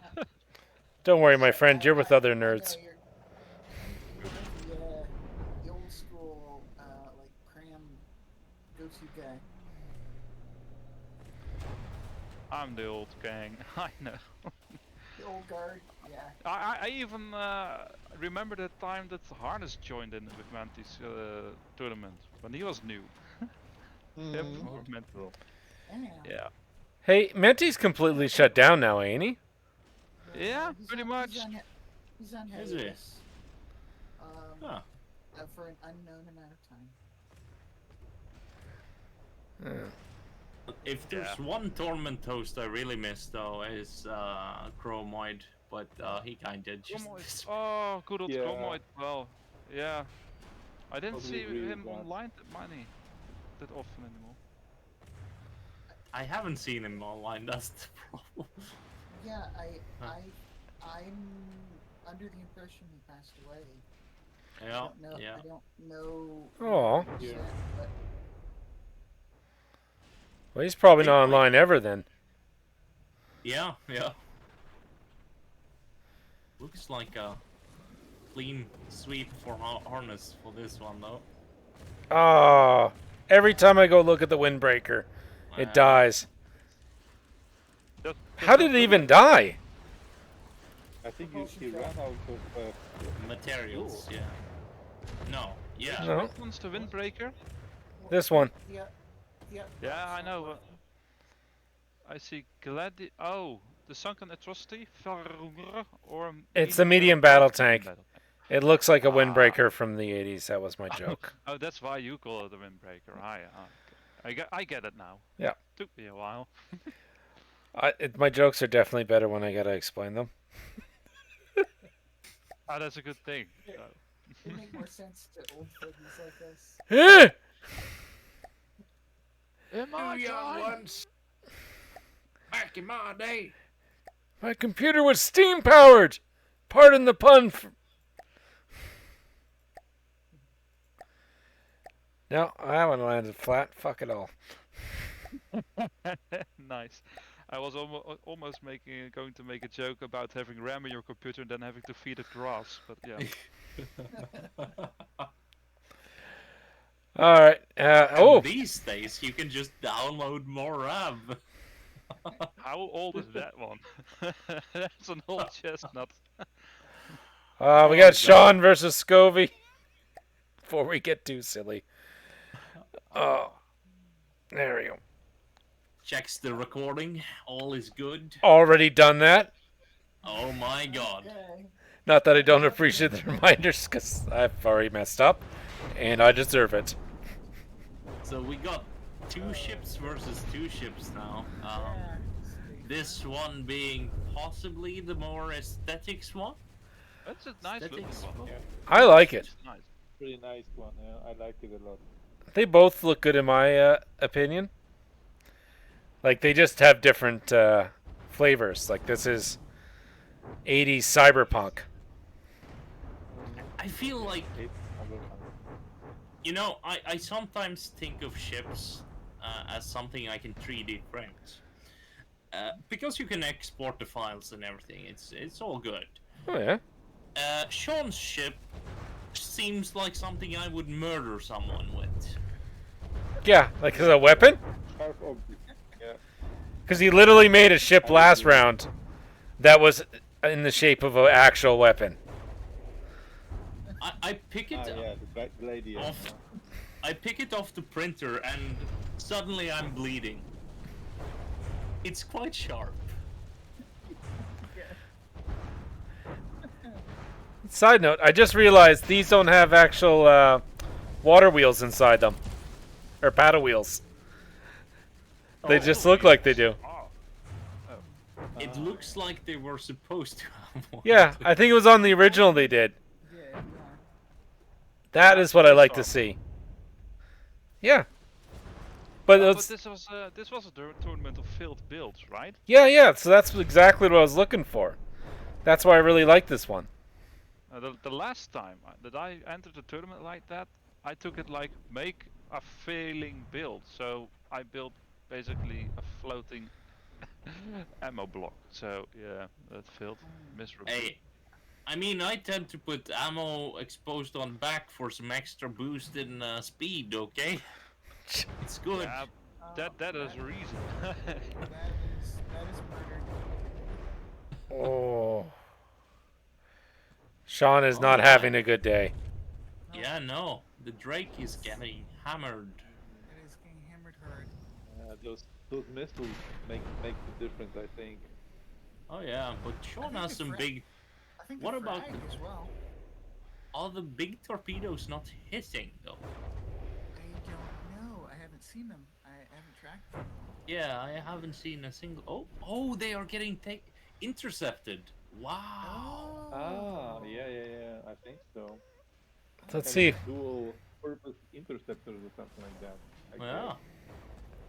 Don't worry, my friend, you're with other I know nerds. you're the old school like cram go-to guy. I'm the old gang, I know. The old guard, yeah. I even remember the time that Harness joined in with Mantis tournament, when he was new. Yep, mental. Damn. Yeah. Hey, Menti's completely shut down now, ain't he? Yeah, He's pretty on, much. He's on Is he? hiatus. Huh. For an unknown amount of time. If there's one tournament host I really miss though is Chromoid, but he kinda just Chromoid. Oh, good old Yeah. Chromoid. Well, yeah. I didn't Totally see agree with him that. online that often anymore. I haven't seen him online. That's the problem. Yeah, Huh. I'm under the impression he passed away. Yeah, I don't know. Aw. 100%, Yeah. but Well, he's probably They not might- online ever then. Yeah. Looks like a clean sweep for Harness for this one though. Ah, every time I go look at the windbreaker, it dies. Just How did it even die? I think he ran out of Materials, yeah. No, yeah. No. Which one's the windbreaker? This one. yeah, Yeah, I know. I see Oh, the sunken atrocity, or It's a medium battle tank. battle. It looks like a windbreaker from the 80s. That was my joke. Oh, that's why you call it a windbreaker. I get it now. Yeah. Took me a while. My jokes are definitely better when I gotta explain them. Oh, that's a good thing. It make more sense to old fogies like us. In my time. Once. Back in my day. My computer was steam powered. Pardon the pun. No, that one landed flat. Fuck it all. Nice. I was almost going to make a joke about having RAM in your computer and then having to feed it grass, but yeah. All right. These days you can just download more RAM. How old is that one? That's an old chestnut. We got Sean versus Skovy. Before we get too silly. Oh, there we go. Checks the recording. All is good. Already done that. Oh my god. Okay. Not that I don't appreciate the reminders, because I've already messed up, and I deserve it. So we got 2 ships versus 2 ships now. This one being possibly the more aesthetics one. That's a nice looking Aesthetics one. Yeah. I like it. It's nice. pretty nice one. Yeah, I like it a lot. They both look good in my opinion. Like, they just have different flavors. Like, this is 80s cyberpunk. I feel like, you know, I sometimes think of ships as something I can 3D print. Because you can export the files and everything, it's all good. Oh, yeah. Sean's ship seems like something I would murder someone with. Yeah, like as a weapon? Sharp object. Yeah. Because he literally made a ship last round that was in the shape of an actual weapon. I pick it Yeah, the lady. off. I pick it off the printer and suddenly I'm bleeding. It's quite sharp. Side note, I just realized these don't have actual water wheels inside them. Or paddle wheels. They just look like they do. It looks like they were supposed to have one. Yeah, I think it was on the original they did. Yeah. That is what I like to see. Yeah. But But it's, this was a tournament of failed builds, right? yeah, so that's exactly what I was looking for. That's why I really like this one. The last time that I entered a tournament like that, I took it like make a failing build. So I built basically a floating ammo block. So yeah, that failed miserably. Hey, I mean, I tend to put ammo exposed on back for some extra boost in speed, okay? It's good. Yeah, that is a reason. That is murder. Oh. Sean is not having a good day. Yeah, no. The Drake is getting hammered. It is getting hammered hard. Those missiles make the difference, I think. Oh yeah, but Sean think has the some fra- big. I think What the about frag as well. are the big torpedoes not hitting though? I don't know. I haven't seen them. I haven't tracked them. Yeah, I haven't seen a single. Oh, they are getting intercepted. Wow. Ah, Oh. yeah. I think so. Let's Kind see. of dual purpose interceptors or something like that. I Yeah.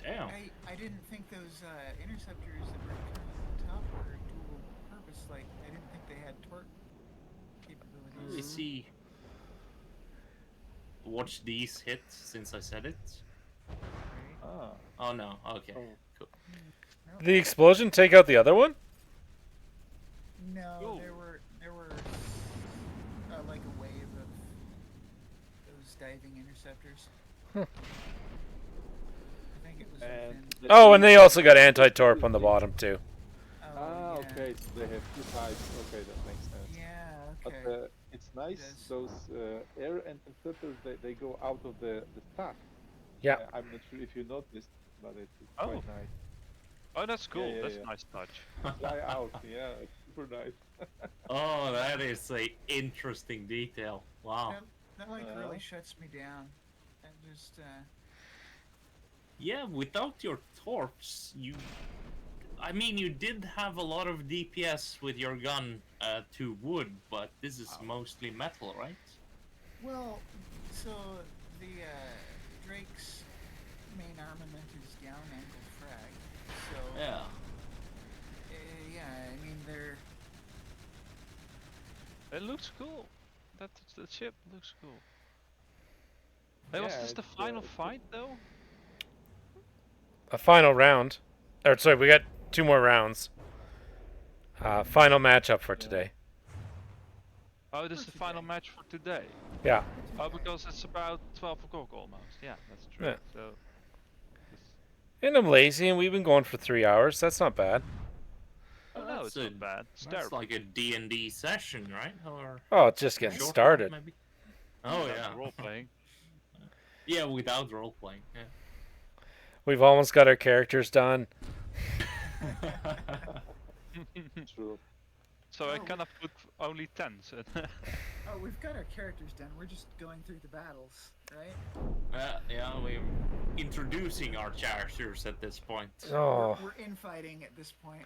Damn. I didn't think those interceptors that were currently on top were dual purpose. Like I didn't think they had torque Let capabilities. me see. Watch these hit since I said it. Ah. Oh no. Okay. Oh. Cool. No, The explosion take out the other one? no, Yo. there were like a wave of those diving interceptors. Huh. I think it was And within. the Oh, and they team- also got anti-torp on the bottom too. Oh, Ah, yeah. okay. So they have two types. Okay, that makes sense. Yeah. But Okay. it's nice. does. Those air interceptors, they go out of the stack. Yeah. I'm not sure if you noticed, but it's Oh. quite nice. Oh, that's cool. yeah, That's yeah. a nice touch. Fly out. Yeah, it's super nice. Oh, that is a interesting detail. Wow. That like Uh-huh. really shuts me down. And just Yeah, without your torps, you. I mean, you did have a lot of DPS with your gun to wood, but this is mostly metal, right? well, so the Drake's main armament is down angle frag. So Yeah. yeah, I mean they're It looks cool. That the ship looks cool. Hey, was Yeah, this the it's, final it's- fight though? A final round. Or sorry, we got 2 more rounds. Final matchup for today. Oh, this is the final today. match for today. Yeah. Oh, because it's about 12 o'clock almost. Yeah, that's true. Yeah. So, this- And I'm lazy, and we've been going for 3 hours. That's not bad. oh no, that's it's a- not bad. It's That's terrible. like a D&D session, right? Or Oh, it's just getting short started. one, maybe? Oh Without yeah. the role playing. Yeah, without role playing. We've almost got our characters done. Yeah. True. So I Oh, cannot put only 10. So oh we've got our characters done. We're just going through the battles, right? Yeah, we're introducing our characters at this point. Oh, We're infighting at this point.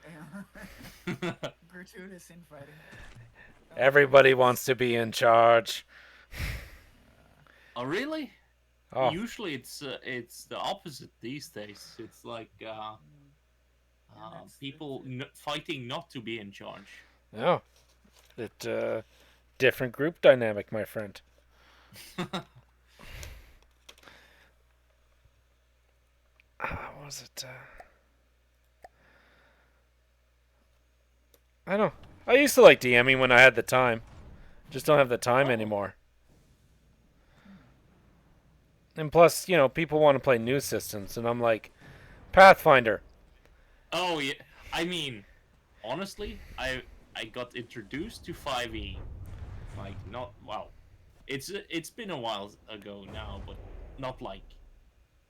Gratuitous infighting. everybody wants to be in charge. Oh, really? Oh, Usually it's the opposite these days. It's like people fighting not to be in charge. no. Different group dynamic, my friend. What was it? I don't know. I used to like DMing when I had the time. Just don't have the time anymore. And plus, people want to play new systems, and I'm like, Pathfinder. Oh yeah, I mean, honestly, I got introduced to 5e, like not well, it's been a while ago now, but not like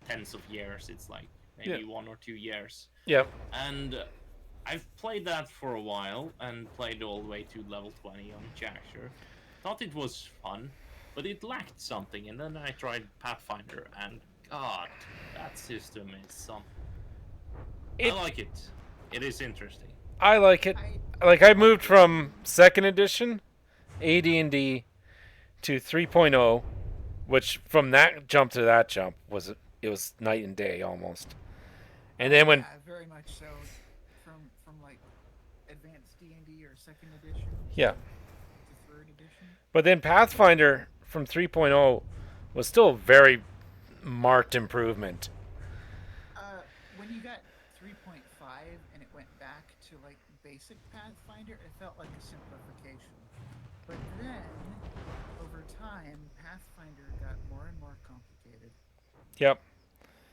tens of years. It's like maybe 1 or 2 years, Yep. and I've played that for a while and played all the way to level 20 on Jackshire. Thought it was fun, but it lacked something, and then I tried Pathfinder, and God, that system is something. I like it. It is interesting. I like it. Like, I moved from 2nd edition, AD&D, to 3.0, which from that jump to that jump was night and day almost. And then when Yeah, very much so. From like advanced D&D or 2nd edition. Yeah. To 3rd edition. But then Pathfinder from 3.0 was still a very marked improvement. When you got 3.5 and it went back to like basic Pathfinder, it felt like a simplification. But then, over time, Pathfinder got more and more complicated, Yep.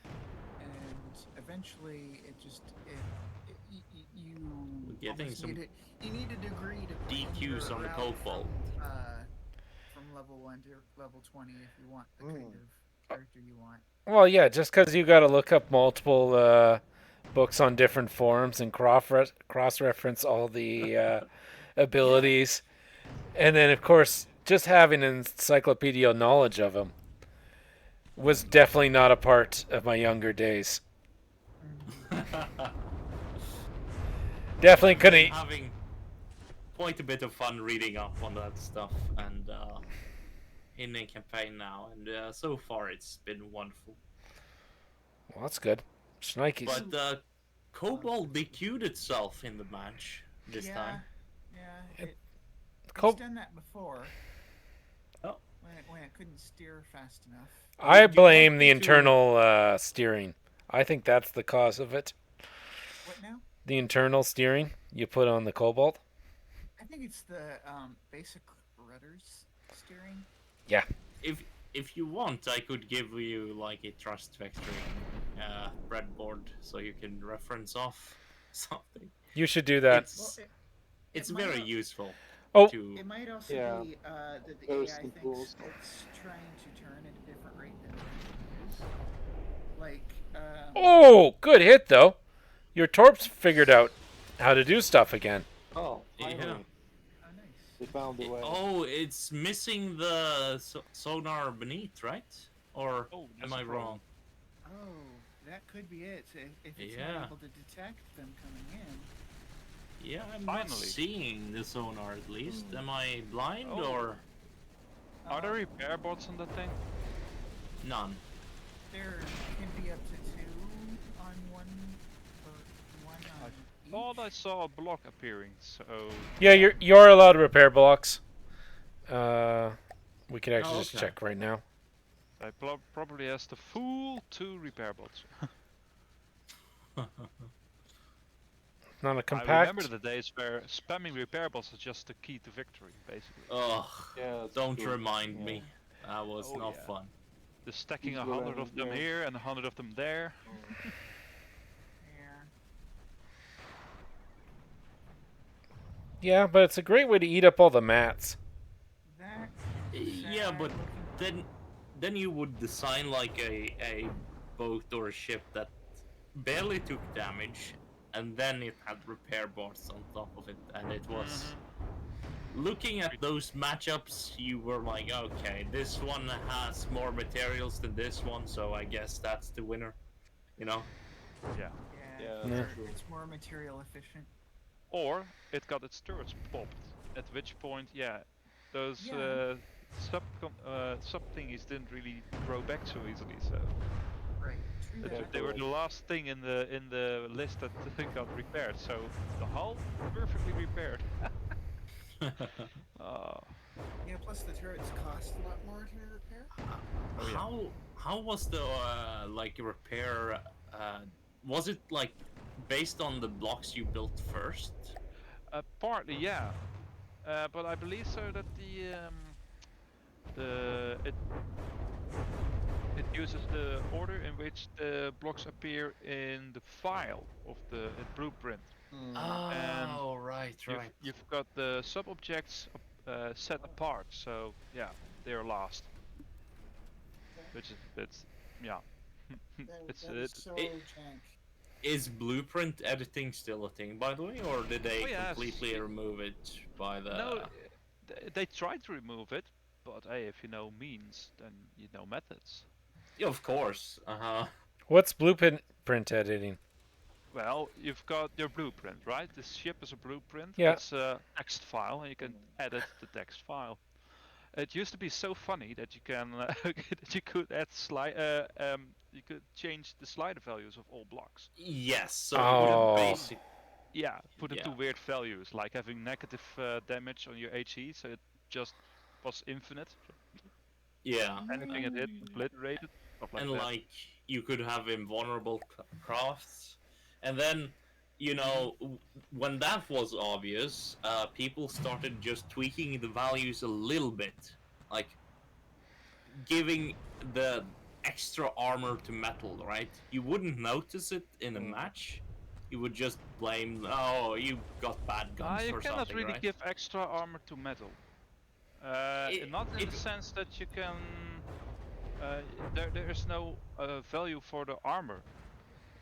and eventually, you Getting almost some you need a degree to DQs on the route cobalt. from level 1 to level 20 if you want the kind of character you want. Well, yeah, just because you got to look up multiple books on different forms and cross reference all the abilities, and then of course just having an encyclopedic knowledge of them was definitely not a part of my younger days. Definitely I've been couldn't. having quite a bit of fun reading up on that stuff and in the campaign now, and so far it's been wonderful. Well, that's good. Shnikes. But Cobalt DQ'd itself in the match this time. Yeah, it's Co- done that before. Oh. When it couldn't steer fast enough. I Do you blame want the me to- internal steering. I think that's the cause of it. What now? The internal steering you put on the Cobalt. I think it's the basic rudders steering. Yeah. If you want, I could give you like a trust vectoring breadboard so you can reference off something. You should do that. It's might very not- useful. Oh. To It might also Yeah. be that the There's AI some thinks tools. it's trying to turn at a different rate than it is. Like, Oh, good hit though. Your Torps figured out how to do stuff again. Oh, Yeah. finally. oh, nice. They found a way. Oh, it's missing the sonar beneath, right? Or Oh, that's am a I problem. wrong? Oh, that could be it. If it's Yeah. not able to detect them coming in. Yeah, I'm not Finally. seeing the sonar at least. Am I blind Oh. or Are there repair bots on that thing? none? There can be up to 2 on one, or 1 on Thought I each. saw a block appearing, so... Yeah, you're allowed to repair blocks. We could actually just okay. check right now. I probably has the full 2 repair bots. Not a I compact. remember the days where spamming repair bots was just the key to victory, basically. Ugh, Yeah, that's don't true. remind Yeah. me. That was Oh, not yeah. fun. The stacking These 100 were, of them yeah. here and 100 of them there. Yeah. Yeah, but it's a great way to eat up all the mats. That. Yeah, but then you would design like a boat or a ship that barely took damage, and then it had repair bots on top of it, and it was looking at those matchups. You were like, okay, this one has more materials than this one, so I guess that's the winner. You know? Yeah. Yeah, Yeah, Yeah. that's true. it's more material efficient. Or it got its turrets popped. At which point, yeah, those Yeah. sub thingies didn't really grow back so easily. So Right. True It- that. they were the last thing in the list that got repaired. So the hull perfectly repaired. Oh. Yeah. Plus the turrets cost a lot more to repair. Oh, yeah. How was the like repair? Was it like based on the blocks you built first? Partly, yeah. But I believe so that it uses the order in which the blocks appear in the file of the blueprint. Oh, right, You've got the sub-objects set apart, so yeah, they're last. Which is it's yeah. So It- jank. Is blueprint editing still a thing, by the way, or did they Oh, yes. completely remove it by the? No, they tried to remove it, but hey, if you know means, then you know methods. Yeah, of course. What's blueprint editing? Well, you've got your blueprint, right? The ship is a blueprint. Yeah. It's a text file, and you can edit the text file. It used to be so funny that you can that you could add you could change the slider values of all blocks. Yes. So you Oh. would basic. Yeah, put it to Yeah. weird values, like having negative damage on your HE, so it just was infinite. Yeah. Anything it hit, obliterated, stuff like And that. like you could have invulnerable crafts, and then when that was obvious, people started just tweaking the values a little bit, like giving the extra armor to metal, right? You wouldn't notice it in a match. You would just blame, oh, you got bad guns You or cannot something, really right? give extra armor to metal. Not in the sense that you can. There is no value for the armor.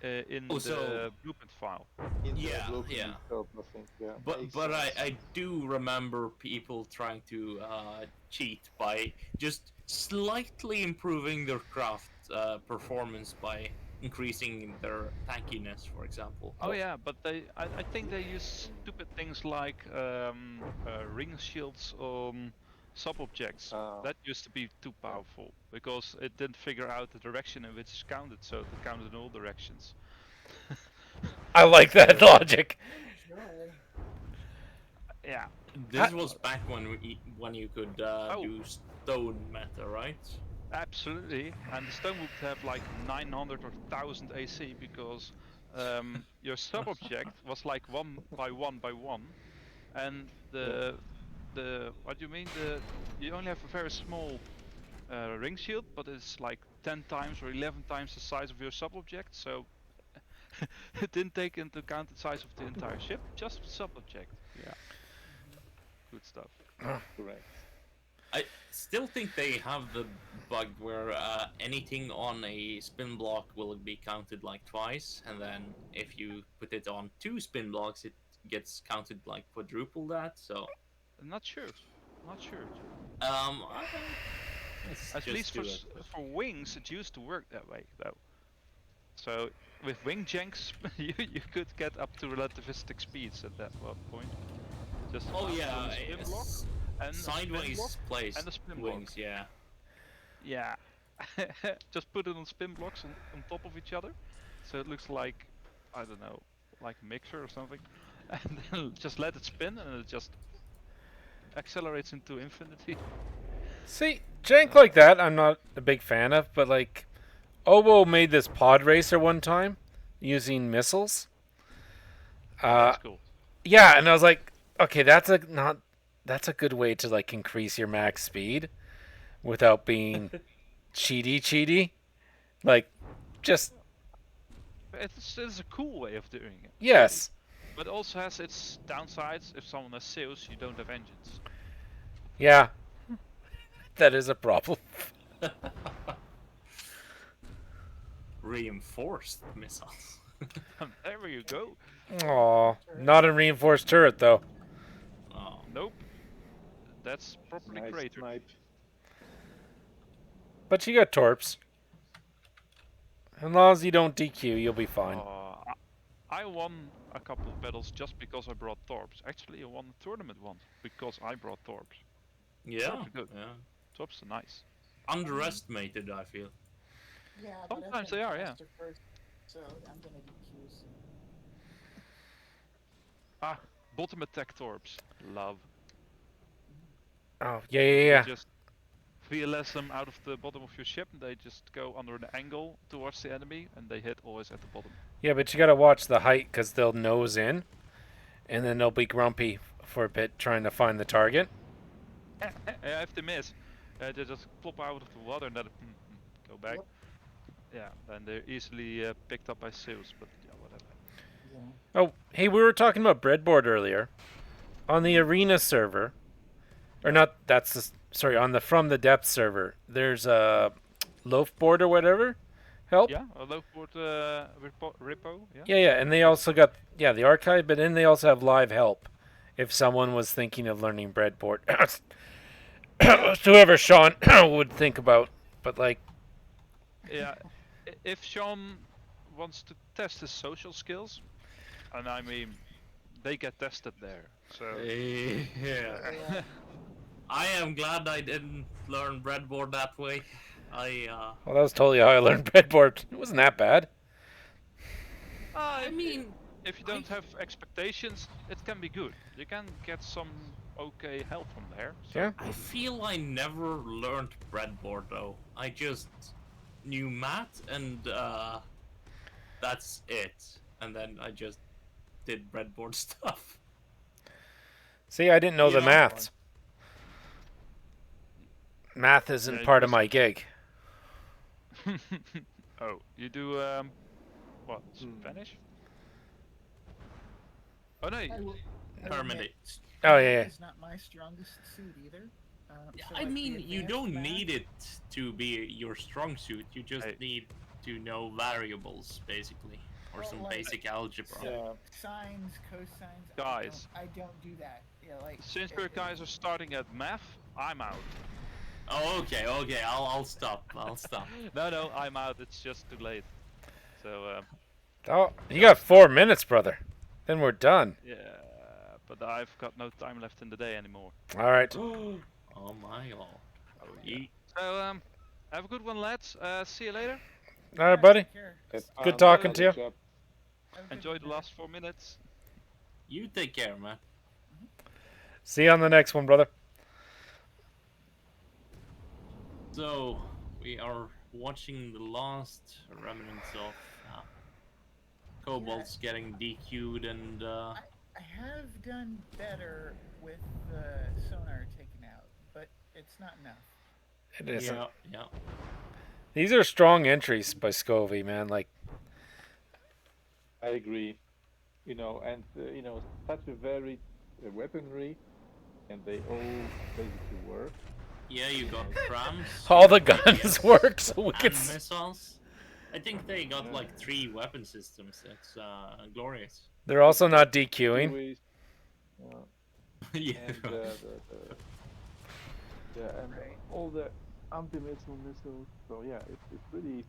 in Oh, the so- blueprint file. In the Yeah, blueprint yeah. itself, I think. Yeah. But makes but sense. I do remember people trying to cheat by just slightly improving their craft performance by increasing their tankiness, for example. Oh yeah, but I think they use stupid things like ring shields on sub-objects. That used to be too powerful because it didn't figure out the direction in which it's counted, so it counted in all directions. I like that logic. Joy. Yeah. This was back when you could Oh. do stone meta, right? Absolutely, and the stone would have like 900 or 1000 AC because your sub-object was like 1 by 1 by 1, and the what do you mean? You only have a very small ring shield, but it's like 10 times or 11 times the size of your sub-object, so it didn't take into account the size of the entire ship, just the sub-object. Yeah, good stuff. Correct. I still think they have the bug where anything on a spin block will be counted like twice, and then if you put it on 2 spin blocks, it gets counted like quadruple that. So, Not sure. Not sure. let's At just least do it. for wings, it used to work that way, though. So with wing janks, you could get up to relativistic speeds at that point. Just Oh mount yeah, on a spin block and a spin block sideways placed and a spin block. wings. Yeah. Yeah, just put it on spin blocks on top of each other, so it looks like, I don't know, like a mixer or something, and then just let it spin and it just accelerates into infinity. See, jank like that, I'm not a big fan of, but like, Obo made this pod racer one time using missiles. That's cool. Yeah, and I was like, okay, that's a good way to like increase your max speed without being cheaty. Like, just It's a cool way of doing it. yes. But it also has its downsides. If someone has sails, you don't have engines. Yeah. That is a problem. Reinforced missiles. There you go. Aw, not a reinforced turret though. Oh. Nope. That's properly Nice cratered. snipe. But you got torps. As long as you don't DQ, you'll be fine. I won a couple of battles just because I brought Torps. Actually, I won the tournament once because I brought Torps. Yeah. Torps are good. Yeah. Torps are nice. Underestimated, I feel. Yeah, but I've Sometimes been they are, yeah. faster first, so I'm gonna DQ soon. Ah, bottom attack Torps. Love. Oh, yeah. You just VLS them out of the bottom of your ship and they just go under an angle towards the enemy and they hit always at the bottom. Yeah, but you gotta watch the height because they'll nose in, and then they'll be grumpy for a bit trying to find the target. If they miss, they just plop out of the water and then go back. Yep. Yeah, then they're easily picked up by sails, but yeah, whatever. Yeah. Oh, hey, we were talking about breadboard earlier. On the arena server, or not, on the From the Depth server, there's a loaf board or whatever. Help? Yeah, a low board repo, yeah. Yeah, and they also got, the archive, but then they also have live help if someone was thinking of learning breadboard. Whoever Sean would think about, but like, Yeah, if Sean wants to test his social skills, and I mean, they get tested there, so... Yeah. I am glad I didn't learn breadboard that way. well, that was totally how I learned breadboard. It wasn't that bad. I mean, if you don't have expectations, it can be good. You can get some okay help from there. So. Yeah. I feel I never learned breadboard though. I just knew math and that's it. And then I just did breadboard stuff. See, I didn't know You the know- maths. Math isn't Yeah, part of just- my gig. Oh, you do what? Spanish? Oh no. I will Permanent. admit, Oh, yeah. It's not my strongest suit either. So I like, the mean, you advanced don't math- need it to be your strong suit. You just Hey. need to know variables, basically, or Well, some like- basic algebra. Yeah. Sines, cosines. Guys. I don't do that. Yeah, like Since it- you it- guys are starting at math, I'm out. Oh, okay, I'll stop. I'll stop. No, I'm out. It's just too late. So Oh, you got 4 minutes, brother. Then we're done. yeah, but I've got no time left in the day anymore. All right. Oh my god. Oh, Yeet. So have a good one, lads. See you later. All right, buddy. take care. It's Good talking to you. good job. Have a good Enjoy one, the man. last 4 minutes. You take care, man. See you on the next one, brother. So, we are watching the last remnants of kobolds getting DQ'd and I have done better with the sonar taken out, but it's not enough. It isn't. yeah. These are strong entries by Skovy, man. Like, I agree. You know, and such a varied weaponry, and they all basically work. Yeah, you got crams. all the you got guns APS, work, so we and can. missiles. I think they got like 3 weapon systems. It's glorious. They're also not DQing. Always, Yeah. and and all the anti-missile missiles. So yeah, it's really,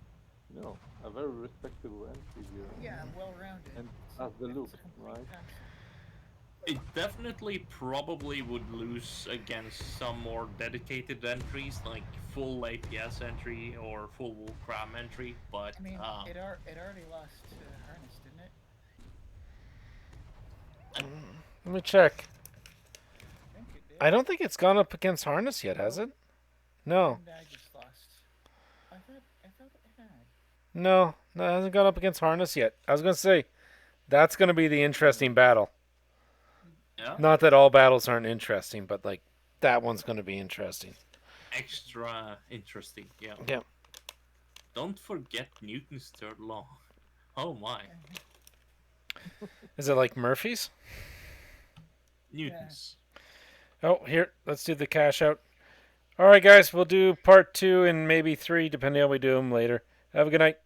a very respectable entry here. Yeah, well-rounded. And It's- as the it's look, a complete right? package. It definitely probably would lose against some more dedicated entries, like full APS entry or full cram entry, but I mean, it already lost to Harness, didn't it? Let me check. I think it did. I don't think it's gone up against Harness yet, has it? No. And I just lost. I thought it had. No, it hasn't gone up against Harness yet. I was gonna say, that's gonna be the interesting battle. yeah, Not that all battles aren't interesting, but like that one's gonna be interesting. extra interesting. Yeah. Yeah. Don't forget Newton's third law. Oh my, Is it like Murphy's? Newton's. Oh, here, let's do the cash out. All right, guys, we'll do part 2 and maybe 3, depending on how we do them later. Have a good night.